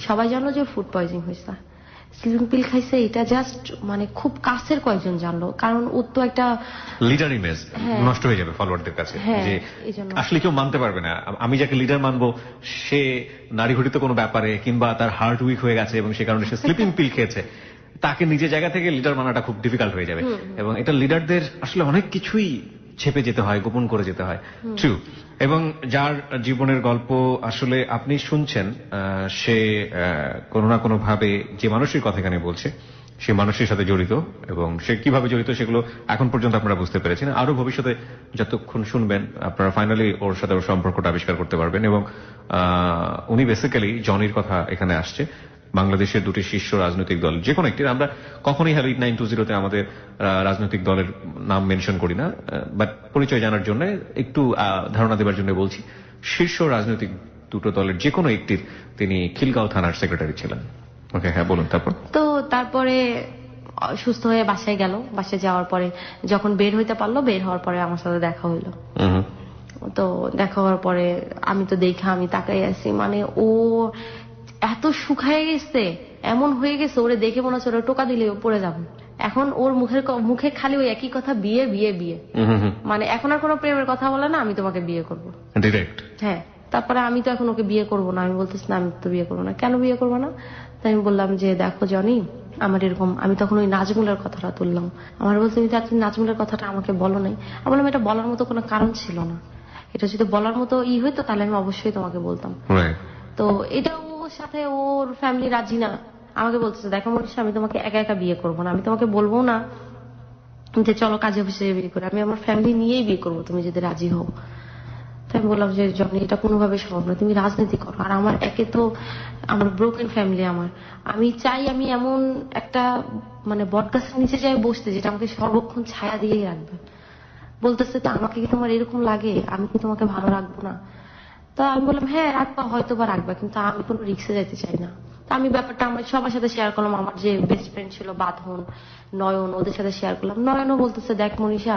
সবাই জানলো যে ফুড পয়জনিং হয়েছে, স্লিপিং পিল খাইছে, এটা জাস্ট মানে খুব কাছের কয়েকজন জানলো, কারণ ওর তো একটা লিডার ইমেজ নষ্ট হয়ে যাবে ফলোয়ারদের কাছে, যে আসলে কেউ মানতে পারবে না আমি যাকে লিডার মানবো সে নারী ঘটিত কোনো ব্যাপারে কিংবা তার হার্ট উইক হয়ে গেছে এবং সে কারণে সে স্লিপিং পিল খেয়েছে, তাকে নিজের জায়গা থেকে লিডার মানাটা খুব ডিফিকাল্ট হয়ে যাবে। এবং এটা লিডারদের আসলে অনেক কিছুই ছেপে যেতে হয়, গোপন করে যেতে হয়। ট্রু। এবং যার জীবনের গল্প আসলে আপনি শুনছেন, সে কোনো না কোনো ভাবে যে মানুষের কথা এখানে বলছে সে মানুষের সাথে জড়িত এবং সে কিভাবে জড়িত সেগুলো এখন পর্যন্ত আপনারা বুঝতে পেরেছেন। আরো ভবিষ্যতে যতক্ষণ শুনবেন আপনারা ফাইনালি ওর সাথে ওর সম্পর্কটা আবিষ্কার করতে পারবেন। এবং উনি বেসিক্যালি জনির কথা এখানে আসছে, বাংলাদেশের দুটি শীর্ষ রাজনৈতিক দল যে কোনো একটির, আমরা কখনোই হ্যালো 8920 তে আমাদের রাজনৈতিক দলের নাম মেনশন করি না, বাট পরিচয় জানার জন্য একটু ধারণা দেবার জন্য বলছি, শীর্ষ রাজনৈতিক দুটো দলের যে কোনো একটির তিনি খিলগাঁও থানার সেক্রেটারি ছিলেন। ওকে, হ্যাঁ বলুন। তারপর তো তারপরে সুস্থ হয়ে বাসায় গেল। বাসায় যাওয়ার পরে যখন বের হইতে পারলো, বের হওয়ার পরে আমার সাথে দেখা হইলো। তো দেখা হওয়ার পরে আমি তো দেখে আমি তাকাই আছি, মানে ও এত শুকায় গেছে, এমন হয়ে গেছে ওরে দেখে মনে হচ্ছে ওরা টোকা দিলে ও পড়ে যাবে। এখন ওর মুখে খালি ওই একই কথা, বিয়ে বিয়ে বিয়ে। মানে এখন আর কোনো প্রেমের কথা বলে না, আমি তোমাকে বিয়ে করবো ডিরেক্ট। হ্যাঁ। তারপরে আমি তো এখন ওকে বিয়ে করবো না, আমি বলতেছি না আমি তো বিয়ে করবো না। কেন বিয়ে করবো না? তাই আমি বললাম যে দেখো জনি, আমার এরকম, আমি তখন ওই নাজমুলের কথাটা তুললাম। আমার বলতে তুমি নাজমুলের কথাটা আমাকে বলো নাই। আমি বললাম এটা বলার মতো কোনো কারণ ছিল না, এটা যদি বলার মতো হইতো তাহলে আমি অবশ্যই তোমাকে বলতাম। তো এটা ওর সাথে ওর ফ্যামিলি রাজি না। আমাকে বলতেছে দেখো মনীষা, আমি তোমাকে একা একা বিয়ে করবো না, আমি তোমাকে বলবো না যে চলো কাজে অফিসে বিয়ে করে, আমি আমার ফ্যামিলি নিয়েই বিয়ে করবো তুমি যদি রাজি হও। তাই আমি বললাম যে জনি এটা কোনোভাবে সম্ভব না, তুমি রাজনীতি করো। আর আমার একে তো আমার ব্রোকেন ফ্যামিলি, আমি চাই আমি এমন একটা মানে বটগাছের নিচে যাই বসতে যেটা আমাকে সর্বক্ষণ ছায়া দিয়েই রাখবে। বলতেছে তো আমাকে কি তোমার এরকম লাগে, আমি কি তোমাকে ভালো রাখবো না? তা আমি বললাম হ্যাঁ রাখবা, হয়তো বা রাখবা, কিন্তু আমি কোনো রিক্সে যেতে চাই না। তা আমি ব্যাপারটা আমার সবার সাথে শেয়ার করলাম, আমার যে বেস্ট ফ্রেন্ড ছিল বাঁধন, নয়ন, ওদের সাথে শেয়ার করলাম। নয়নও বলতেছে দেখ মনীষা,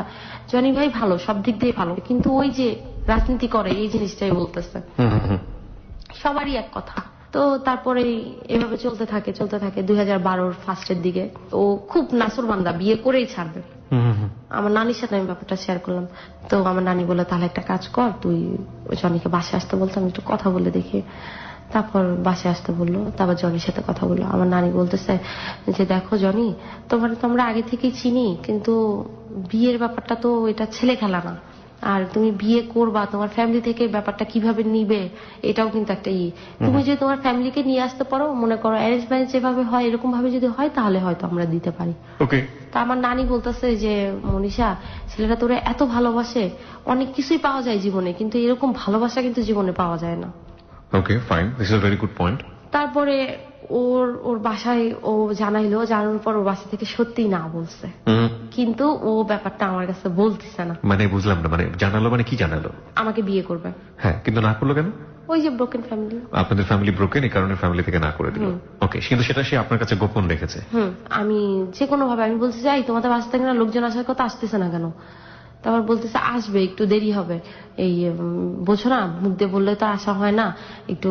জনি ভাই ভালো, সব দিক দিয়ে ভালো, কিন্তু ওই যে রাজনীতি করে এই জিনিসটাই বলতেছে। সবারই এক কথা। তো তারপরে এভাবে চলতে থাকে 2012 ফার্স্টের দিকে ও খুব নাসুরবান্দা, বিয়ে করেই ছাড়বে। আমার নানির সাথে আমি ব্যাপারটা শেয়ার করলাম। তো আমার নানি বললো তাহলে একটা কাজ কর, তুই জনিকে বাসায় আসতে বলতো, আমি একটু কথা বলে দেখি। তারপর বাসায় আসতে বললো, তারপর জনির সাথে কথা বললো। আমার নানি বলতেছে যে দেখো জনি, তোমার তো আমরা আগে থেকেই চিনি, কিন্তু বিয়ের ব্যাপারটা তো এটা ছেলে খেলা না, আর তুমি বিয়ে করবা তোমার ফ্যামিলি থেকে ব্যাপারটা কিভাবে নিবে এটাও কিন্তু একটা তুমি যদি তোমার ফ্যামিলিকে নিয়ে আসতে পারো, মনে করো অ্যারেঞ্জ ম্যারেজ যেভাবে হয় এরকম ভাবে যদি হয় তাহলে হয়তো আমরা দিতে পারি। তা আমার নানি বলতেছে যে মনীষা, ছেলেটা তোরে এত ভালোবাসে, অনেক কিছুই পাওয়া যায় জীবনে, কিন্তু এরকম ভালোবাসা কিন্তু জীবনে পাওয়া যায় না। Okay fine, this is a very good point. তারপরে ওর বাসায় ও জানাইলো, জানানোর পর ওর বাসা থেকে সত্যিই না বলছে, কিন্তু ও ব্যাপারটা আমার কাছে বলতেছে না। মানে বুঝলাম না, মানে জানালো মানে কি জানালো? আমাকে বিয়ে করবে। হ্যাঁ, কিন্তু না করলো কেন? ওই যে ব্রোকেন ফ্যামিলি, আপনাদের ফ্যামিলি ব্রোকেন, এই কারণে ফ্যামিলি থেকে না করে দিল। ওকে, কিন্তু সেটা সে আপনার কাছে গোপন রেখেছে। আমি যে কোনো ভাবে আমি বলছি যাই তোমাদের বাসা থেকে না লোকজন আসার কথা, আসতেছে না কেন? তারপর বলতেছে আসবে, একটু দেরি হবে, এই বোঝো না, মুখ দিয়ে বললে তো আসা হয় না, একটু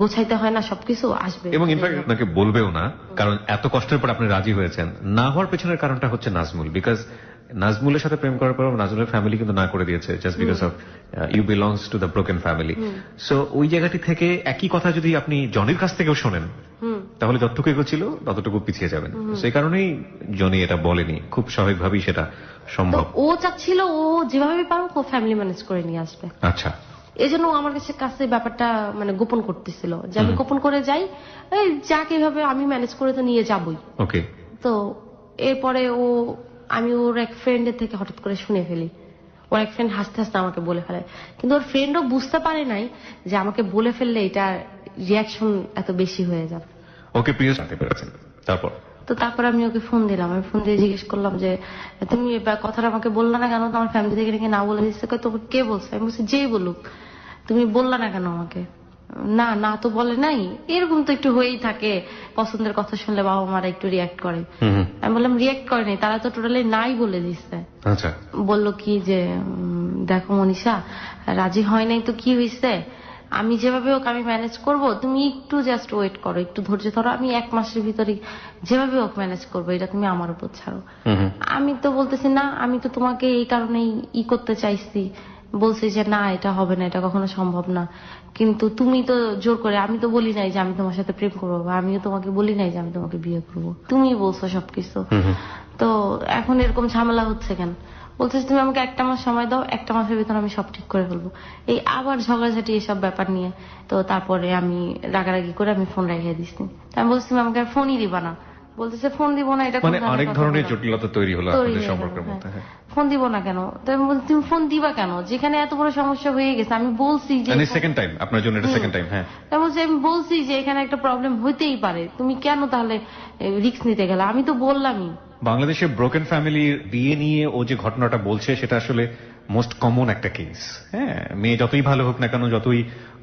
গোছাইতে হয় না সবকিছু, আসবে। এবং ইনফ্যাক্ট আপনাকে বলবেও না, কারণ এত কষ্টের পর আপনি রাজি হয়েছেন। না হওয়ার পেছনের কারণটা হচ্ছে নাজমুল, বিকজ নাজমুলের সাথে প্রেম করার পর নাজমুলের ফ্যামিলি কিন্তু না করে দিয়েছে, just because of you belongs to the broken family. So ওই জায়গাটি থেকে একই কথা যদি আপনি জনির কাছ থেকেও শোনেন, তাহলে যতটুকু এগোচ্ছিল ততটুকু পিছিয়ে যাবেন। সেই কারণেই জনি এটা বলেনি, খুব স্বাভাবিকভাবেই সেটা সম্ভব। ও চাচ্ছিল ও যেভাবে পারুক ও ফ্যামিলি ম্যানেজ করে নিয়ে আসবে। আচ্ছা, এই জন্য আমার কাছে ব্যাপারটা মানে গোপন করতেছিল, যে আমি গোপন করে যাই, এই যাকে এভাবে আমি ম্যানেজ করে তো নিয়ে যাবই। ওকে। তো এরপরে আমি ওর এক ফ্রেন্ডের থেকে হঠাৎ করে শুনে ফেলি, ওর এক ফ্রেন্ড হাসতে হাসতে আমাকে বলে ফেলে, কিন্তু ওর ফ্রেন্ডও বুঝতে পারে নাই যে আমাকে বলে ফেললে এটা রিয়াকশন এত বেশি হয়ে যাবে। ওকে, প্রিয় জানতে পেরেছেন। তারপর আমি ওকে ফোন দিলাম, আমি ফোন দিয়ে জিজ্ঞেস করলাম যে তুমি কথাটা আমাকে বললা না কেন, তোমার ফ্যামিলি থেকে নাকি না বলে দিচ্ছে। তোমাকে কে বলছে? আমি বলছি যেই বলুক, তুমি বললা না কেন আমাকে? না তো বলে নাই। এরকম তো একটু হয়েই থাকে, পছন্দের কথা শুনলে বাবা মারা একটু রিয়াক্ট করে। আমি বললাম রিয়াক্ট করে নাই, তারা তো টোটালি নাই বলে দিচ্ছে। আচ্ছা। বললো কি যে দেখো মনীষা, রাজি হয় নাই তো কি হয়েছে, আমি যেভাবে হোক আমি ম্যানেজ করবো, তুমি একটু জাস্ট ওয়েট করো, একটু ধৈর্য ধরো, আমি 1 মাসের ভিতরে যেভাবে হোক ম্যানেজ করবো, এটা তুমি আমার উপর ছাড়ো। আমি তো বলতেছি না, আমি তো তোমাকে এই কারণেই করতে চাইছি, বলছি যে না এটা হবে না, এটা কখনো সম্ভব না, কিন্তু তুমি তো জোর করে, আমি তো বলি নাই যে আমি তোমার সাথে প্রেম করবো, বা আমিও তোমাকে বলি নাই যে আমি তোমাকে বিয়ে করবো, তুমি বলছো সবকিছু, তো এখন এরকম ঝামেলা হচ্ছে কেন? বলতেছি তুমি আমাকে 1 মাস সময় দাও, 1 মাসের ভিতরে আমি সব ঠিক করে ফেলবো। এই আবার ঝগড়াঝাটি এসব ব্যাপার নিয়ে, তো তারপরে আমি রাগারাগি করে আমি ফোন রেখে দিচ্ছি। আমি বলছি তুমি আমাকে আর ফোনই দিবা না, বলতেছে ফোন দিব না, এটা মানে আরেক ধরনের জটিলতা তৈরি হলো আপনাদের সম্পর্কের মধ্যে। হ্যাঁ, ফোন দিব না কেন? তো আমি বলছি, তুমি ফোন দিবা কেন যেখানে এত বড় সমস্যা হয়ে গেছে? আমি বলছি যে সেকেন্ড টাইম আপনার জন্য, এটা সেকেন্ড টাইম। হ্যাঁ, আমি বলছি যে এখানে একটা প্রবলেম হইতেই পারে, তুমি কেন তাহলে রিস্ক নিতে গেলে? আমি তো বললামই। বাংলাদেশে ব্রোকেন ফ্যামিলির বিয়ে নিয়ে ও যে ঘটনাটা বলছে সেটা আসলে মোস্ট কমন একটা কেস। হ্যাঁ, মেয়ে যতই ভালো হোক না কেন, যতই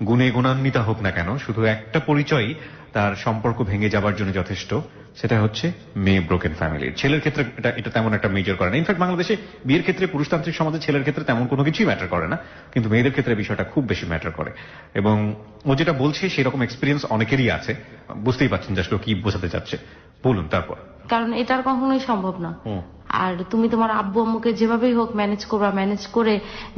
গুণে গুণান্বিতা হোক না কেন, শুধু একটা পরিচয়ই তার সম্পর্ক ভেঙে যাবার জন্য যথেষ্ট, সেটা হচ্ছে মেয়ে ব্রোকেন ফ্যামিলির। ছেলের ক্ষেত্রে এটা তেমন একটা মেজর করে না। ইনফ্যাক্ট বাংলাদেশে বিয়ের ক্ষেত্রে পুরুষতান্ত্রিক সমাজে ছেলের ক্ষেত্রে তেমন কোনো কিছুই ম্যাটার করে না, কিন্তু মেয়েদের ক্ষেত্রে বিষয়টা খুব বেশি ম্যাটার করে। এবং ও যেটা বলছে সেরকম এক্সপিরিয়েন্স অনেকেরই আছে। বুঝতেই পারছেন যে আসলে কি বোঝাতে চাচ্ছে। বলুন তারপর। কারণ এটা আর কখনোই সম্ভব না। আর তুমি তোমার আব্বু আম্মুকে যেভাবেই হোক ম্যানেজ করবা, ম্যানেজ করে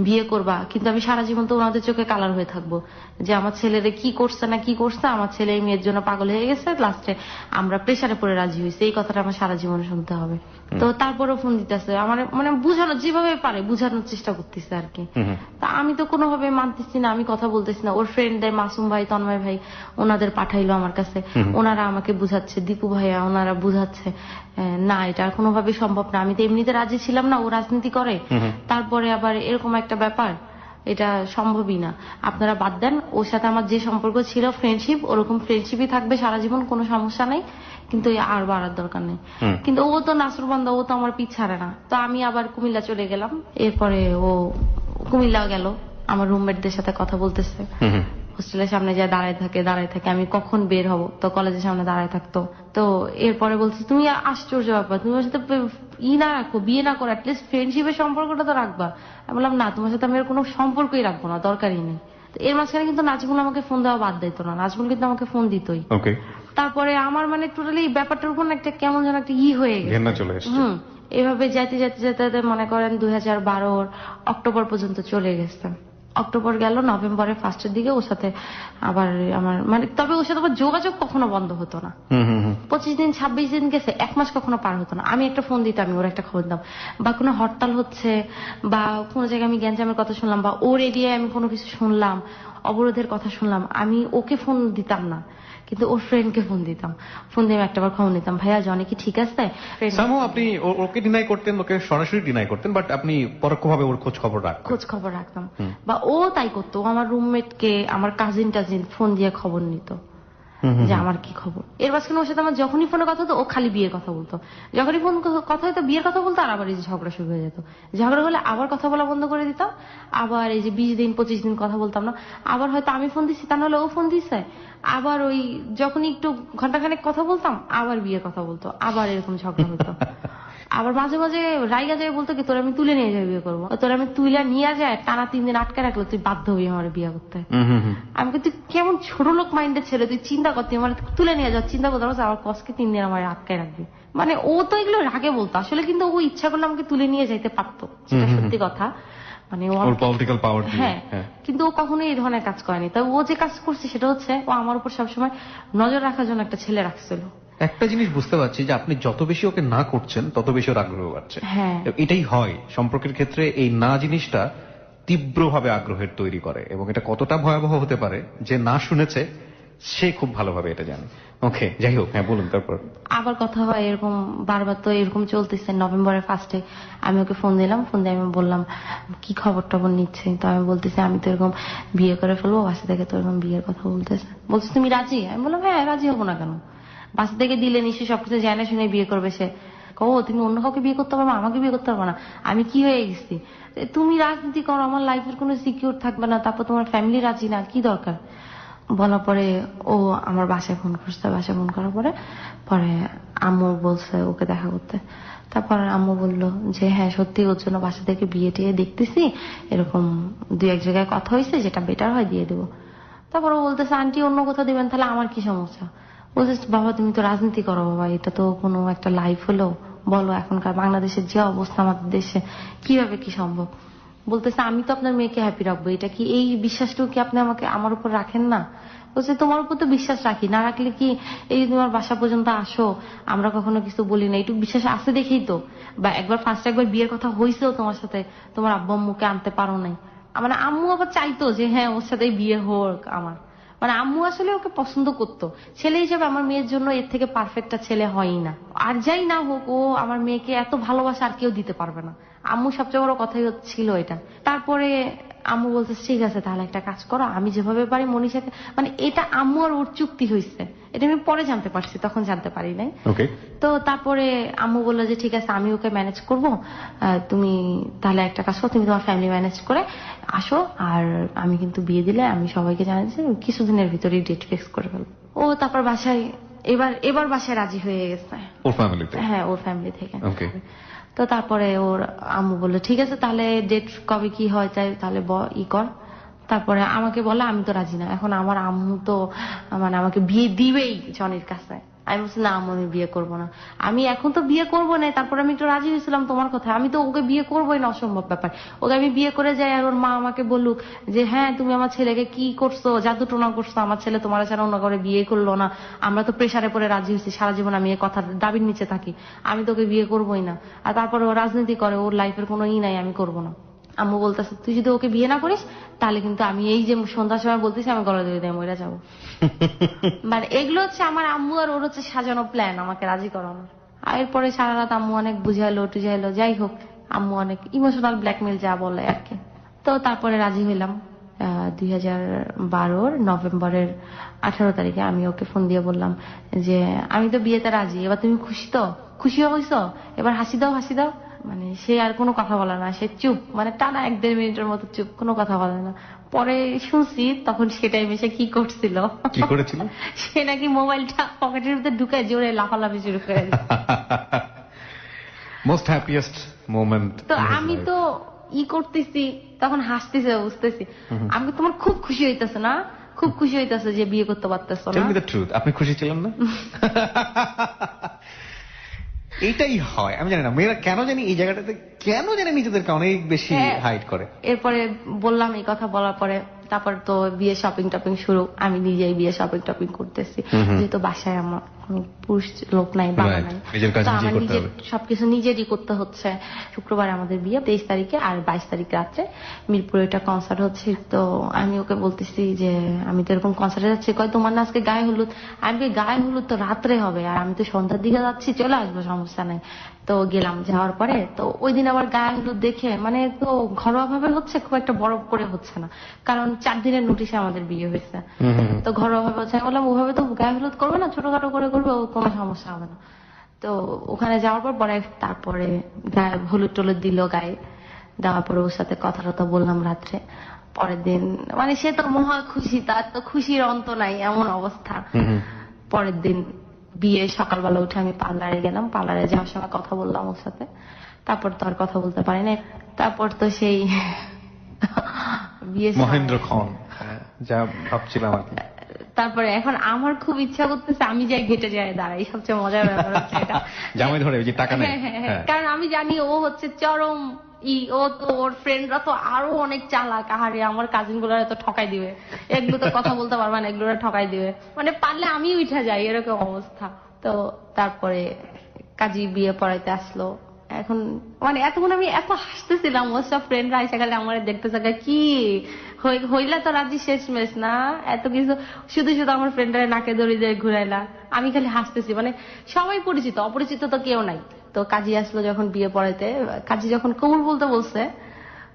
বিয়ে করবা, কিন্তু আমি সারা জীবন তো ওনাদের চোখে কালার হয়ে থাকবো যে আমার ছেলেরে কি করছে না কি করছে, আমার ছেলে এই মেয়ের জন্য পাগল হয়ে গেছে, লাস্টে আমরা প্রেসারে পড়ে রাজি হয়েছে, এই কথাটা আমার সারা জীবন শুনতে হবে। তো তারপরেও ফোন দিতেছে আমার, মানে বুঝানো যেভাবে পারে বুঝানোর চেষ্টা করতেছে আর কি। তা আমি তো কোনোভাবে মানতেছি না, আমি কথা বলতেছি না। ওর ফ্রেন্ডদের মাসুম ভাই, তন্ময় ভাই, ওনাদের পাঠাইলো আমার কাছে, ওনারা আমাকে বুঝাচ্ছে, দীপু ভাইয়া ওনারা বুঝাচ্ছে না এটা আর কোনোভাবে সম্ভব না। আমি তো এমনিতে রাজি ছিলাম না, ও রাজনীতি করে, তারপরে আবার এরকম একটা ব্যাপার, এটা সম্ভবই না। আপনারা বাদ দেন, ওর সাথে আমার যে সম্পর্ক ছিল ফ্রেন্ডশিপ, ওরকম ফ্রেন্ডশিপই থাকবে সারা জীবন, কোনো সমস্যা নেই, কিন্তু আর বাড়ার দরকার নেই। কিন্তু ও তো নাসরবান্দা, ও তো আমার পিছ ছাড়ে না। তো আমি আবার কুমিল্লা চলে গেলাম, এরপরে ও কুমিল্লা গেল, আমার রুমমেটদের সাথে কথা বলতেছে, হোস্টেলের সামনে যায় দাঁড়ায় থাকে, আমি কখন বের হব, তো কলেজের সামনে দাঁড়ায় থাকতো। তো এরপরে বলছে তুমি আশ্চর্য ব্যাপার, তুমি ওর সাথে না রাখো, বিয়ে না করো, অ্যাটলিস্ট ফ্রেন্ডশিপের সম্পর্কটা তো রাখবা। আমি বললাম না, তোমার সাথে আমি আর কোনো সম্পর্কই রাখবো না, দরকারই নেই। এর মাঝখানে কিন্তু নাজমুল আমাকে ফোন দেওয়া বাদ দিত না, নাজমুল কিন্তু আমাকে ফোন দিতই। তারপরে আমার মানে টোটালি ব্যাপারটার উপর একটা কেমন যেন একটা হয়ে গেছে। এভাবে যেতে যেতে যেতে মনে করেন 2012 অক্টোবর পর্যন্ত চলে গেছে। অক্টোবর গেল, নভেম্বরের ফার্স্টের দিকে ওর সাথে আবার আমার মানে, তবে ওর সাথে আবার যোগাযোগ কখনো বন্ধ হতো না। 25 দিন 26 দিন গেছে, 1 মাস কখনো পার হতো না। আমি একটা ফোন দিতাম, ওর একটা খবর দিতাম, বা কোনো হরতাল হচ্ছে বা কোনো জায়গায় আমি গ্যাঞ্জামের কথা শুনলাম, বা ওর এরিয়ায় আমি কোনো কিছু শুনলাম, অবরোধের কথা শুনলাম, আমি ওকে ফোন দিতাম না, কিন্তু ওর ফ্রেন্ডকে ফোন দিতাম। ফোন দিয়ে একটাবার খবর নিতাম, ভাইয়া জনি কি ঠিক আছে? আপনি ওকে ডিনাই করতেন, ওকে সরাসরি ডিনাই করতেন, বাট আপনি পরোক্ষভাবে ওর খোঁজ খবর রাখতাম। বা ও তাই করতো, আমার রুমমেটকে, আমার কাজিন ফোন দিয়ে খবর নিত যে আমার কি খবর। এর মাঝখানে ওর সাথে আমার যখনই ফোনে কথা হতো, ও খালি বিয়ের কথা বলতো, যখনই ফোন কথা হতো বিয়ের কথা বলতো, আর আবার এই যে ঝগড়া শুরু হয়ে যেত। ঝগড়া হলে আবার কথা বলা বন্ধ করে দিতাম, আবার এই যে 20 দিন 25 দিন কথা বলতাম না, আবার হয়তো আমি ফোন দিচ্ছি, তা নাহলে ও ফোন দিচ্ছে, আবার ওই যখনই একটু ঘন্টাখানেক কথা বলতাম, আবার বিয়ের কথা বলতো, আবার এরকম ঝগড়া হতো। আবার মাঝে মাঝে রাইগা যায়, বলতো কি তোর আমি তুলে নিয়ে যাই বিয়ে করবো, তোর আমি তুলে নিয়ে যায় টানা 3 দিন আটকে রাখলো, তুই বাধ্য হবি আমার বিয়ে করতে। আমি তুই কেমন ছোট লোক মাইন্ডের ছেলে, তুই চিন্তা করতে মানে তুলে নিয়ে যাও, চিন্তা করতে আমার কষ্টকে 3 দিন আমার আটকায় রাখবি। মানে ও তো এগুলো রাগে বলতো আসলে, কিন্তু ও ইচ্ছা করলে আমাকে তুলে নিয়ে যাইতে পারতো, সেটা সত্যি কথা। মানে পলিটিক্যাল পাওয়ার। হ্যাঁ, কিন্তু ও কখনোই এই ধরনের কাজ করেনি। তাই ও যে কাজ করছে সেটা হচ্ছে ও আমার উপর সবসময় নজর রাখার জন্য একটা ছেলে রাখছিল। একটা জিনিস বুঝতে পারছি যে আপনি যত বেশি ওকে না করছেন, তত বেশি ওর আগ্রহ বাড়ছে। হ্যাঁ, এটাই হয় সম্পর্কের ক্ষেত্রে, এই না জিনিসটা তীব্রভাবে আগ্রহের তৈরি করে, এবং এটা কতটা ভয়াবহ হতে পারে যে না শুনেছে সে খুব ভালোভাবে এটা জানে। ওকে, যাই হোক, হ্যাঁ বলুন তারপর। আবার কথা হয় এরকম বারবার, তো এরকম চলতেছে। নভেম্বরের ফার্স্টে আমি ওকে ফোন দিলাম, ফোন দিয়ে আমি বললাম কি খবর টবর নিচ্ছে, তো আমি বলতেছি আমি তো এরকম বিয়ে করে ফেলবো, বাসা থেকে তো এরকম বিয়ের কথা বলতেছে। বলছে তুমি রাজি? আমি বললাম হ্যাঁ রাজি হবো না কেন, বাসা থেকে দিলে নিশ্চয়ই সবকিছু জানা শুনে বিয়ে করবে সে। ও তুমি অন্য কাউকে বিয়ে করতে পারবে, আমাকে বিয়ে করতে পারবে না? আমি কি হয়ে গেছি? তুমি রাজনীতি করো, আমার লাইফের কোনো সিকিউর থাকবে না, তারপর তোমার ফ্যামিলি রাজি না, কি দরকার? বলার পরে ও আমার বাসায় ফোন করছে, বাসায় ফোন করার পরে আম্মু বলছে ওকে দেখা করতে। তারপর আম্মু বললো যে হ্যাঁ সত্যি ওর জন্য বাসা থেকে বিয়ে টিয়ে দেখতেছি, এরকম 2-1 জায়গায় কথা হয়েছে, যেটা বেটার হয় দিয়ে দেবো। তারপর ও বলতেছে আন্টি অন্য কোথাও দিবেন, তাহলে আমার কি সমস্যা? বলতেছে বাবা তুমি তো রাজনীতি করো বাবা, এটা তো কোনো একটা লাইফ হলো, বলো এখনকার বাংলাদেশের যে অবস্থা, আমাদের দেশে কিভাবে কি সম্ভব? বলতেছে আমি তো আপনার মেয়েকে হ্যাপি রাখবো, এটা কি, এই বিশ্বাসটাও কি আপনি আমাকে আমার উপর রাখেন না? বলছে তোমার উপর তো বিশ্বাস রাখি, না রাখলে কি এই তোমার বাসা পর্যন্ত আসো, আমরা কখনো কিছু বলি না, এইটুকু বিশ্বাস আছে দেখেই তো, বা একবার বিয়ের কথা হয়েছেও তোমার সাথে, তোমার আব্বু আম্মুকে আনতে পারো নাই। মানে আম্মু আবার চাইতো যে হ্যাঁ ওর সাথে বিয়ে হোক আমার, মানে আম্মু আসলে ওকে পছন্দ করতো, ছেলে হিসেবে আমার মেয়ের জন্য এর থেকে পারফেক্টটা ছেলে হয়ই না। আর যাই না হোক, ও আমার মেয়েকে এত ভালোবাসা আর কেউ দিতে পারবে না। আম্মু সবচেয়ে বড় কথাই ছিল এটা। তারপরে আম্মু বলছে ঠিক আছে তাহলে একটা কাজ করো, আমি যেভাবে পারি মনীষাকে, মানে এটা আম্মু আর ওর চুক্তি হয়েছে, এটা আমি পরে জানতে পারছি, তখন জানতে পারি নাই। ওকে, তো তারপরে আম্মু বললো যে ঠিক আছে আমি ওকে ম্যানেজ করবো, তুমি তাহলে একটা কাজ করো, তুমি তোমার ফ্যামিলি ম্যানেজ করে আসো, আর আমি কিন্তু বিয়ে দিলে আমি সবাইকে জানাই যে কিছুদিনের ভিতরেই ডেট ফিক্স করে ফেলবো। ও তারপর বাসায় এবার বাসায় রাজি হয়ে গেছে। ওর ফ্যামিলিতে? হ্যাঁ, ওর ফ্যামিলি থেকে। ওকে। তো তারপরে ওর আম্মু বললো ঠিক আছে তাহলে ডেট কবে কি হয় চাই তাহলে কর। তারপরে আমাকে বলে আমি তো রাজি না। এখন আমার আম্মু তো মানে আমাকে বিয়ে দিবেই জনির কাছে। আমি বলছি না আম্মু আমি বিয়ে করবো না, আমি এখন তো বিয়ে করবো না। তারপরে আমি একটু রাজি হয়েছিলাম তোমার কথা, আমি তো ওকে বিয়ে করবোই না, অসম্ভব ব্যাপার। ওকে আমি বিয়ে করে যাই আর ওর মা আমাকে বলুক যে হ্যাঁ তুমি আমার ছেলেকে কি করছো, জাদু টোনা করছো, আমার ছেলে তোমার ছাড়া অন্য করে বিয়ে করলো না, আমরা তো প্রেসারে পরে রাজি হয়েছি, সারা জীবন আমি এই কথার দাবির নিচে থাকি, আমি তোকে বিয়ে করবোই না। আর তারপরে ও রাজনীতি করে, ওর লাইফের কোনো নাই, আমি করবো না। আম্মু বলতেছে তুই যদি ওকে বিয়ে না করিস তাহলে কিন্তু আমি এই যে সন্ধ্যার সময় বলতেছি আমি গলা দিয়ে দেয় মরে যাবো। মানে এগুলো হচ্ছে আমার আম্মু আর ওর হচ্ছে সাজানো প্ল্যান আমাকে রাজি করানো। আর এরপরে সারা রাত আম্মু অনেক বুঝাইলো টুঝাইলো, যাই হোক আম্মু অনেক ইমোশনাল ব্ল্যাকমেল যা বলে আর কি। তো তারপরে রাজি হইলাম 2012 নভেম্বরের 18 তারিখে। আমি ওকে ফোন দিয়ে বললাম যে আমি তো বিয়েতে রাজি, এবার তুমি খুশি তো? খুশি হইছো? এবার হাসি দাও হাসি দাও। মানে সে আর কোনো কথা বলে না, সে চুপ, মানে টানা 1-1.5 মিনিটের মতো চুপ, কোনো কথা বলে না। পরে শুনছি তখন সে টাইমে সে কি করছিল, কি করেছিল? সে নাকি মোবাইলটা পকেটের ভিতরে ঢুকায় জোরে লাফালাফি শুরু করে দিচ্ছে। Most happiest moment. তো আমি তো করতেছি তখন হাসতেছে, বুঝতেছি আমি তোমার খুব খুশি হইতেছে না, খুব খুশি হইতেছে যে বিয়ে করতে পারতেছো না। টেল মি দ্য ট্রুথ, আপনি খুশি ছিলেন না? এইটাই হয়, আমি জানি না মেয়েরা কেন জানি এই জায়গাটাতে কেন জানি নিজেদেরকে অনেক বেশি হাইড করে। এরপরে বললাম এই কথা বলার পরে তারপর তো বিয়ে শপিং টপিং শুরু, আমি নিজেই বিয়ে শপিং টপিং করতেছি, যেহেতু বাসায় আমার কোনো পুরুষ লোক নাই, বাবা নাই, তো আমার নিজের সবকিছু নিজেরই করতে হচ্ছে। শুক্রবার আমাদের বিয়ে 23 তারিখে, আর 22 তারিখ রাত্রে মিরপুরে একটা কনসার্ট হচ্ছে। তো আমি ওকে বলতেছি যে আমি তো এরকম কনসার্টে যাচ্ছি, কয় তোমার না আজকে গায়ে হলুদ? আমি গায়ে হলুদ তো রাত্রে হবে, আর আমি তো সন্ধ্যার দিকে যাচ্ছি, চলে আসবো, সমস্যা নাই। তো গেলাম, যাওয়ার পরে তো ওই দিন আবার গায়ে হলুদ দেখে, মানে তো ঘরোয়া ভাবে হচ্ছে, খুব একটা বড় করে হচ্ছে না, কারণ 4 দিনের নোটিশে আমাদের বিয়ে হয়েছে। তো ঘরোয়া ভাবে হচ্ছে, আমি বললাম ওভাবে তো গায়ে হলুদ করবে না, ছোটখাটো করে করবে, কোনো সমস্যা হবে না। তো ওখানে যাওয়ার পর পরে তারপরে গায়ে হলুদ টলুদ দিল, গায়ে দেওয়ার পরে ওর সাথে কথা টথা বললাম রাত্রে। পরের দিন মানে সে তো মহা খুশি, তার তো খুশির অন্ত নাই, এমন অবস্থা। পরের দিন বিয়ে সকালবেলা উঠে আমি পার্লারে গেলাম, পার্লারে যাওয়ার সময় কথা বললাম ওর সাথে, তারপর তো আর কথা বলতে পারি না। তারপর তো সেই বিয়ে মহেন্দ্র খন যা ভাবছিলাম আর কি। তারপরে এখন আমার খুব ইচ্ছা করতেছে আমি যাই ঘেটে যাই দাঁড়াই, সবচেয়ে মজার ব্যাপার হচ্ছে এটা। জামাই ধরে ওই যে টাকা নেই, কারণ আমি জানি ও হচ্ছে চরম ও তো ওর ফ্রেন্ডরা তো আরো অনেক চালাক, আহারে আমার কাজিন গুলো তো ঠকাই দিবে, এগুলো তো কথা বলতে পারবে না, এগুলো ঠকাই দিবে, মানে পারলে আমি উঠে যাই, এরকম অবস্থা। তো তারপরে কাজী বিয়ে পড়াইতে আসলো। এখন মানে এতক্ষণ আমি এত হাসতেছিলাম, ওর সব ফ্রেন্ডরা এসে গেলে আমার দেখতে থাকা কি হইলা তো রাজি শেষমেশ না, এত কিছু শুধু শুধু আমার ফ্রেন্ডরা নাকে দড়ি দিয়ে ঘুরাইলা, আমি খালি হাসতেছি, মানে সবাই পরিচিত, অপরিচিত তো কেউ নাই। তো কাজী আসলো যখন বিয়ে পড়াইতে, কাজী যখন কবুল বলতে বলছে,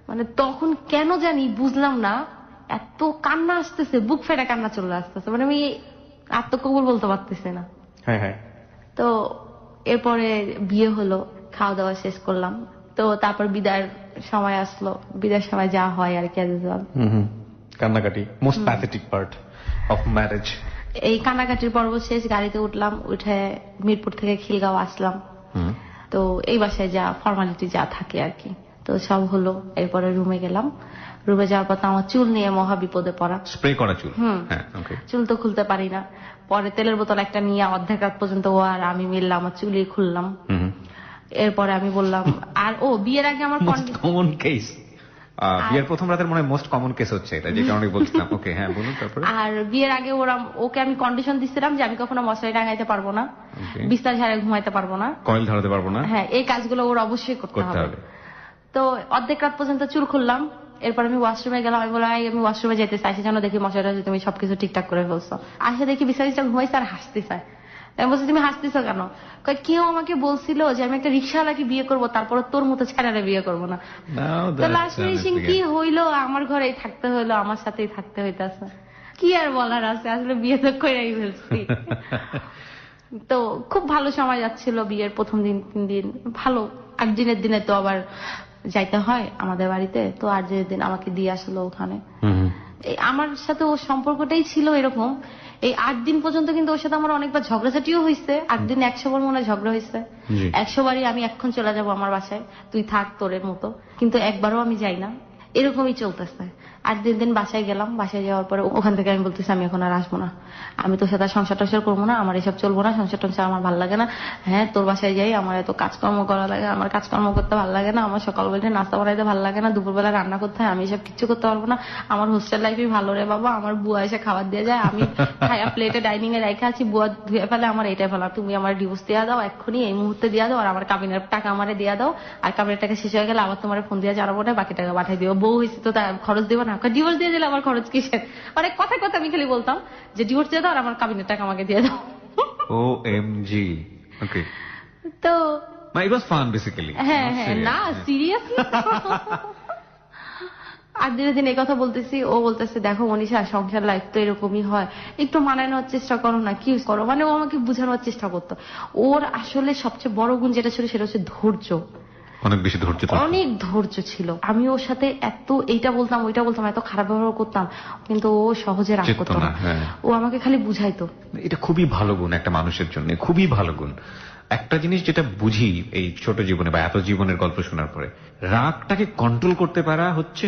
মানে তখন কেন জানি বুঝলাম না এত কান্না আসতেছে, বুক ফেটে কান্না চলে আসতেছে, মানে আমি আর তো কবুল বলতে পারতেছি না। তো এরপরে বিয়ে হলো, খাওয়া দাওয়া শেষ করলাম, তো তারপর বিদায়ের সময় আসলো, বিদায়ের সময় যা হয় আর কি, কান্নাকাটি, most pathetic part of marriage. এই কান্নাকাটির পর্ব শেষ, গাড়িতে উঠলাম, উঠে মিরপুর থেকে খিলগাঁও আসলাম। তো এই বাসায় যা ফর্মালিটি যা থাকে আর কি, তো সব হলো। এরপরে রুমে গেলাম, রুমে যাওয়ার পর আমার চুল নিয়ে মহা বিপদে পড়া, স্প্রে করা চুল, চুল তো খুলতে পারি না। পরে তেলের বোতল একটা নিয়ে অর্ধেক রাত পর্যন্ত ও আর আমি মিললাম, আমার চুলই খুললাম। এরপরে আমি বললাম, আর বিয়ের আগে আমার কমন কেস, বিয়ের প্রথম রাতের মনে হয় মোস্ট কমন কেস হচ্ছে এটা, যে কারণে বলছিলাম। ওকে, হ্যাঁ বলুন। তারপরে আর বিয়ের আগে ওকে আমি কন্ডিশন দিচ্ছিলাম যে আমি কখনো মশারি টাঙাইতে পারবো না, বিস্তার ঝাড়ে ঘুমাইতে পারবো না, কয়েল ধরাতে পারবো না, হ্যাঁ এই কাজগুলো ওর অবশ্যই করতে হবে। তো অর্ধেক রাত পর্যন্ত চুল খুললাম, এরপর আমি ওয়াশরুমে গেলাম, আমি বললাম আমি ওয়াশরুমে যেতে চাইছি, যেন দেখি মশাটা তুমি সবকিছু ঠিকঠাক করে ফেলছো। আসে দেখি বিছানা ঘুমাইছে আর হাসতে চায়। আমি বলছি তুমি হাসতেছো কেন? কেউ আমাকে বলছিল যে আমি একটা রিক্সাওয়ালাকে বিয়ে করবো, তারপরে তোর মতো ছেলেরা বিয়ে করবো না। তো লাস্ট ফিনিশিং কি হইলো, আমার ঘরেই থাকতে হইলো, আমার সাথেই থাকতে হইতেছে। কি আর বলার আছে, আসলে বিয়ে তো করেই ফেলছি। তো খুব ভালো সময় যাচ্ছিল বিয়ের প্রথম দিন 3 দিন ভালো। 8 দিনের দিনে তো আবার যাইতে হয় আমাদের বাড়িতে, তো 8 দিনের দিন আমাকে দিয়ে আসলো ওখানে। আমার সাথে ওর সম্পর্কটাই ছিল এরকম। এই 8 দিন পর্যন্ত কিন্তু ওর সাথে আমার অনেকবার ঝগড়াঝাটিও হয়েছে। 8 দিন 100 বার মনে হয় ঝগড়া হয়েছে। 100 বারই আমি এখন চলে যাব আমার বাসায়, তুই থাক তোরের মতো, কিন্তু একবারও আমি যাই না। এরকমই চলতেছে। 8 দিন বাসায় গেলাম, বাসায় যাওয়ার পরে ওখান থেকে আমি বলতেছি আমি এখন আর আসবো না, আমি তোর সাথে সংসার টংসার করবো না, আমার এসব চলবো না, সংসার টংসার আমার ভালো লাগে না। হ্যাঁ তোর বাসায় যাই, আমার এত কাজকর্ম করা লাগে, আমার কাজকর্ম করতে ভালো লাগে না, আমার সকালবেলা নাস্তা বানাইতে ভালো লাগে না, দুপুরবেলা রান্না করতে হয়, আমি এসব কিচ্ছু করতে পারবো না, আমার হোস্টেল লাইফই ভালো রে বাবা, আমার বুয়া এসে খাবার দিয়ে যায়, আমি খায়া প্লেটে ডাইনিং এ রেখে আছি, বুয়া ধুয়ে ফেলে, আমার এটাই ফেলা, তুমি আমার ডিভোর্স দিয়ে দাও এক্ষুনি, এই মুহূর্তে দিয়ে দাও, আর আমার কাবিনের টাকা আমারে দিয়ে দাও, আর কাবিনের টাকা শেষ হয়ে গেলে আবার তোমার ফোন দিয়ে জানাবো না, বাকি টাকা পাঠাই দিও, বউ হয়েছে তো খরচ দেবো না, ডিভোর্স দিয়ে দিলে আমার খরচ কিসের? অনেক কথায় কথা আমি খালি বলতাম যে ডিভোর্স দিয়ে দাও আর আমার কাবিনের টাকা আমাকে দিয়ে দাও। OMG. Okay. তো It was fun basically. হ্যাঁ হ্যাঁ না সিরিয়াসলি। আর দিনে দিন এই কথা বলতেছি, ও বলতেছে দেখো মনীষা সংসার লাইফ তো এরকমই হয়, একটু মানায় নেওয়ার চেষ্টা করো না, কি করো, মানে ও আমাকে বোঝানোর চেষ্টা করতো। ওর আসলে সবচেয়ে বড় গুণ যেটা ছিল সেটা হচ্ছে ধৈর্য। অনেক বেশি ধৈর্য, অনেক ধৈর্য ছিল। আমি ওর সাথে এত এইটা বলতাম ওইটা বলতাম, এত খারাপ ব্যবহার করতাম, কিন্তু ও সহজে রাগ করতো না। ও আমাকে খালি বুঝাইতো। এটা খুবই ভালো গুণ একটা মানুষের জন্য, খুবই ভালো গুণ। একটা জিনিস যেটা বুঝি এই ছোট জীবনে বা এত জীবনের গল্প শোনার পরে, রাগটাকে কন্ট্রোল করতে পারা হচ্ছে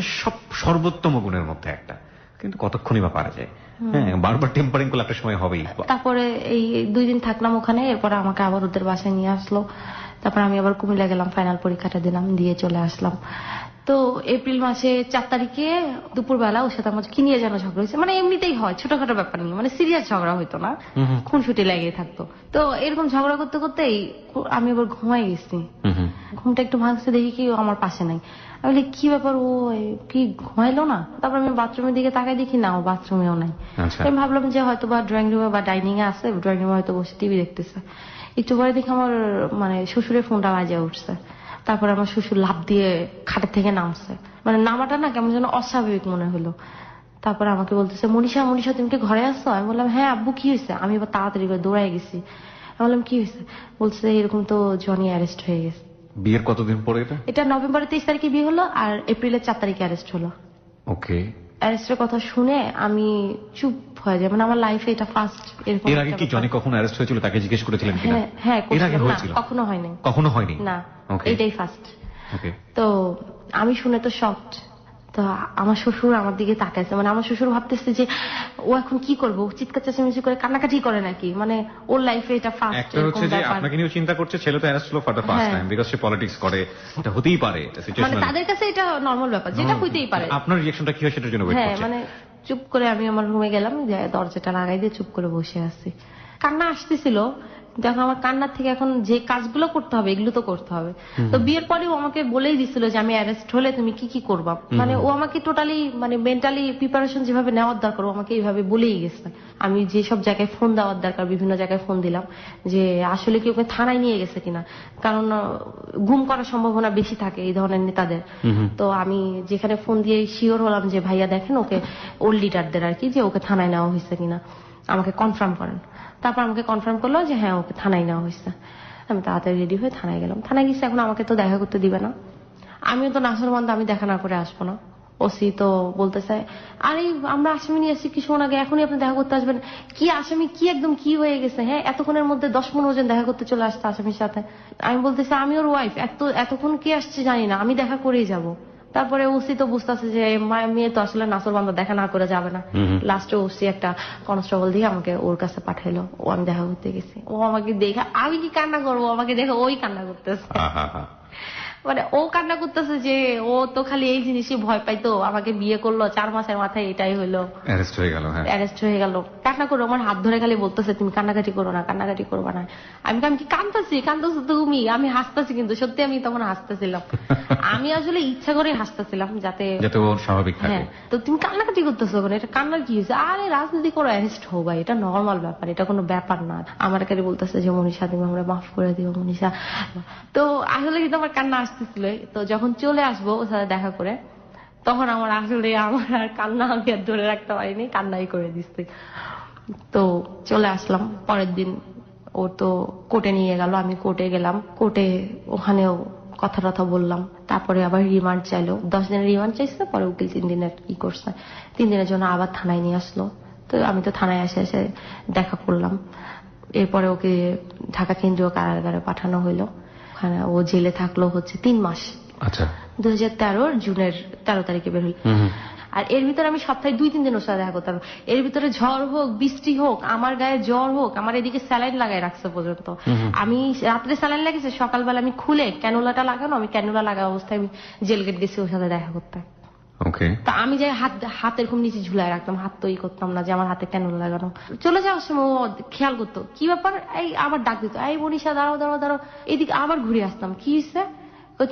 সর্বোত্তম গুণের মধ্যে একটা, কিন্তু কতক্ষণই বা পারা যায়। হ্যাঁ, বারবার টেম্পারিং করলে একটা সময় হবেই। তারপরে এই 2 দিন থাকলাম ওখানে, এরপরে আমাকে আবার ওদের বাসায় নিয়ে আসলো। তারপর আমি আবার কুমিল্লা গেলাম, ফাইনাল পরীক্ষাটা দিলাম, দিয়ে চলে আসলাম। তো এপ্রিল মাসে 4 তারিখে দুপুরবেলা ওর সাথে আমার কি নিয়ে যেন ঝগড়া হয়েছে, মানে এমনিতেই হয় ছোটখাটো ব্যাপার নিয়ে, মানে সিরিয়াস ঝগড়া হইতো না, খুনসুটি লেগে থাকতো। তো এরকম ঝগড়া করতে করতেই আমি আবার ঘুমাই গেছি। ঘুমটা একটু ভাঙছে, দেখি কি ও আমার পাশে নাই। আমি বলি কি ব্যাপার, ও কি ঘুমাইলো না? তারপর আমি বাথরুমের দিকে তাকাই, দেখি না ও বাথরুমেও নাই। আমি ভাবলাম যে হয়তো বা ড্রয়িং রুমে বা ডাইনিং এ আছে, ড্রয়িং রুমে হয়তো বসে টিভি দেখতেছে। একটু পরে দেখি আমার মানে শ্বশুরের ফোনটা বাজে উঠছে। তারপরে আমার শ্বশুর লাফ দিয়ে খাটের থেকে নামছে, মানে নামাটা না কেমন যেন অস্বাভাবিক মনে হলো। তারপরে আমাকে বলতেছে মনীষা মনীষা তুমি কি ঘরে আসছো? আমি বললাম হ্যাঁ আব্বু কি হয়েছে? আমি এবার তাড়াতাড়ি করে দৌড়াই গেছি। আমি বললাম কি হয়েছে? বলছে এরকম তো জনি অ্যারেস্ট হয়ে গেছে। বিয়ের কতদিন পরে এটা নভেম্বরের 23 তারিখে বিয়ে হলো, আর এপ্রিলের 4 তারিখে অ্যারেস্ট হলো। ওকে। অ্যারেস্টের কথা শুনে আমি চুপ হয়ে যাই, মানে আমার লাইফে এটা ফার্স্ট। এর আগে কি জনি কখনো অ্যারেস্ট হয়েছিল? তাকে জিজ্ঞেস করেছিলেন কিনা? হ্যাঁ এর আগে হয়েছিল? কখনো হয়নি। কখনো হয়নি না, এটাই ফার্স্ট। ওকে। তো আমি শুনে তো শকড। তো আমার শ্বশুর আমার দিকে তাকাইছে, মানে আমার শ্বশুর ভাবতেছে যে ও এখন কি করবো, চিৎকার চেঁচামেচি করে কান্নাকাটি করে নাকি, মানে ওর লাইফে এটা ফার্স্ট। একটা হচ্ছে যে আপনাকে নিয়েও চিন্তা করছে, ছেলে তো অ্যারেস্ট হলো for the first time, because say politics করে, এটা হতেই পারে, এটা মানে সিচুয়েশনাল, তাদের কাছে এটা নরমাল ব্যাপার, যেটা হইতেই পারে। আপনার রিঅ্যাকশনটা কি হয় সেটার জন্য ওয়েট হ্যাঁ, করছে। মানে চুপ করে আমি আমার রুমে গেলাম, যে দরজাটা লাগাই দিয়ে চুপ করে বসে আছি। কান্না আসতেছিল, যখন আমার কান্নার থেকে এখন যে কাজগুলো করতে হবে এগুলো তো করতে হবে। তো বিয়ের পরেও আমাকে বলেই দিছিল যে আমি অ্যারেস্ট হলে তুমি কি কি করবা, মানে ও আমাকে টোটালি মানে মেন্টালি প্রিপারেশন যেভাবে নেওয়ার দরকার ও আমাকে এইভাবে বলেই গেছে। আমি যেসব জায়গায় ফোন দেওয়ার দরকার বিভিন্ন জায়গায় ফোন দিলাম, যে আসলে কি ওকে থানায় নিয়ে গেছে কিনা, কারণ গুম করার সম্ভাবনা বেশি থাকে এই ধরনের নেতাদের। তো আমি যেখানে ফোন দিয়ে শিওর হলাম যে ভাইয়া দেখেন ওকে, ওর লিডারদের আর কি, যে ওকে থানায় নেওয়া হয়েছে কিনা আমাকে কনফার্ম করেন। তারপর আমাকে কনফার্ম করলো যে হ্যাঁ ওকে থানায় নেওয়া হয়েছে। আমি তাড়াতাড়ি রেডি হয়ে থানায় গেলাম। থানায় গেছি, এখন আমাকে তো দেখা করতে দিবে না, আমিও তো নাসরবন্ধ, আমি দেখা না করে আসবো না। ওসি তো বলতেছে আরে আমরা আসামি নিয়ে আসছি কিছুক্ষণ আগে, এখনই আপনি দেখা করতে আসবেন? কি আসামি, কি একদম কি হয়ে গেছে? হ্যাঁ, এতক্ষণের মধ্যে 10-15 জন দেখা করতে চলে আসছে আসামির সাথে। আমি বলতেছি আমি ওর ওয়াইফ, এতক্ষণ কে আসছে জানি না, আমি দেখা করেই যাবো। তারপরে ওসি তো বুঝতেছে যে মেয়ে তো আসলে নাসরবান্ধা দেখা না করে যাবে না। লাস্টে ওসি একটা কনস্টেবল দিয়ে আমাকে ওর কাছে পাঠাইলো, ও আমি দেখা করতে গেছি। ও আমাকে দেখে, আমি কি কান্না করবো, আমাকে দেখে ওই কান্না করতেছে। মানে ও কান্না করতেছে যে ও তো খালি এই জিনিসই ভয় পাইতো, আমাকে বিয়ে করলো 4 মাসের মাথায় এটাই হইলো, অ্যারেস্ট হয়ে গেল। হ্যাঁ, অ্যারেস্ট হয়ে গেল। কান্না করো, আমার হাত ধরে খালি বলতেছে তুমি কান্নাকাটি করো না, কান্নাকাটি করবা না। আমি কি কান্দতেছি? কান্দতেছো তুমি? আমি হাসতেছি, কিন্তু সত্যি আমি তখন হাসতেছিলাম। আমি আসলে ইচ্ছা করে হাসতেছিলাম যাতে ও স্বাভাবিক থাকে। হ্যাঁ, তো তুমি কান্নাকাটি করতেছো কেন? এটা কান্নার কি হয়েছে? আরে রাজনীতি করো, অ্যারেস্ট হো ভাই, এটা নর্মাল ব্যাপার, এটা কোনো ব্যাপার না। আমার কাছে বলতেছে যে মনীষা তুমি আমরা মাফ করে দিও মনীষা। তো আসলে কিন্তু আমার কান্না আসতেছিল। তো যখন চলে আসবো ওর সাথে দেখা করে, তখন আমার আসলে আমার আর কান্না আমি আর ধরে রাখতে পারিনি, কান্নাই করে দিচ্ছি। তো চলে আসলাম পরের দিন। ও তো কোর্টে নিয়ে গেল, আমি কোর্টে গেলাম। কোর্টে ওখানেও কথা টথা বললাম। তারপরে আবার রিমান্ড চাইলো, 10 দিনের রিমান্ড চাইছে। পরে উকিল 3 দিনের কি করছে, 3 দিনের জন্য আবার থানায় নিয়ে আসলো। তো আমি তো থানায় এসে দেখা করলাম। এরপরে ওকে ঢাকা কেন্দ্রীয় কারাগারে পাঠানো হইলো। ওখানে ও জেলে থাকলো হচ্ছে 3 মাস। আচ্ছা, 2013 জুনের 13 তারিখে বের হইল। আর এর ভিতরে আমি সপ্তাহে 2-3 দিন ওর সাথে দেখা করতাম। এর ভিতরে ঝড় হোক, বৃষ্টি হোক, আমার গায়ে জ্বর হোক, আমার এদিকে স্যালাইন লাগাই রাখছে পর্যন্ত। আমি রাত্রে স্যালাইন লাগিয়েছে, সকালবেলা আমি খুলে ক্যানুলাটা লাগানো, আমি ক্যানুলা লাগা অবস্থায় আমি জেল গেট গেছি ওর সাথে দেখা করতে। ওকে। তা আমি যাই হাত এরকম নিচে ঝুলাই রাখতাম, হাত তো করতাম না যে আমার হাতে ক্যানুলা লাগানো। চলে যাওয়ার সময় ও খেয়াল করতো কি ব্যাপার, এই আবার ডাক দিত, এই মনীষা দাঁড়াও দাঁড়াও দাঁড়াও। এদিকে আবার ঘুরে আসতাম, কি হচ্ছে?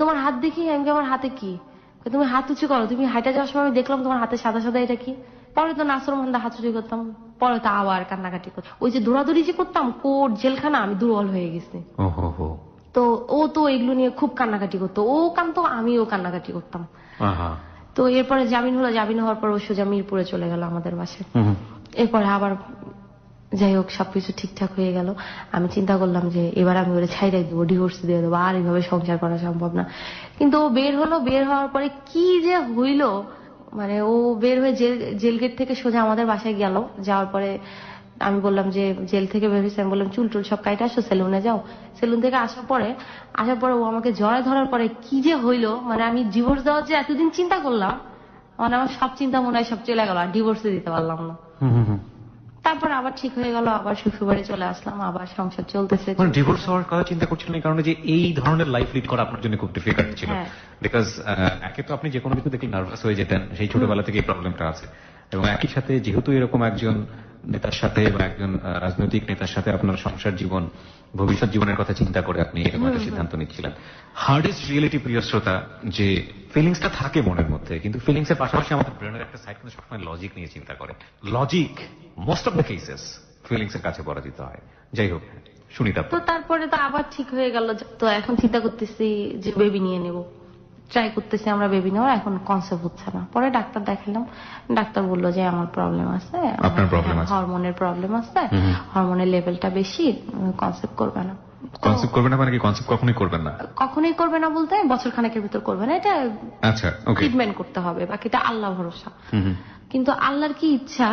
তোমার হাত দেখি। আমি আমার হাতে কি? তুমি হাত উঁচু করো। তুমি হাইটা যাওয়ার সময় আমি দেখলাম তোমার হাতে সাদা সাদা, এটা কি? পরে তো নাসর মন্দা হাত উঁচু করতাম। পরে তো আবার কান্নাকাটি করতাম। ওই যে দৌড়াদৌড়ি যে করতাম কোর্ট জেলখানা, আমি দুর্বল হয়ে গেছি। তো ও তো এগুলো নিয়ে খুব কান্নাকাটি করতো। ও কানতো, আমিও কান্নাকাটি করতাম। তো এরপরে জামিন হলো। জামিন হওয়ার পর ও সোজা মিরপুরে চলে গেল আমাদের বাসায়। এরপরে আবার যাই হোক সবকিছু ঠিকঠাক হয়ে গেল। আমি চিন্তা করলাম যে এবার আমি ওরে ছাইড়াই দেবো, ডিভোর্স দিয়ে দেবো, আর এইভাবে সংসার করা সম্ভব না। কিন্তু ও বের হলো। বের হওয়ার পরে কি যে হইল, মানে ও বের হয়ে জেল গেট থেকে সোজা আমাদের বাসায় গেল। যাওয়ার পরে আমি বললাম যে জেল থেকে বের হয়েছে, আমি বললাম চুল টুল সব কাইটা আসো, সেলুনে যাও। সেলুন থেকে আসার পরে ও আমাকে জড়ায় ধরার পরে কি যে হইল, মানে আমি ডিভোর্স দেওয়ার যে এতদিন চিন্তা করলাম, মানে আমার সব চিন্তা মনে হয় সব চলে গেল, আর ডিভোর্সে দিতে পারলাম না। তারপর আবার ঠিক হয়ে গেল, আবার শ্বশুরবাড়ি চলে আসলাম, আবার সংসার চলতেছে। মানে ডিভোর্স হওয়ার কথা চিন্তা করছিলেন এই কারণে যে এই ধরনের লাইফ লিড করা আপনার জন্য খুব ডিফিকাল্ট ছিল। বিকজ একে তো আপনি যে কোনো কিছু দেখলে নার্ভাস হয়ে যেতেন, সেই ছোটবেলা থেকে এই প্রবলেমটা আছে। এবং একই সাথে যেহেতু এরকম একজন নেতার সাথে বা একজন রাজনৈতিক নেতার সাথে আপনার সংসার জীবন, ভবিষ্যৎ জীবনের কথা চিন্তা করে আপনি এরকম একটা সিদ্ধান্ত নিচ্ছিলেন। হার্ডেস্ট রিয়েলিটি, প্রিয় শ্রোতা, যে ফিলিংসটা থাকে মনের মধ্যে, কিন্তু ফিলিংস এর পাশাপাশি আমাদের ব্রেনের একটা সাইড কিন্তু সবসময় লজিক নিয়ে চিন্তা করে। Logic most of the cases feelings এর কাছে পরাজিত হয়। যাই হোক, শুনি তো তারপরে তো আবার ঠিক হয়ে গেল। তো এখন চিন্তা করতেছি যে বেবি নিয়ে নেব, ট্রাই করতেছি আমরা বেবি নেওয়ার, এখন কনসেপ্ট হচ্ছে না। পরে ডাক্তার দেখালাম, ডাক্তার বললো যে আমার প্রবলেম আছে, হরমোনের প্রবলেম আছে, হরমোনের লেভেলটা বেশি, কনসেপ্ট করবে না। কনসেপ্ট করবে না মানে কি? কনসেপ্ট কখনোই করবেন না? কখনোই করবে না বলতে বছর খানেকের ভিতর করবে না, এটা আচ্ছা ট্রিটমেন্ট করতে হবে, বাকিটা আল্লাহ ভরসা। কিন্তু আল্লাহর কি ইচ্ছা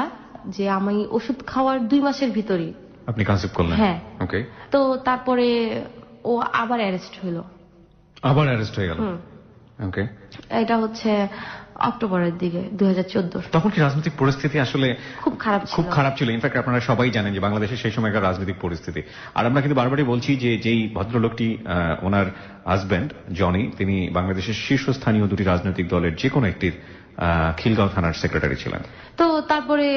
যে আমি ওষুধ খাওয়ার 2 মাসের ভিতরই আপনি কনসেপ্ট করলেন। হ্যাঁ, ওকে। তো তারপরে ও আবার অ্যারেস্ট হইল। আবার অ্যারেস্ট হয়ে গেল? ওকে। এটা হচ্ছে অক্টোবরের দিকে 2014। তখন কি রাজনৈতিক পরিস্থিতি আসলে খুব খারাপ ছিল? ইনফ্যাক্ট আপনারা সবাই জানেন যে বাংলাদেশের সেই সময়কার রাজনৈতিক পরিস্থিতি। আর আমরা কিন্তু বারবারই বলছি যে যেই ভদ্রলোকটি, ওনার হাজব্যান্ড জনি, তিনি বাংলাদেশের শীর্ষস্থানীয় 2টি রাজনৈতিক দলের যে কোনো একটির খিলগাঁও থানার সেক্রেটারি ছিলেন। তো তারপরে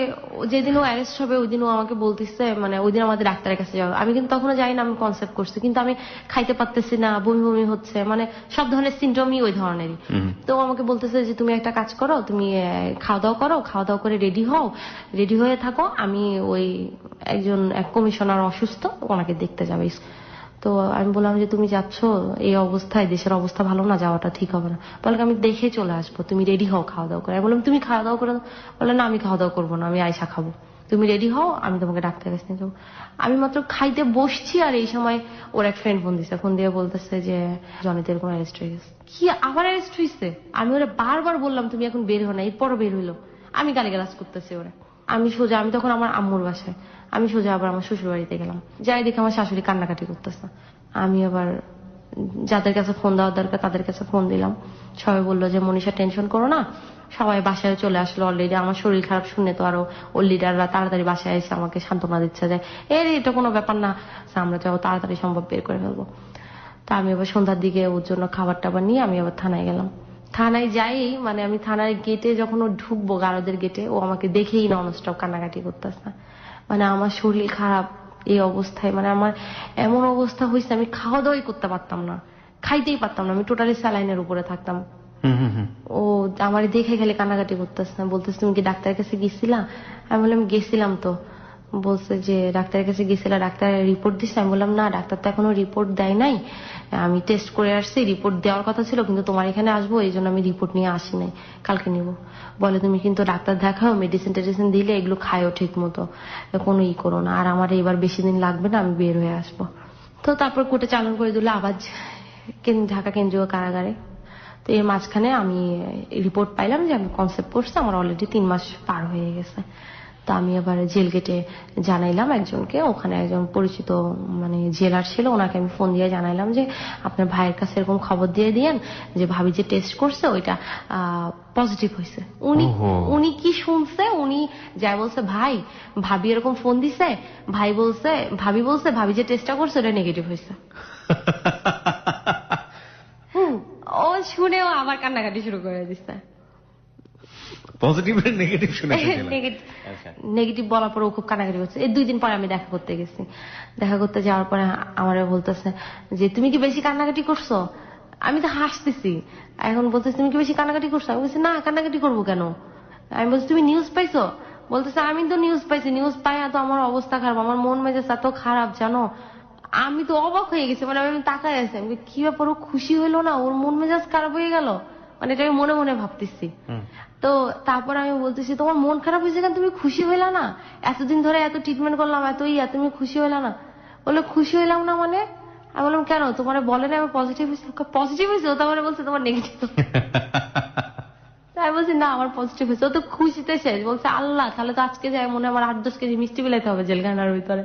যেদিন ও অ্যারেস্ট হবে ওই দিন ও আমাকে বলতেছে, মানে ওই দিন আমাদের ডাক্তারের কাছে যাবো। আমি কিন্তু তখনও জানি না আমি কনসেপ্ট করছি, কিন্তু আমি খাইতে পারতেছি না, বমি বমি হচ্ছে, মানে সব ধরনের সিনড্রোমই ওই ধরনেরই। তো আমাকে বলতেছে যে তুমি একটা কাজ করো, তুমি খাওয়া দাওয়া করো, খাওয়া দাওয়া করে রেডি হও, রেডি হয়ে থাকো, আমি ওই এক কমিশনার অসুস্থ, ওনাকে দেখতে যাবে। তো আমি বললাম যে তুমি যাচ্ছ এই অবস্থায়, দেশের অবস্থা ভালো না, যাওয়াটা ঠিক হবে না। বলে আমি দেখে চলে আসবো, তুমি রেডি হও, খাওয়া দাওয়া করে। আমি বললাম তুমি খাওয়া দাওয়া করে। বলে না, আমি খাওয়া দাওয়া করবো না, আমি আয়সা খাবো, তুমি রেডি হও, আমি তোমাকে ডাক্তারের কাছে নিয়ে যাবো। আমি মাত্র খাইতে বসছি, আর এই সময় ওর এক ফ্রেন্ড ফোন দিচ্ছে, ফোন দিয়ে বলতেছে যে জনিতের কোনো অ্যারেস্ট হয়ে গেছে। কি আবার অ্যারেস্ট হয়েছে? আমি ওরা বারবার বললাম তুমি এখন বের হো না, এরপরও বের হইলো। আমি গালিগালাজ করতেছি ওরা। আমি তখন আমার আম্মুর বাসায়, আমি সোজা আবার আমার শ্বশুর বাড়িতে গেলাম। যাই দেখে আমার শাশুড়ি কান্নাকাটি করতেছে। আমি আবার যাদের কাছে ফোন দেওয়ার দরকার তাদের কাছে ফোন দিলাম। সবাই বললো যে মনীষা টেনশন করো না। সবাই বাসায় চলে আসলো অলরেডি। আমার শরীর খারাপ শুনে তো আরো ওর লিডাররা তাড়াতাড়ি বাসায় এসে আমাকে সান্ত্বনা দিচ্ছে যে এটা কোনো ব্যাপার না, আমরা যাবো, তাড়াতাড়ি সম্ভব বের করে ফেলবো। তা আমি আবার সন্ধ্যার দিকে ওর জন্য খাবার টাবার নিয়ে আমি আবার থানায় গেলাম। থানায় যাই, মানে আমি থানার গেটে যখন ও ঢুকবো গারদের গেটে, ও আমাকে দেখেই ননস্টপ কান্নাকাটি করতেছে। মানে আমার শরীর খারাপ এই অবস্থায়, মানে আমার এমন অবস্থা হয়েছে আমি খাওয়া দাওয়াই করতে পারতাম না, খাইতেই পারতাম না, আমি টোটালি স্যালাইনের উপরে থাকতাম। ও আমার দেখে খেলে কান্নাকাটি করতেছে না, বলতেছে তুমি কি ডাক্তারের কাছে গেছিলা? আমি বললাম গেছিলাম তো। বলছে যে ডাক্তারের কাছে গেছিলা, ডাক্তার রিপোর্ট দিচ্ছে? আমি বললাম না, ডাক্তার তো এখনো রিপোর্ট দেয় নাই, আমি টেস্ট করে আসছি, রিপোর্ট দেওয়ার কথা ছিল কিন্তু তোমার এখানে আসবো এই জন্য আমি রিপোর্ট নিয়ে আসি নাই, কালকে নিব। বলে তুমি কিন্তু ডাক্তার দেখাও, মেডিসিন টেডিসিন দিলে এগুলো খায়ও ঠিক মতো, কোনো করো না, আর আমার এবার বেশি দিন লাগবে না, আমি বের হয়ে আসবো। তো তারপর কোর্টে চালান করে দিল আবার ঢাকা কেন্দ্রীয় কারাগারে। তো এর মাঝখানে আমি রিপোর্ট পাইলাম যে আমি কনসেপ্ট করছি, আমার অলরেডি 3 মাস পার হয়ে গেছে। তো আমি আবার জেল গেটে জানাইলাম একজনকে, ওখানে একজন পরিচিত মানে জেলার ছিল, ওনাকে আমি ফোন দিয়ে জানাইলাম যে আপনার ভাইয়ের কাছে এরকম খবর দিয়ে দিয়েন যে ভাবি যে টেস্ট করছে ওইটা পজিটিভ হয়েছে। উনি কি শুনছে, উনি যাই বলছে ভাই ভাবি এরকম ফোন দিছে, ভাবি বলছে ভাবি যে টেস্টটা করছে ওটা নেগেটিভ হয়েছে। ও শুনেও আবার কান্নাকাটি শুরু করে দিচ্ছে। পজিটিভ আর নেগেটিভ শুনেছেন? নেগেটিভ বলার পরে ও খুব কান্নাকাটি করছে। এই 2 দিন পরে আমি দেখা করতে গেছি, দেখা করতে যাওয়ার পরে আমার বলতেছে যে তুমি কি বেশি কান্নাকাটি করছো? আমি তো হাসতেছি, এখন বলতেছে তুমি কি বেশি কান্নাকাটি করছো? আমি বলছি না, কান্নাকাটি করবো কেন? আমি বলছি তুমি নিউজ পাইছো? বলতেছে আমি তো নিউজ পাইছি, নিউজ পাইয়া তো আমার অবস্থা খারাপ, আমার মন মেজাজ এত খারাপ জানো। আমি তো অবাক হয়ে গেছি, মানে আমি তাকায় আছি, আমি কি ব্যাপার, ও খুশি হইলো না, ওর মন মেজাজ খারাপ হয়ে গেল, মানে এটা আমি মনে মনে ভাবতেছি। তো তারপর আমি বলতেছি তোমার মন খারাপ হয়েছে কেন, তুমি খুশি হইলা না? এতদিন ধরে এত ট্রিটমেন্ট করলাম, এত তুমি খুশি হইলা না? বলে খুশি হইলাম না মানে? আমি বললাম কেন, তোমার বলে না আমি পজিটিভ হয়েছি? পজিটিভ হয়েছে? ও তারপরে বলছে তোমার নেগেটিভ। তাই বলছি না আমার পজিটিভ হয়েছে। ও তো খুশিতে শেষ, বলছে আল্লাহ তাহলে তো আজকে যায় মনে আমার 8-10 কেজি মিষ্টি বিলাইতে হবে জেলখানার ভিতরে।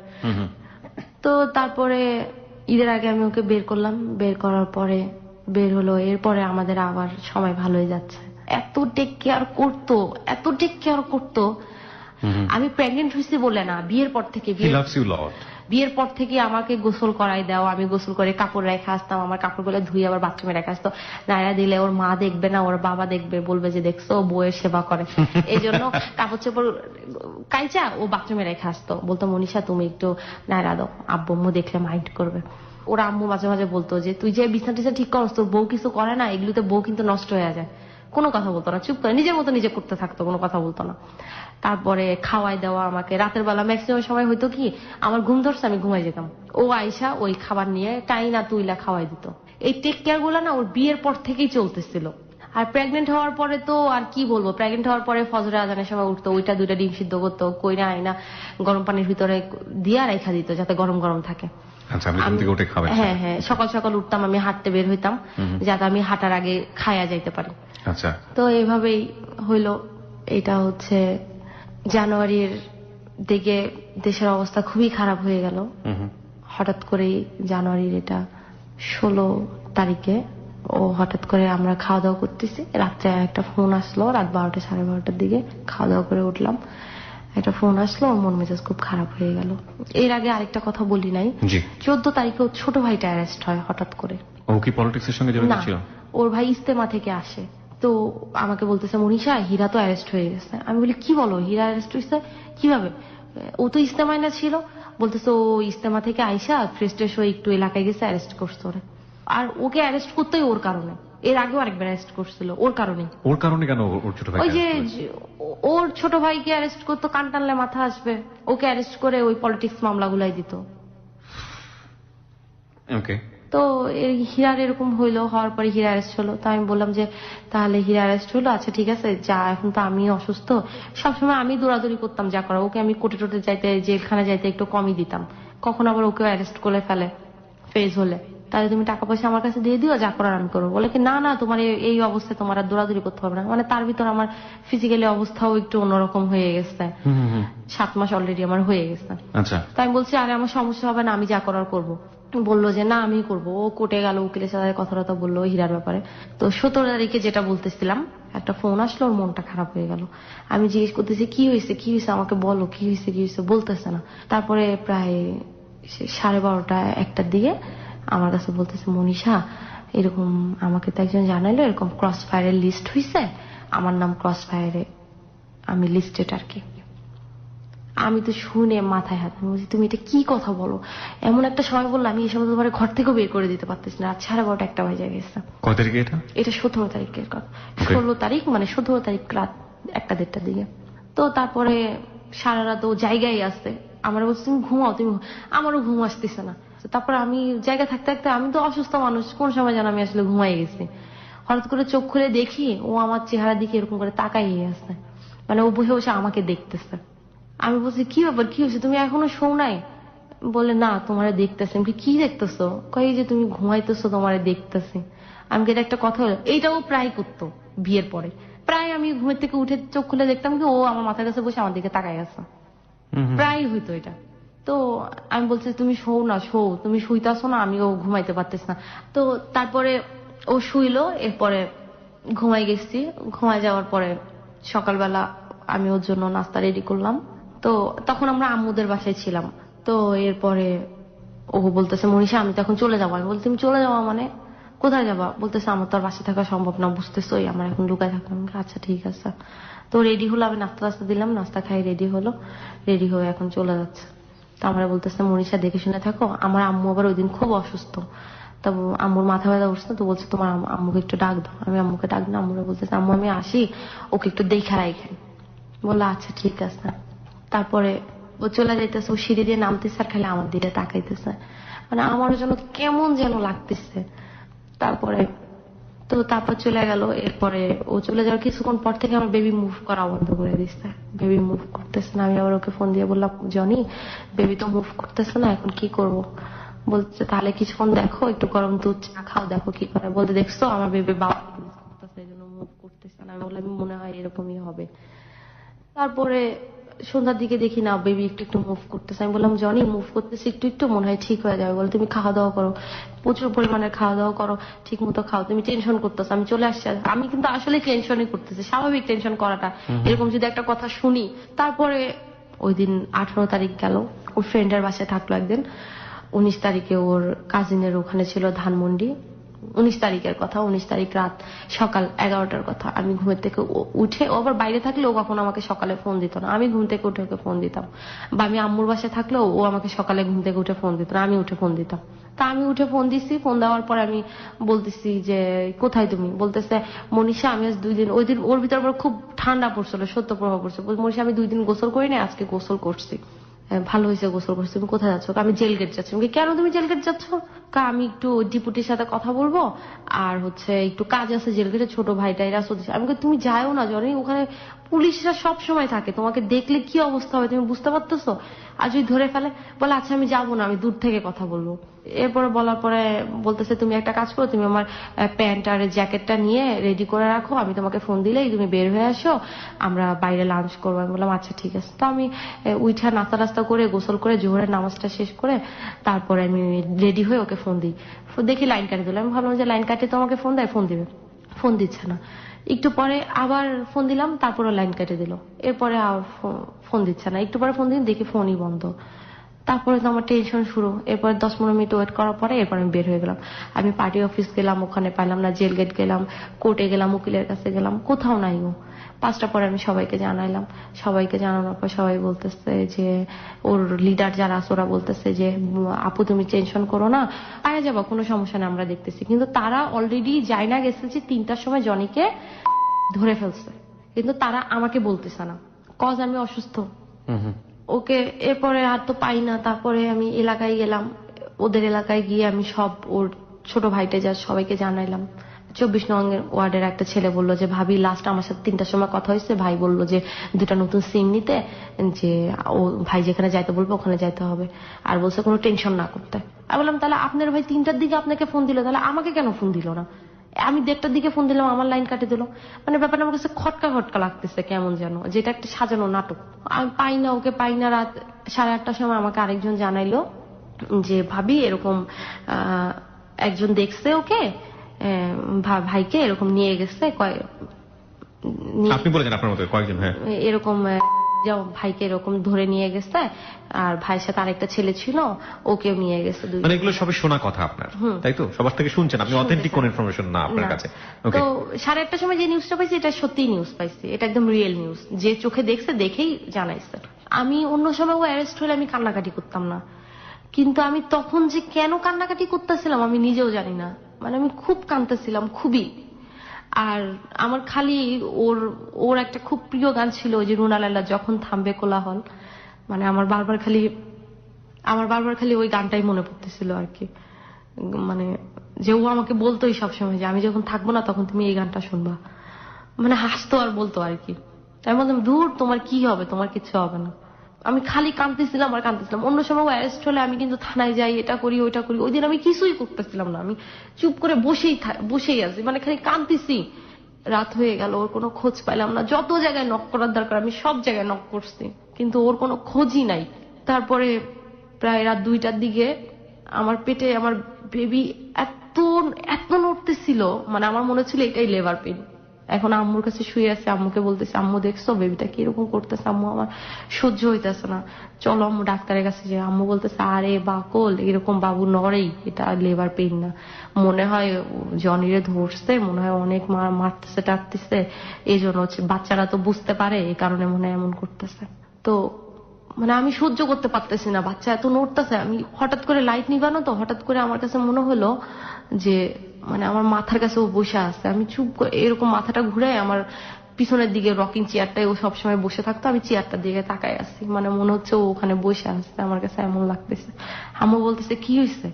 তো তারপরে ঈদের আগে আমি ওকে বের করলাম, বের করার পরে বের হলো, এরপরে আমাদের আবার সময় ভালো হয়ে যাচ্ছে। এত টেক কেয়ার করতো। আমি প্রেগনেন্ট হয়েছি বলে না, বিয়ের পর থেকে আমাকে গোসল করাই দাও, আমি গোসল করে কাপড় রেখে আসতাম, আমার কাপড়গুলো ধুয়ে আবার বাথরুমে রেখে আসতো। নাইরা দিলে ওর মা দেখবে না, ওর বাবা দেখবে, বলবে যে দেখছো বউয়ের সেবা করে, এই জন্য কাপড় চোপড় কাইচা ও বাথরুমে রেখে আসতো। বলতো মনীষা তুমি একটু নাইরা দাও, আব্বু আম্মু দেখলে মাইন্ড করবে। ওরা আম্মু মাঝে মাঝে বলতো যে তুই যে বিছানা টিছানা ঠিক করস, তোর বউ কিছু করে না, এগুলোতে বউ কিন্তু নষ্ট হয়ে যায়। কোনো কথা বলতো না, চুপ করে নিজের মতো নিজে করতে থাকতো, কোনো কথা বলতো না। তারপরে খাওয়াই দেওয়া আমাকে রাতের বেলা ম্যাক্সিমাম সময় হয়তো কি আমার ঘুম ধরছে, আমি ঘুমাই যেতাম, ও আয়সা ওই খাবার নিয়ে টাইনা তুইলা খাওয়াই দিত। এই টেক কেয়ার গুলা না ওর বিয়ের পর থেকেই চলতেছিল। আর প্রেগনেন্ট হওয়ার পরে তো আর কি বলবো, প্রেগনেন্ট হওয়ার পরে ফজরে আজানের সময় উঠতো, ওইটা 2টা ডিম সিদ্ধ করতো, কইরা আইনা গরম পানির ভিতরে দিয়া রেখা দিত যাতে গরম গরম থাকে। হ্যাঁ হ্যাঁ, সকাল সকাল উঠতাম, আমি হাঁটতে বের হইতাম যাতে আমি হাঁটার আগে খায়া যাইতে পারি। আচ্ছা, তো এইভাবেই হইলো। এটা হচ্ছে জানুয়ারির দিকে দেশের অবস্থা খুবই খারাপ হয়ে গেল। হঠাৎ করেই জানুয়ারির এটা 16 তারিখে ও হঠাৎ করে আমরা খাওয়া দাওয়া করতেছি, রাত্রে একটা ফোন আসলো, রাত 12টা 12:30টার দিকে খাওয়া দাওয়া করে উঠলাম, একটা ফোন আসলো, ওর মন মেজাজ খুব খারাপ হয়ে গেল। এর আগে আরেকটা কথা বলি নাই, 14 তারিখে ওর ছোট ভাইটা অ্যারেস্ট হয় হঠাৎ করে। ও কি পলিটিক্সের সঙ্গে জড়িত ছিল? ওর ভাই ইস্তেমা থেকে আসে, তো আমাকে বলতেছে মনীষা হীরা তো অ্যারেস্ট হয়ে গেছে। আমি বলি কি বলো, হীরা অ্যারেস্ট হয়েছে কিভাবে? ও তো ইস্তেমায় না ছিল। বলতেছে ও ইস্তেমা থেকে আইসা ফ্রেশ ট্রেশ হয়ে একটু এলাকায় গেছে, অ্যারেস্ট করছে ওরা। আর ওকে অ্যারেস্ট করতেই ওর কারণে, এর আগেও আরেকবার অ্যারেস্ট করছিল ওর কারণে। ওর কারণে কেন? ওর ছোট ভাই, ওই যে ওর ছোট ভাইকে অ্যারেস্ট করতো, কান টানলে মাথা আসবে, ওকে অ্যারেস্ট করে ওই পলিটিক্স মামলাগুলাই দিত। ওকে। তো হীরার এরকম হইলো, হওয়ার পরে হীরা অ্যারেস্ট হলো। তো আমি বললাম যে তাহলে হীরা অ্যারেস্ট হলো, আচ্ছা ঠিক আছে যা, এখন তো আমি অসুস্থ, সবসময় আমি দৌড়াদৌড়ি করতাম যা করা, ওকে আমি কোর্টে টোটে যাইতে, জেলখানে যাইতে একটু কমই দিতাম, কখন আবার ওকেও অ্যারেস্ট করে ফেলে ফেজ হলে, তাহলে তুমি টাকা পয়সা আমার কাছে দিয়ে দিও, যা করার আমি করবো। বলে কি না না, তোমার এই অবস্থায় তোমার আর দৌড়াদৌড়ি করতে হবে না। মানে তার ভিতর আমার ফিজিক্যালি অবস্থাও একটু অন্যরকম হয়ে গেছে, 7 মাস অলরেডি আমার হয়ে গেছে। আচ্ছা, তাই আমি বলছি আরে আমার সমস্যা হবে না, আমি যা করার করবো। বললো যে না আমি করবো। ও কোর্টে গেল, উকিলের সাথে কথা বললো হীরার ব্যাপারে। তো 17 তারিখে যেটা বলতেছিলাম, একটা ফোন আসলো, ওর মনটা খারাপ হয়ে গেল। আমি জিজ্ঞেস করতেছি কি হয়েছে আমাকে বলো, কি হয়েছে বলতেছে না। তারপরে প্রায় 12:30 1টার দিকে আমার কাছে বলতেছে, মনীষা এরকম আমাকে তো একজন জানাইলো এরকম ক্রস ফায়ারের লিস্ট হয়েছে, আমার নাম ক্রস ফায়ারে, আমি লিস্টেড আর কি। আমি তো শুনে মাথায় হাত, আমি বলছি তুমি এটা কি কথা বলো, এমন একটা সময় বললো আমি এই সময় তোমার ঘর থেকেও বের করে দিতে পারতেছি না, রাত 12:30 একটা বাজে গেছে। কত তারিখে এটা? এটা 17 তারিখের কথা, 16 তারিখ মানে 17 তারিখ রাত 1-1:30টার দিকে। তো তারপরে সারা রাত ও জায়গায় আসছে, আমার বলছে তুমি ঘুমাও, তুমি আমারও ঘুম আসতেছে না। তারপর আমি জায়গা থাকতে থাকতে, আমি তো অসুস্থ মানুষ, কোন সময় যেন আমি আসলে ঘুমাই গেছি, হঠাৎ করে চোখ খুলে দেখি ও আমার চেহারা দিকে এরকম করে তাকাই আসছে, মানে ও বসে বসে আমাকে দেখতেছে। আমি বলছি কি ব্যাপার, কি হয়েছে, তুমি এখনো শোও নাই? বলে না তোমারে দেখতেছি। আমি কি দেখতেছো? কই যে তুমি ঘুমাইতেছো, তোমারে দেখতেছি। আমি এটা একটা কথা হলো, এইটাও প্রায় করতো বিয়ের পরে, প্রায় আমি ঘুমের থেকে উঠে চোখ খুলে দেখতাম কি ও আমার মাথার কাছে বসে আমার দিকে তাকাই আছে, প্রায় হইতো এটা। তো আমি বলছি তুমি শোও না, শোও, তুমি শুইতাছো না, আমিও ঘুমাইতে পারতেছি না। তো তারপরে ও শুইলো, এরপরে ঘুমাই গেছি। ঘুমাই যাওয়ার পরে সকালবেলা আমি ওর জন্য নাস্তা রেডি করলাম। তো তখন আমরা আম্মুদের বাসায় ছিলাম। তো এরপরে ও বলতেছে, মনীষা আমি তো এখন চলে যাবো। আমি বলছি তুমি চলে যাওয়া মানে কোথায় যাবা? বলতেছে আমার তো আর বাসায় থাকা সম্ভব না, বুঝতেছোই আমার এখন লুকায় থাকলাম। আচ্ছা ঠিক আছে। তো রেডি হলো, আমি নাস্তা টাস্তা দিলাম, নাস্তা খাই রেডি হলো, রেডি হয়ে এখন চলে যাচ্ছে। তো আমরা বলতেছে মনীষা দেখে শুনে থাকো, আমার আম্মু আবার ওই দিন খুব অসুস্থ, তো আম্মুর মাথা ব্যথা উঠছে, তো বলছে তোমার আম্মুকে একটু ডাক দাও। আমি আম্মুকে ডাক না, আম্মুরা বলতেছে আম্মু আমি আসি, ওকে একটু দেখা রাখেন। বললো আচ্ছা ঠিক আছে। তারপরে ও চলে যাইতেছে, ও সিঁড়ি দিয়ে নামতেছে আর খালি আমার দিকে তাকাইতেছে, মানে আমার জন্য কেমন যেন লাগতেছে। তারপর চলে গেল। এরপরে ও চলে যাওয়ার কিছুক্ষণ পর থেকে আমার বেবি মুভ করা বন্ধ করে দিচ্ছে, বেবি মুভ করতেছে না। আমি আবার ওকে ফোন দিয়ে বললাম, জনি বেবি তো মুভ করতেছে না, এখন কি করব? বলছে তাহলে কিছুক্ষণ দেখো, একটু গরম দুধ চা খাও, দেখো কি করে। বলতে দেখছো আমার বেবি বাবা করতেছে, এই জন্য মুভ করতেছে না। আমি বললাম মনে হয় এরকমই হবে। তারপরে সন্ধ্যার দিকে দেখি না বেবি একটু একটু মুভ করতেছে। আমি বললাম জনি মুভ করতেছে একটু একটু, মনে হয় ঠিক হয়ে যাবে। বলে তুমি খাওয়া দাওয়া করো, প্রচুর পরিমাণে খাওয়া দাওয়া করো, ঠিক মতো খাও, তুমি টেনশন করতেছো। আমি চলে আসছি। আমি কিন্তু আসলে টেনশনই করতেছি, স্বাভাবিক টেনশন করাটা, এরকম যদি একটা কথা শুনি। তারপরে ওই দিন 18 তারিখ গেল, ওর ফ্রেন্ডের বাসায় থাকলো একদিন। 19 তারিখে ওর কাজিনের ওখানে ছিল ধানমন্ডি। 19 তারিখের কথা, 19 তারিখ রাত সকাল 11টার কথা। আমি ঘুমের থেকে উঠে, ও আবার বাইরে থাকলে ও কখনো আমাকে সকালে ফোন দিত না, আমি ঘুম থেকে উঠে ওকে ফোন দিতাম। বা আমি আম্মুর বাসায় থাকলেও ও আমাকে সকালে ঘুম থেকে উঠে ফোন দিত না, আমি উঠে ফোন দিতাম। তা আমি উঠে ফোন দিছি, ফোন দেওয়ার পর আমি বলতেছি যে কোথায় তুমি? বলতেছে মনীষা আমি আজ 2 দিন, ওই দিন ওর ভিতর আবার খুব ঠান্ডা পড়ছিল, সত্য প্রভাব পড়ছে। মনীষা আমি 2 দিন গোসল করি না, আজকে গোসল করছি, ভালো হয়েছে গোসল করছি। তুমি কোথায় যাচ্ছ? আমি জেল গেট যাচ্ছি। কেন তুমি জেল গেট যাচ্ছ? আমি একটু ডিপুটির সাথে কথা বলবো, আর হচ্ছে একটু কাজ আছে জেল গেটে, ছোট ভাইটা এরা চলছে। আমি তুমি যাও না জনি, ওখানে পুলিশরা সব সময় থাকে, তোমাকে দেখলে কি অবস্থা হবে তুমি বুঝতে পারতেছো, আর যদি ধরে ফেলে। বলে আচ্ছা আমি যাবো না, আমি দূর থেকে কথা বলবো। এরপরে বলার পরে বলতেছে তুমি একটা কাজ করো, তুমি আমার প্যান্ট আর জ্যাকেটটা নিয়ে রেডি করে রাখো, আমি তোমাকে ফোন দিলেই তুমি বের হয়ে আসো, আমরা বাইরে লাঞ্চ করবো। আমি বললাম আচ্ছা ঠিক আছে। তো আমি উইঠা নাস্তা টাস্তা করে গোসল করে জোহরের নামাজটা শেষ করে তারপরে আমি রেডি হয়ে ওকে ফোন দিই। দেখি লাইন কাটে দিল। আমি ভাবলাম যে লাইন কাটে তো আমাকে ফোন দেয়, ফোন দিবে, ফোন দিচ্ছে না। একটু পরে আবার ফোন দিলাম, তারপরে লাইন কেটে দিল। এরপরে আর ফোন দিচ্ছে না। একটু পরে ফোন দিন, দেখি ফোনই বন্ধ। তারপরে তো আমার টেনশন শুরু। এরপরে 10-15 মিনিট ওয়েট করার পরে এরপর আমি বের হয়ে গেলাম। আমি পার্টি অফিস গেলাম, ওখানে পাইলাম না। জেল গেট গেলাম, কোর্টে গেলাম, উকিলের কাছে গেলাম, কোথাও নাই ও। 5টা পরে আমি সবাইকে জানাইলাম। সবাইকে জানানোর পর সবাই বলতেছে যে ওর লিডার যারা আছে ওরা বলতেছে যে আপু তুমি টেনশন করো না, পাওয়া যাবো, কোনো সমস্যা নেই, আমরা দেখতেছি। কিন্তু তারা অলরেডি যাই না গেছে যে 3টার সময় জনিকে ধরে ফেলছে, কিন্তু তারা আমাকে বলতেছে না, কজ আমি অসুস্থ। ওকে এরপরে আর তো পাই না। তারপরে আমি এলাকায় গেলাম, ওদের এলাকায় গিয়ে আমি সব ওর ছোট ভাইটা যা সবাইকে জানাইলাম। 24 নং ওয়ার্ডের একটা ছেলে বললো যে ভাবি লাস্ট আমার সাথে 3টার সময় কথা হয়েছে, ভাই বললো যে 2টা নতুন সিম নিতে, যে ও ভাই যেখানে যাইতে বলবো ওখানে যাইতে হবে, আর বলছে কোনো টেনশন না করতে। আমি বললাম তাহলে আপনার ভাই 3টার দিকে আপনাকে ফোন দিল, তাহলে আমাকে কেন ফোন দিল না? আমি 1:30টার দিকে ফোন দিলাম, আমার লাইন কাটে দিল। মানে ব্যাপারটা আমার কাছে খটকা খটকা লাগতেছে, কেমন যেন যেটা একটা সাজানো নাটক। আমি পাই না, ওকে পাই না। রাত 8:30টার সময় আমাকে আরেকজন জানাইলো যে ভাবি এরকম একজন দেখছে ওকে, ভাইকে এরকম নিয়ে গেছে। আপনি বলেছেন আপনার মতো কয়েকজন? হ্যাঁ, এরকম যেমন ভাইকে এরকম ধরে নিয়ে গেছে, আর ভাইয়ের সাথে আরেকটা ছেলে ছিল, ওকেও নিয়ে গেছে। মানে এগুলো সবই শোনা কথা আপনার, তাই তো? সবার থেকে শুনছেন, আপনি অথেন্টিক কোন ইনফরমেশন না আপনার কাছে। তো 1:30টার সময় যে নিউজটা পাইছি এটা সত্যি নিউজ পাইছি, এটা একদম রিয়েল নিউজ, যে চোখে দেখছে দেখেই জানাইছে। আমি অন্য সময় ও অ্যারেস্ট হলে আমি কান্নাকাটি করতাম না, কিন্তু আমি তখন যে কেন কান্নাকাটি করতেছিলাম আমি নিজেও জানি না। মানে আমি খুব কাঁদতেছিলাম, খুবই। আর আমার খালি ওর একটা খুব প্রিয় গান ছিল, ওই যে রুনা লায়লা, যখন থামবে কোলাহল। মানে আমার বারবার খালি ওই গানটাই মনে পড়তেছিল আর কি। মানে যে ও আমাকে বলতোই সবসময় যে আমি যখন থাকবো না তখন তুমি এই গানটা শুনবা। মানে হাসতো আর বলতো আর কি। তাই বলতাম, দূর, তোমার কি হবে, তোমার কিছু হবে না। আমি খালি কাঁদতেছিলাম আর কাঁদতেছিলাম। অন্য সময় অ্যারেস্ট হলে আমি কিন্তু থানায় যাই, এটা করি ওইটা করি। ওই দিন আমি কিছুই করতেছিলাম না, আমি চুপ করে বসেই আছি, মানে খালি কাঁদতেছি। রাত হয়ে গেল, ওর কোনো খোঁজ পাইলাম না। যত জায়গায় নক করার দরকার আমি সব জায়গায় নক করছি, কিন্তু ওর কোনো খোঁজই নাই। তারপরে প্রায় রাত 2টার দিকে আমার পেটে আমার বেবি এত এত নড়তেছিল, মানে আমার মনে ছিল এটাই লেবার পেন। এখন আম্মুর কাছে শুয়ে আছে, আম্মুকে বলতেছে, আম্মু দেখছো বেবিটা কিরকম করতেছে, আম্মু আমার সহ্য হইতেছে না, চলো আম্মু ডাক্তারের কাছে যাই। আম্মু বলতেছে, আরে বাকল, এরকম বাবু নড়েই, এটা লেবার পেন না, মনে হয় জনিরে ধরছে, মনে হয় অনেক মারতেছে টারতেছে, এই জন্য হচ্ছে, বাচ্চারা তো বুঝতে পারে, এই কারণে মনে হয় এমন করতেছে। তো মানে আমি সহ্য করতে পারতেছি না, বাচ্চা এত নড়তেছে। আমি হঠাৎ করে লাইট নিবানো, তো হঠাৎ করে আমার কাছে মনে হলো যে মানে আমার মাথার কাছে ও বসে আছে। আমি চুপ করে এরকম মাথাটা ঘুরে আমার পিছনের দিকে রকিং চেয়ারটায় ও সবসময় বসে থাকতো, আমি চেয়ারটার দিকে তাকায় আছি, মানে মনে হচ্ছে ও ওখানে বসে আসছে, আমার কাছে এমন লাগতেছে। আম্মু বলতেছে, কি হয়েছে?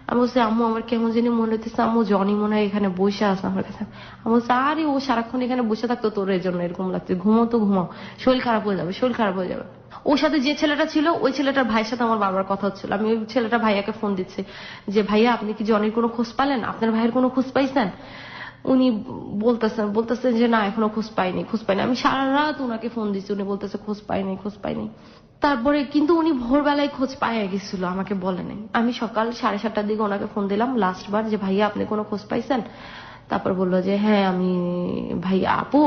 আমি বলছি, আম্মু আমার কেমন জানি মনে হইতেছে, আম্মু জনি মনে হয় এখানে বসে আছে আমার কাছে। আমি বলছি, আরে ও সারাক্ষণ এখানে বসে থাকতো, তোর এর জন্য এরকম লাগছে, ঘুমাও তো ঘুমাও, শরীর খারাপ হয়ে যাবে, শরীর খারাপ হয়ে যাবে। ওর সাথে যে ছেলেটা ছিল, ওই ছেলেটার ভাইয়ের সাথে আমার বাবার কথা হচ্ছিল। আমি ওই ছেলেটা ভাইয়াকে ফোন দিচ্ছি যে, ভাইয়া আপনি কি জনির কোনো খোঁজ পেলেন, আপনার ভাইয়ের কোনো খোঁজ পাইছেন? উনি বলতেছেন যে না, এখনো খোঁজ পাইনি। আমি সারা রাত উনাকে ফোন দিচ্ছি, উনি বলতেছে খোঁজ পাইনি। তারপরে কিন্তু উনি ভোরবেলায় খোঁজ পাইয়া গেছিল, আমাকে বলে নাই। আমি সকাল 7:30টার দিকে ওনাকে ফোন দিলাম লাস্টবার, যে ভাইয়া আপনি কোনো খোঁজ পাইছেন? তারপর বললো যে হ্যাঁ আমি ভাইয়া আপু।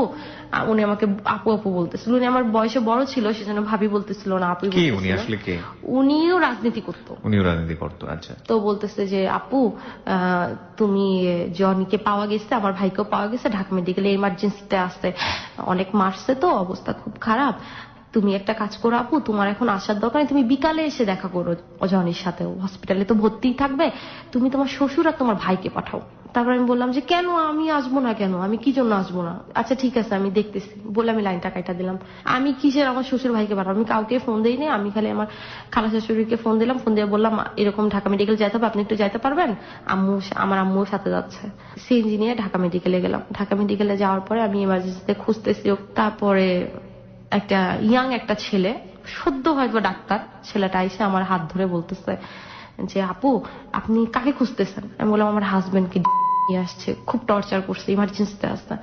উনি আমাকে আপু আপু বলতেছিল। উনি আমার বয়সে বড় ছিল, সেজন্য ভাবি বলতেছিল না, আপু বলতেছিল। উনি আসলে কে? উনিও রাজনীতি করতো। আচ্ছা। তো বলতেছে যে আপু তুমি জনিকে পাওয়া গেছে, আমার ভাইকেও পাওয়া গেছে, ঢাকা মেডিকেলে এমার্জেন্সিতে আসছে, অনেক মারছে, তো অবস্থা খুব খারাপ। তুমি একটা কাজ করো আপু, তোমার এখন আসার দরকার নেই, তুমি বিকালে এসে দেখা করো জনির সাথে, হসপিটালে তো ভর্তিই থাকবে, তুমি তোমার শ্বশুর আর তোমার ভাইকে পাঠাও। তারপর আমি বললাম যে কেন আমি আসবো না, কেন আমি কি জন্য আসবো না? আচ্ছা ঠিক আছে আমি দেখতেছি বলে আমি লাইনটা কাটা দিলাম। আমি কিসের আমার শ্বশুর ভাইকে পাঠাবো? আমি কাউকে ফোন দিইনি, আমি খালি আমার খালা শাশুড়িকে ফোন দিলাম। ফোন দিয়ে বললাম এরকম ঢাকা মেডিকেল যেতে হবে, আপনি একটু যাইতে পারবেন? আমার আম্মুর সাথে যাচ্ছে। সিএনজি নিয়ে ঢাকা মেডিকেলে গেলাম। ঢাকা মেডিকেলে যাওয়ার পরে আমি ইমার্জেন্সিতে খুঁজতেছি। তারপরে একটা ছেলে, সদ্য হয়তো ডাক্তার, ছেলেটা এসে আমার হাত ধরে বলতেছে যে আপু আপনি কাকে খুঁজতেছেন? আমি বললাম আমার হাজবেন্ডকে নিয়ে আসছে, খুব টর্চার করছে, ইমার্জেন্সিতে আসছে,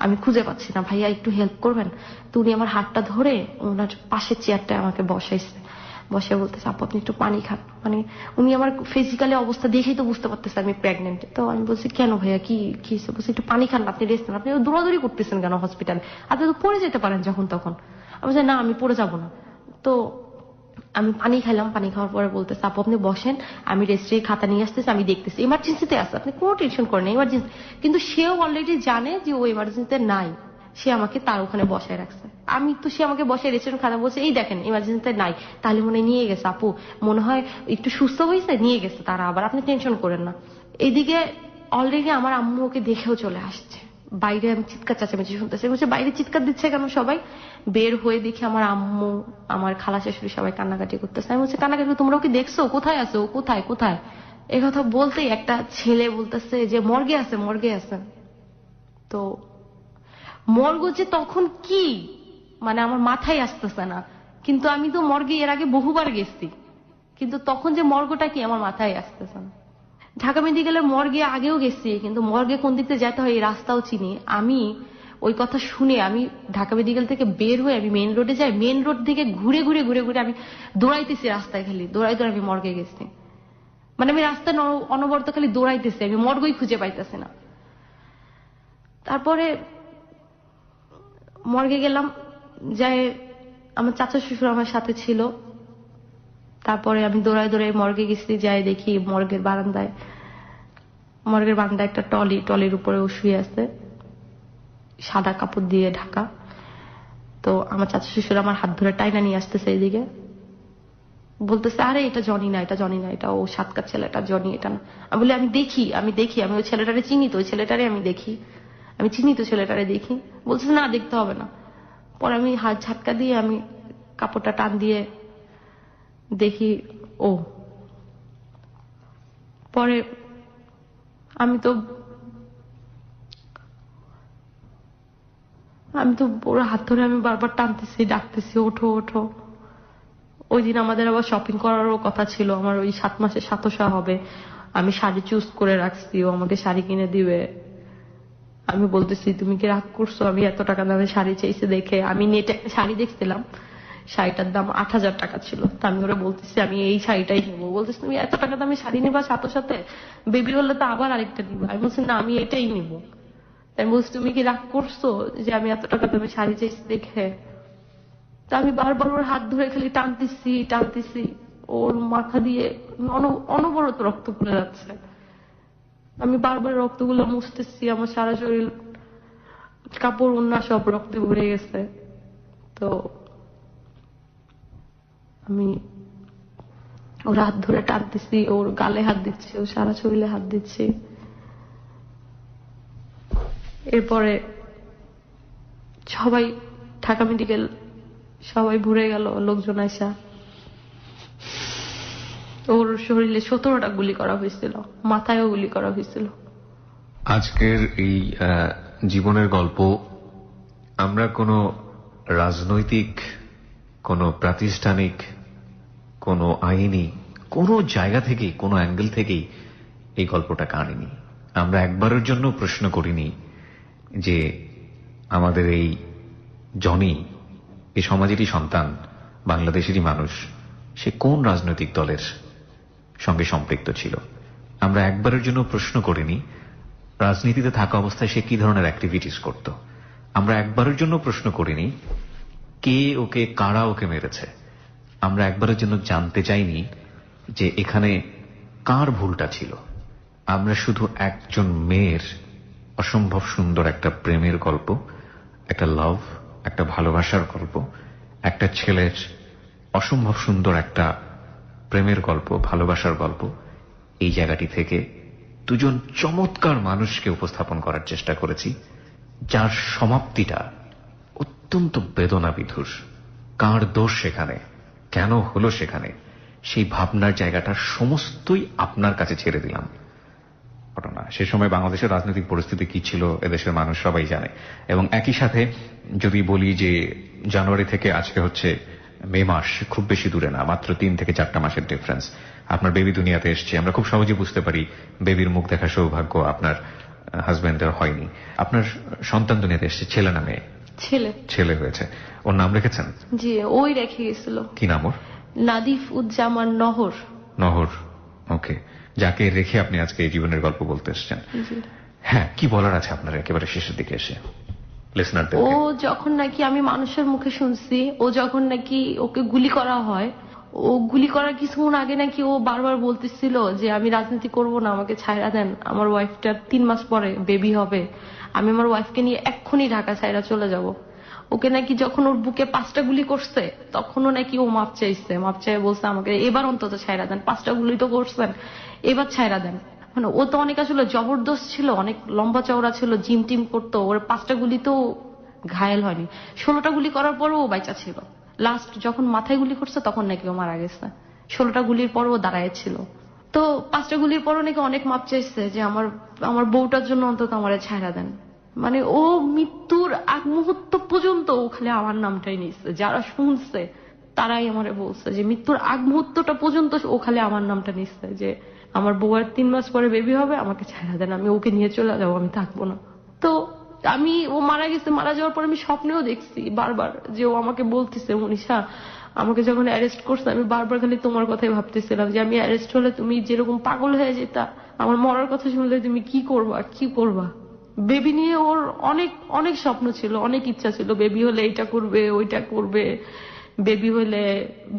আমি খুঁজে পাচ্ছি না, ভাইয়া একটু হেল্প করবেন? তো উনি আমার হাতটা ধরে ওনার পাশের চেয়ারটায় আমাকে বসাইছে, বসে বলতেছে আপু আপনি একটু পানি খান। মানে উনি আমার ফিজিক্যালি অবস্থা দেখেই তো বুঝতে পারতেছে আমি প্রেগনেন্ট। তো আমি বলছি কেন ভাইয়া, কি বলছি একটু পানি খান, আপনি রেস্ট নেন, আপনি দৌড়াদৌড়ি করতেছেন কেন হসপিটালে, আপনি তো পড়ে যেতে পারেন যখন তখন। আমি বলছি না আমি পড়ে যাবো না। তো আমি পানি খাইলাম, পানি খাওয়ার পরে বলতেছে আপু আপনি বসেন, আমি রেজিস্ট্রি খাতা নিয়ে আসতেছি, আমি দেখতেছি, ইমার্জেন্সিতে আছে, আপনি কোনো টেনশন করেন, ইমার্জেন্সি। কিন্তু সেও অলরেডি জানে যে ও ইমার্জেন্সিতে নাই, সে আমাকে তার ওখানে বসায় রাখছে। সে আমাকে বসে রেজিস্ট্রেশন খাতা বলছে এই দেখেন ইমার্জেন্সিতে নাই, তাহলে মনে নিয়ে গেছে আপু, মনে হয় একটু সুস্থ হয়েছে, নিয়ে গেছে তারা আবার, আপনি টেনশন করেন না। এইদিকে অলরেডি আমার আম্মু ওকে দেখেও চলে আসছে। বাইরে আমি চিৎকার চেঁচামেচি শুনতেছি, বলছে বাইরে চিৎকার দিচ্ছে কেন সবাই? বের হয়ে দেখি আমার আম্মু, আমার খালা শাশুড়ি সবাই কান্নাকাটি করতেছে। আমি বলছি কান্নাকাটি তোমরাও কি দেখছো? কোথায় আছো? কোথায় কোথায়? এই কথা বলতেই একটা ছেলে বলতেছে যে মর্গে আছে। তো মর্গ যে তখন কি, মানে আমার মাথায় আসতেছে না। কিন্তু আমি তো মর্গে এর আগে বহুবার গেছি, কিন্তু তখন যে মর্গটা কি আমার মাথায় আসতেছে না। ঢাকা মেডিকেলের মর্গে আগেও গেছি, কিন্তু মর্গে কোন দিক থেকে যেতে হয় এই রাস্তাও চিনি। আমি ওই কথা শুনে আমি ঢাকা মেডিকেল থেকে বের হয়ে আমি মেইন রোডে যাই, মেইন রোড থেকে ঘুরে আমি দৌড়াইতেছি রাস্তায়, খালি দৌড়াই আমি মর্গে গেছি। মানে আমি রাস্তায় অনবরত খালি দৌড়াইতেছি, আমি মর্গই খুঁজে পাইতেছি না। তারপরে মর্গে গেলাম, যাই আমার চাচা শ্বশুর আমার সাথে ছিল। তারপরে আমি দৌড়ায় দৌড়ায় মর্গে গেছি, যাই দেখি মর্গের বারান্দায় একটা টলির উপরে ও শুয়ে আছে, সাদা কাপড় দিয়ে ঢাকা। তো আমার চাচা শ্বশুর আমার হাত ধরে টাইনা নিয়ে আসতেছে এইদিকে, বলতেছে আরে এটা জনি না, এটা ও সাতকার ছেলেটা, জনি এটা না। আমি বলি আমি দেখি আমি ওই ছেলেটারে চিনি তো, ছেলেটারে দেখি। বলতেছে না, দেখতে হবে না। পরে আমি হাত ঝাটকা দিয়ে আমি কাপড়টা টান দিয়ে দেখি ও। পরে আমি তো ওর হাত ধরে আমি বারবার টানতেছি, ডাকতেছি ওঠো ওঠো। ওই দিন আমাদের আবার শপিং করারও কথা ছিল, আমার ওই 7 মাসে সাতশা হবে। আমি শাড়ি চুজ করে রাখছি, ও আমাকে শাড়ি কিনে দিবে। আমি বলতেছি তুমি কি রাগ করছো, আমি এত টাকা দামে শাড়ি চাইছি দেখে। আমি নেটে একটা শাড়ি দেখছিলাম, শাড়িটার দাম 8,000 টাকা ছিল। তা আমি ওরা বলতেছি আমি এই শাড়িটাই নেবো। বলতেছি তুমি এত টাকা দামে শাড়ি নিবা, সাথে বেবি হলে তো আবার আরেকটা নিবা। আমি বলছি না, আমি এটাই নিবো। তাই বলছি তুমি কি রাগ করছো যে আমি এত টাকা দামে শাড়ি চাইছি দেখে? তা আমি বারবার ওর হাত ধরে খালি টানতেছি, ওর মাথা দিয়ে অনবরত রক্ত পড়ে যাচ্ছে। আমি বারবার রক্তগুলো মুছতেছি, আমার সারা শরীর কাপড় ওন্না সব রক্তে ভরে গেছে। তো আমি ওর হাত ধরে টানতেছি, ওর গালে হাত দিচ্ছি, ওর সারা শরীরে হাত দিচ্ছি। এরপরে সবাই ঢাকা মেডিকেল সবাই ঘুরে গেল, লোকজন আসা। ওর শরীরে 17টা গুলি করা হয়েছিল, মাথায়ও গুলি করা হয়েছিল। আজকের এই জীবনের গল্প আমরা কোনো রাজনৈতিক, কোনো প্রাতিষ্ঠানিক, কোনো আইনি, কোনো জায়গা থেকেই, কোনো অ্যাঙ্গেল থেকেই এই গল্পটাকে আনিনি। আমরা একবারের জন্য প্রশ্ন করিনি যে আমাদের এই জনি, এই সমাজেরই সন্তান, বাংলাদেশেরই মানুষ, সে কোন রাজনৈতিক দলের সঙ্গে সম্পৃক্ত ছিল। আমরা একবারের জন্য প্রশ্ন করিনি রাজনীতিতে থাকা অবস্থায় সে কি ধরনের অ্যাক্টিভিটিস করত। আমরা একবারের জন্য প্রশ্ন করিনি কারা ওকে মেরেছে। আমরা একবারের জন্য জানতে চাইনি যে এখানে কার ভুলটা ছিল। আমরা শুধু একজন মেয়ের অসম্ভব সুন্দর একটা প্রেমের গল্প, একটা লাভ, একটা ভালোবাসার গল্প, একটা ছেলের অসম্ভব সুন্দর একটা প্রেমের গল্প, ভালোবাসার গল্প, এই জায়গাটি থেকে দুজন চমৎকার মানুষকে উপস্থাপন করার চেষ্টা করেছি, যার সমাপ্তিটা অত্যন্ত বেদনাবিধুর। কার দোষ সেখানে, কেন হলো সেখানে, সেই ভাবনার জায়গাটা সমস্তই আপনার কাছে ছেড়ে দিলাম। ঘটনা সে সময় বাংলাদেশের রাজনৈতিক পরিস্থিতি কি ছিল এদেশের মানুষ সবাই জানে। এবং একই সাথে যদি বলি যে জানুয়ারি থেকে আজকে হচ্ছে মে মাস, খুব বেশি দূরে না, মাত্র 3 থেকে 4টা মাসের ডিফারেন্স। আপনার বেবি দুনিয়াতে এসছে, আমরা খুব সহজে বুঝতে পারি বেবির মুখ দেখা সৌভাগ্য আপনার হাজবেন্ডের হয়নি। আপনার সন্তান দুনিয়াতে এসছে, ছেলে না মেয়ে? ছেলে হয়েছে। ওর নাম রেখেছেন? জি, ওই রেখে গেছিল। কি নাম ওর? নাদিফ উজ্জামান নহর। ওকে, যাকে রেখে আপনি আজকে এই জীবনের গল্প বলতে এসছেন। হ্যাঁ, কি বলার আছে আপনার একেবারে শেষের দিকে এসে লিসনারদের? ও যখন নাকি আমি মানুষের মুখে শুনছি, ও যখন নাকি ওকে গুলি করা হয়, ও গুলি করার কিছুক্ষণ আগে নাকি ও বারবার বলতেছিল যে আমি রাজনীতি করব না, আমাকে ছাইরা দেন, আমার ওয়াইফটা 3 মাস পরে বেবি হবে, আমি আমার ওয়াইফকে নিয়ে এক্ষুনি ঢাকা ছাইরা চলে যাব। ওকে নাকি যখন ওর বুকে 5টা গুলি করছে তখনও নাকি ও মাপ চাইয়ে বলছে আমাকে এবার অন্তত ছাইরা দেন, 5টা গুলি তো করছেন, এবার ছাইরা দেন। মানে ও তো অনেক আসলে জবরদস্ত ছিল, অনেক লম্বা চওড়া ছিল, জিম টিম করতো। ওর 5টা গুলি তো ঘায়েল হয়নি, 16টা গুলি করার পরও ও বাইচা ছিল। লাস্ট যখন মাথায় গুলি করছে তখন নাকি ও মারা গেছে। 16টা গুলির পর ও দাঁড়ায় ছিল। তো 5টা গুলির পরও নাকি অনেক মাপ চাইছে যে আমার বউটার জন্য অন্তত আমারে ছাইরা দেন। মানে ও মৃত্যুর আগ মুহূর্ত পর্যন্ত ও খালি আমার নামটাই নিচ্ছে। যারা শুনছে তারাই আমারে বলছে যে মৃত্যুর আগ মুহূর্তটা পর্যন্ত ও খালি আমার নামটা নিচ্ছে, যে আমার বউয়ের 3 মাস পরে বেবি হবে, আমাকে ছাইরা দেন, আমি ওকে নিয়ে চলে যাবো, আমি থাকবো না। তো ও মারা গেছে, মারা যাওয়ার পর আমি স্বপ্নেও দেখছি বারবার যে ও আমাকে বলতেছে মনীষা, আমাকে যখন অ্যারেস্ট করছে আমি বারবার খালি তোমার কথাই ভাবতেছিলাম যে আমি অ্যারেস্ট হলে তুমি যেরকম পাগল হয়ে যেতা, আমার মরার কথা শুনলে তুমি কি করবা। বেবি নিয়ে ওর অনেক অনেক স্বপ্ন ছিল, অনেক ইচ্ছা ছিল, বেবি হলে এইটা করবে ওইটা করবে, বেবি হইলে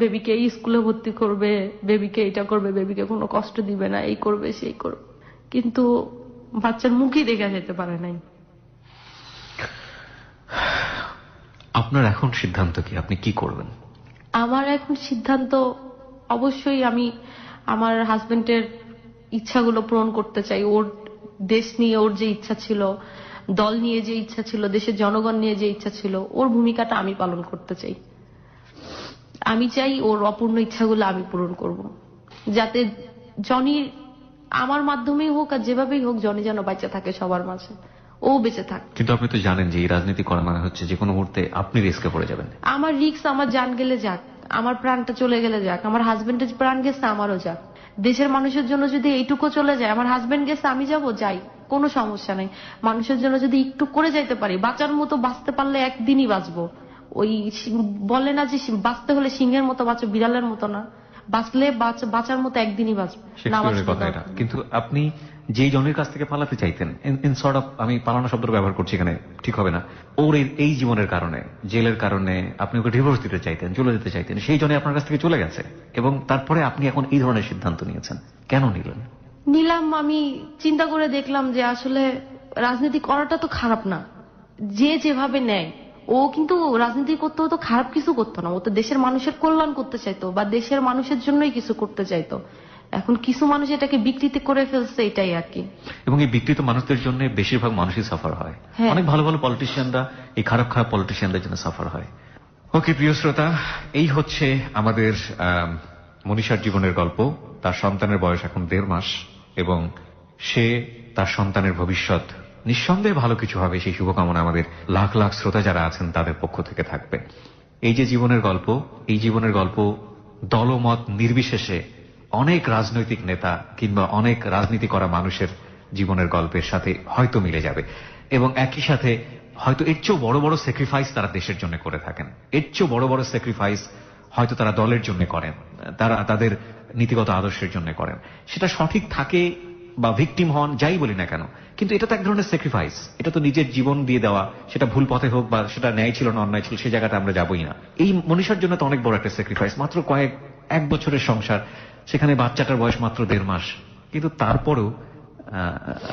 বেবিকে এই স্কুলে ভর্তি করবে, বেবিকে এটা করবে, বেবিকে কোনো কষ্ট দিবে না, এই করবে সেই করবে, কিন্তু বাচ্চার মুখই দেখা যেতে পারে নাই। আপনার এখন সিদ্ধান্ত কি, আপনি কি করবেন? আমার এখন সিদ্ধান্ত, অবশ্যই আমি আমার হাজবেন্ডের ইচ্ছাগুলো পূরণ করতে চাই। ওর দেশ নিয়ে ওর যে ইচ্ছা ছিল, দল নিয়ে যে ইচ্ছা ছিল, দেশের জনগণ নিয়ে যে ইচ্ছা ছিল, ওর ভূমিকাটা আমি পালন করতে চাই। আমি চাই ওর অপূর্ণ ইচ্ছাগুলো আমি পূরণ করব, যাতে জনির আমার মাধ্যমেই হোক আর যেভাবেই হোক জনি যেন বেঁচে থাকে সবার মাঝে, ও বেঁচে থাক। কিন্তু আপনি তো জানেন যে এই রাজনীতি করা মানে হচ্ছে যে কোনো মুহূর্তে আপনি রিস্কে পড়ে যাবেন। আমার রিক্স, আমার জান গেলে যাক, আমার প্রাণটা চলে গেলে যাক, আমার হাজবেন্ডের প্রাণ গেছে আমারও যাক। দেশের মানুষের জন্য যদি এইটুকু চলে যায়, আমার হাজবেন্ড গেছে আমি যাব, যাই, কোনো সমস্যা নাই। মানুষের জন্য যদি একটু করে যাইতে পারি, বাঁচার মতো বাঁচতে পারলে একদিনই বাঁচবো। ওই বলে না যে বাঁচতে হলে সিংহের মতো বাঁচো, বিড়ালের মতো না, বাঁচলে বাঁচার মতো একদিনই বাঁচবো, না শেক্সপিয়ারের বাঁচলে কথা এটা। দরকার নেই। কিন্তু আপনি যেই জনের কাছ থেকে পালাতে চাইতেন, ইন সর্ট অফ, আমি পালানো শব্দটা ব্যবহার করছি এখানে, ঠিক হবে না, ওর এই জীবনের কারণে, জেলের কারণে আপনি ওকে ডিভোর্স দিতে চাইতেন, চলে যেতে চাইতেন, সেই জন্য আপনার কাছ থেকে চলে গেছে, এবং তারপরে আপনি এখন এই ধরনের সিদ্ধান্ত নিয়েছেন, কেন নিলেন? নিলাম, আমি চিন্তা করে দেখলাম যে আসলে রাজনীতি করাটা তো খারাপ না, যে যেভাবে নেয়। ও কিন্তু রাজনীতি করতে হতো, খারাপ কিছু করতো না, ও তো দেশের মানুষের কল্যাণ করতে চাইতো, বা দেশের মানুষের জন্যই কিছু করতে চাইতো। এখন কিছু মানুষ এটাকে বিকৃতি করে ফেলছে, এটাই আর কি। এবং এই বিকৃত মানুষদের জন্য বেশিরভাগ মানুষই সাফার হয়। হ্যাঁ। অনেক ভালো ভালো পলিটিশিয়ানরা এই খারাপ খারাপ পলিটিশিয়ানদের জন্য সাফার হয়। ওকে প্রিয় শ্রোতা, এই হচ্ছে আমাদের মনীষার জীবনের গল্প। তার সন্তানের বয়স এখন 1.5 মাস, এবং সে তার সন্তানের ভবিষ্যৎ নিঃসন্দেহে ভালো কিছু হবে, সেই শুভকামনা আমাদের লাখ লাখ শ্রোতা যারা আছেন তাদের পক্ষ থেকে থাকবে। এই যে জীবনের গল্প, এই জীবনের গল্প দলমত নির্বিশেষে অনেক রাজনৈতিক নেতা কিংবা অনেক রাজনীতি করা মানুষের জীবনের গল্পের সাথে হয়তো মিলে যাবে, এবং একই সাথে হয়তো এর চেয়েও বড় বড় স্যাক্রিফাইস তারা দেশের জন্য করে থাকেন, এর চেয়েও বড় বড় স্যাক্রিফাইস হয়তো তারা দলের জন্য করেন, তারা তাদের নীতিগত আদর্শের জন্য করেন। সেটা সঠিক থাকে বা ভিকটিম হন, যাই বলি না কেন, কিন্তু এটা তো এক ধরনের স্যাক্রিফাইস। এটা তো নিজের জীবন দিয়ে দেওয়া, সেটা ভুল পথে হোক বা সেটা ন্যায় ছিল না অন্যায় ছিল, সেই জায়গাটা আমরা যাবোই না। এই মনীষার জন্য তো অনেক বড় একটা স্যাক্রিফাইস, মাত্র এক বছরের সংসার, সেখানে বাচ্চাটার বয়স মাত্র 1.5 মাস, কিন্তু তারপরেও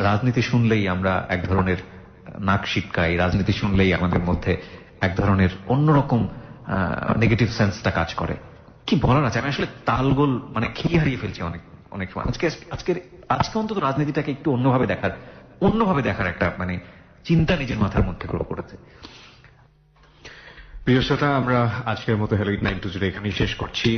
রাজনীতি শুনলেই আমরা এক ধরনের নাক সিটকাই, রাজনীতি শুনলেই আমাদের মধ্যে এক ধরনের অন্যরকম নেগেটিভ সেন্সটা কাজ করে। কি বলার আছে, আমি আসলে তালগোল মানে খেয়ে হারিয়ে ফেলছি অনেক সময়। আজকে অন্তত রাজনীতিটাকে একটু অন্যভাবে দেখার একটা মানে চিন্তা নিজের মাথার মধ্যে গ্রো করেছে। প্রিয় শ্রোতা, আমরা আজকের মতো হ্যালো ইট 920 এখানেই শেষ করছি।